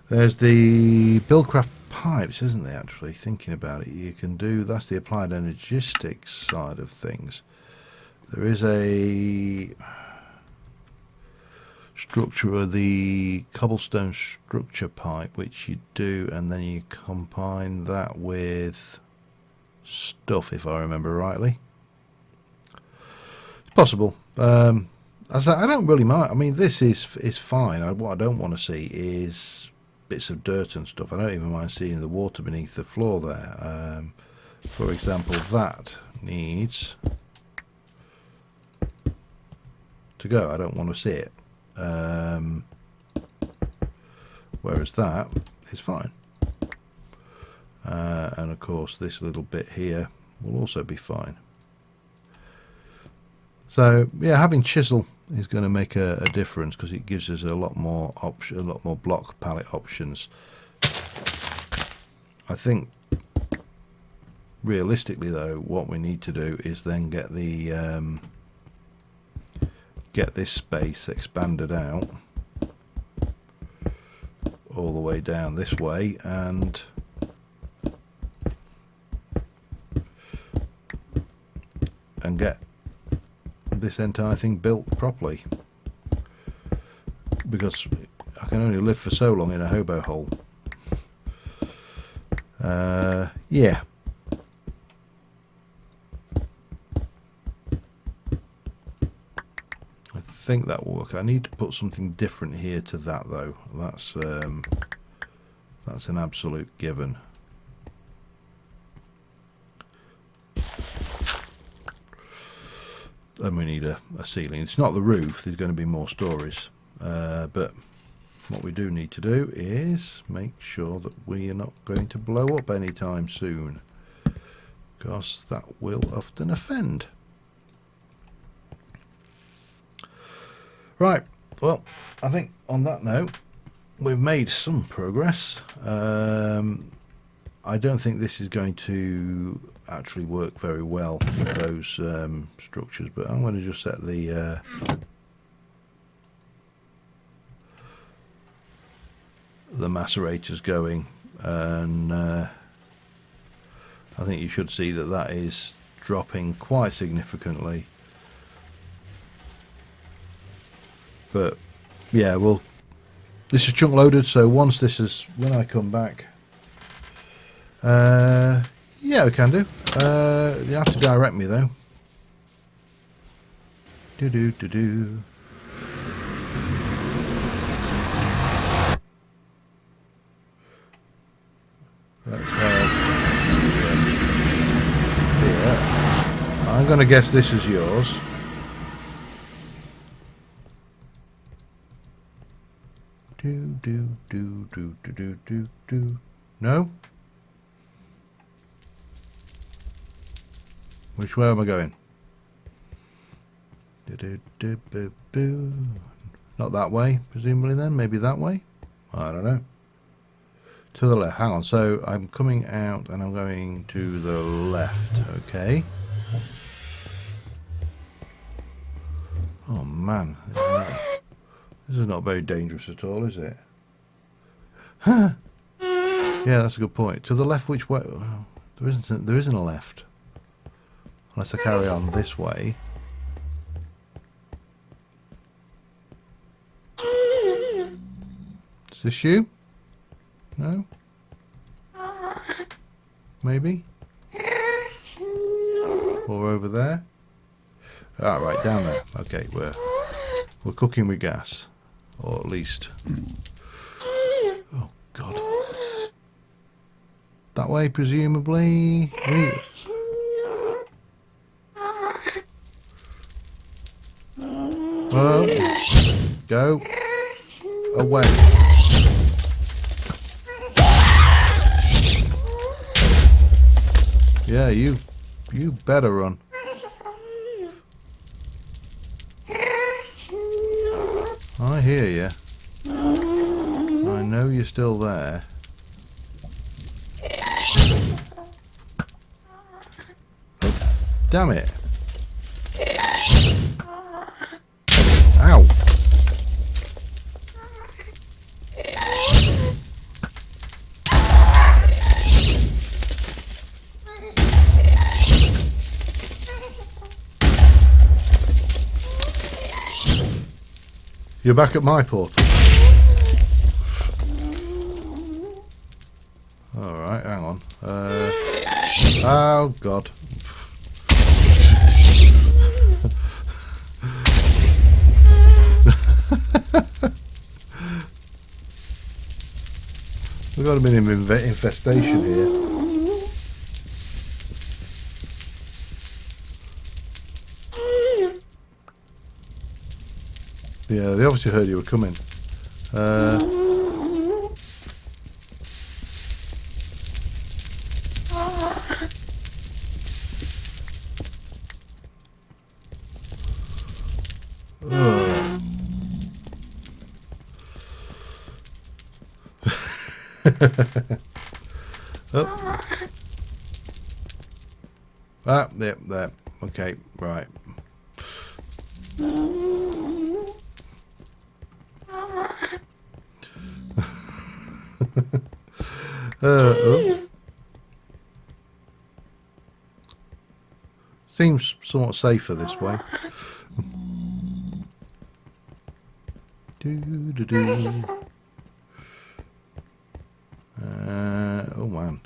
There's the Buildcraft pipes, isn't there, actually? Thinking about it, you can do, that's the applied energistics side of things. There is a structure of the cobblestone structure pipe, which you do, and then you combine that with stuff, if I remember rightly. It's possible. As I don't really mind. I mean, this is fine. What I don't want to see is bits of dirt and stuff. I don't even mind seeing the water beneath the floor there. For example, that needs to go. I don't want to see it. Whereas that is fine. And of course, this little bit here will also be fine. So yeah, having chisel is going to make a difference because it gives us a lot more block palette options. I think realistically though, what we need to do is then get the get this space expanded out all the way down this way and get this entire thing built properly, because I can only live for so long in a hobo hole. Yeah. I think that will work. I need to put something different here to that though. That's an absolute given. And we need a ceiling. It's not the roof, there's going to be more stories. But what we do need to do is make sure that we are not going to blow up anytime soon, because that will often offend. Right, well, I think on that note, we've made some progress. I don't think this is going to actually work very well with those structures, but I'm going to just set the macerators going, and I think you should see that that is dropping quite significantly. But yeah, well, this is chunk loaded, so once this is, when I come back, yeah, we can do. You have to direct me though. Do. Let's yeah. I'm going to guess this is yours. Do. No? Which way am I going? Not that way, presumably then. Maybe that way? I don't know. To the left. Hang on. So I'm coming out and I'm going to the left. Okay. Oh man. This is not very dangerous at all, is it? Huh. Yeah, that's a good point. To the left, which way? Oh, there isn't a left. Unless I carry on this way. Is this you? No? Maybe? Or over there? Ah, right, down there. Okay, we're cooking with gas. Or at least... Oh, God. That way, presumably. Oh, go away. Yeah, you better run. I hear you. I know you're still there. Oh, damn it. Ow. You're back at my portal. Alright, hang on. Oh, God. We've got a bit of infestation here. Yeah, they obviously heard you were coming. Oh. Ah, there. Okay, right. Oh. Seems somewhat safer this way. Do. Oh man.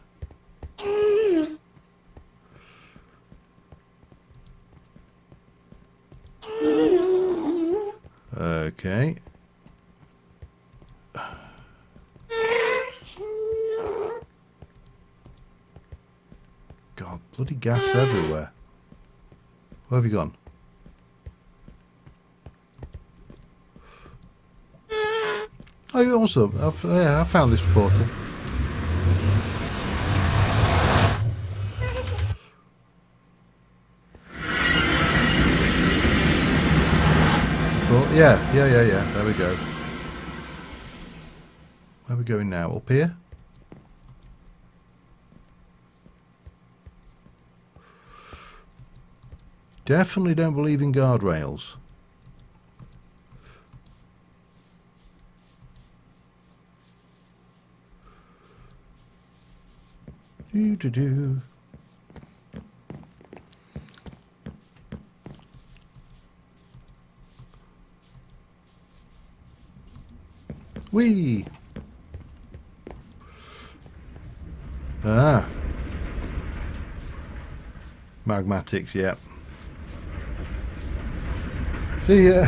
Okay. God, bloody gas everywhere. Where have you gone? Oh, you also. I found this portal. Yeah. There we go. Where are we going now? Up here? Definitely don't believe in guardrails. Do. Whee! Ah. Magmatics, yep. See ya!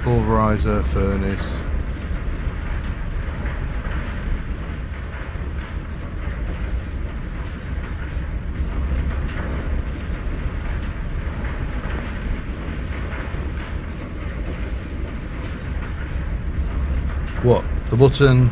Pulverizer, furnace. What? The button?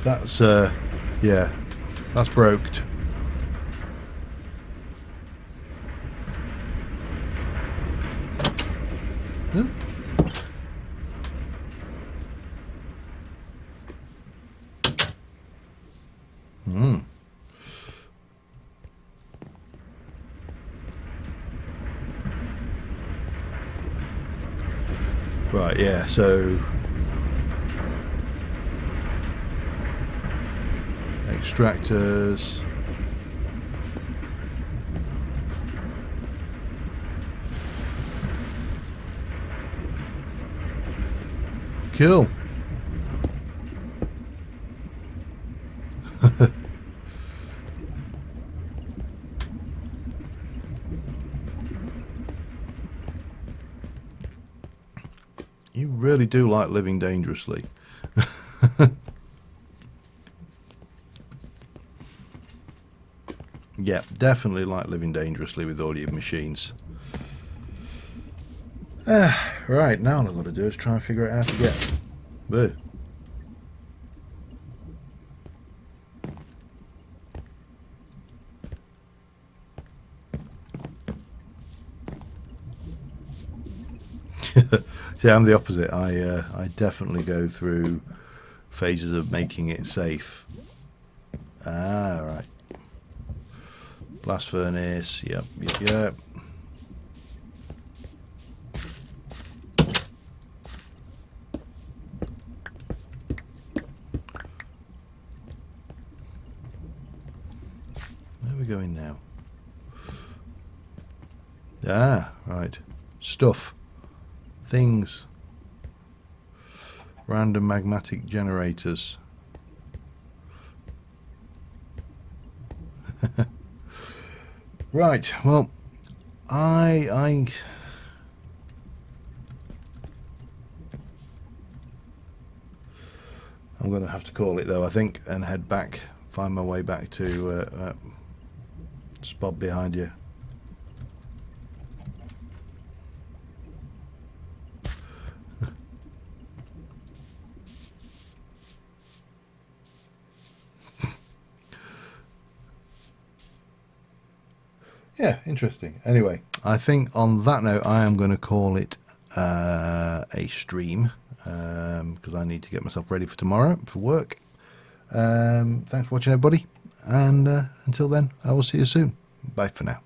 That's yeah, that's broked. Yeah. Right, yeah, so extractors. Cool. You really do like living dangerously. Yeah, definitely like living dangerously with all your machines. Right, now all I've got to do is try and figure out how to get... Boo. See, I'm the opposite. I definitely go through phases of making it safe. Ah, right. Blast furnace. Yep. There we going now? Ah, right. Stuff. Things. Random magmatic generators. Right, well, I'm going to have to call it though, I think, and head back, find my way back to spot behind you. Yeah, interesting. Anyway, I think on that note, I am going to call it a stream because I need to get myself ready for tomorrow for work. Thanks for watching, everybody. And until then, I will see you soon. Bye for now.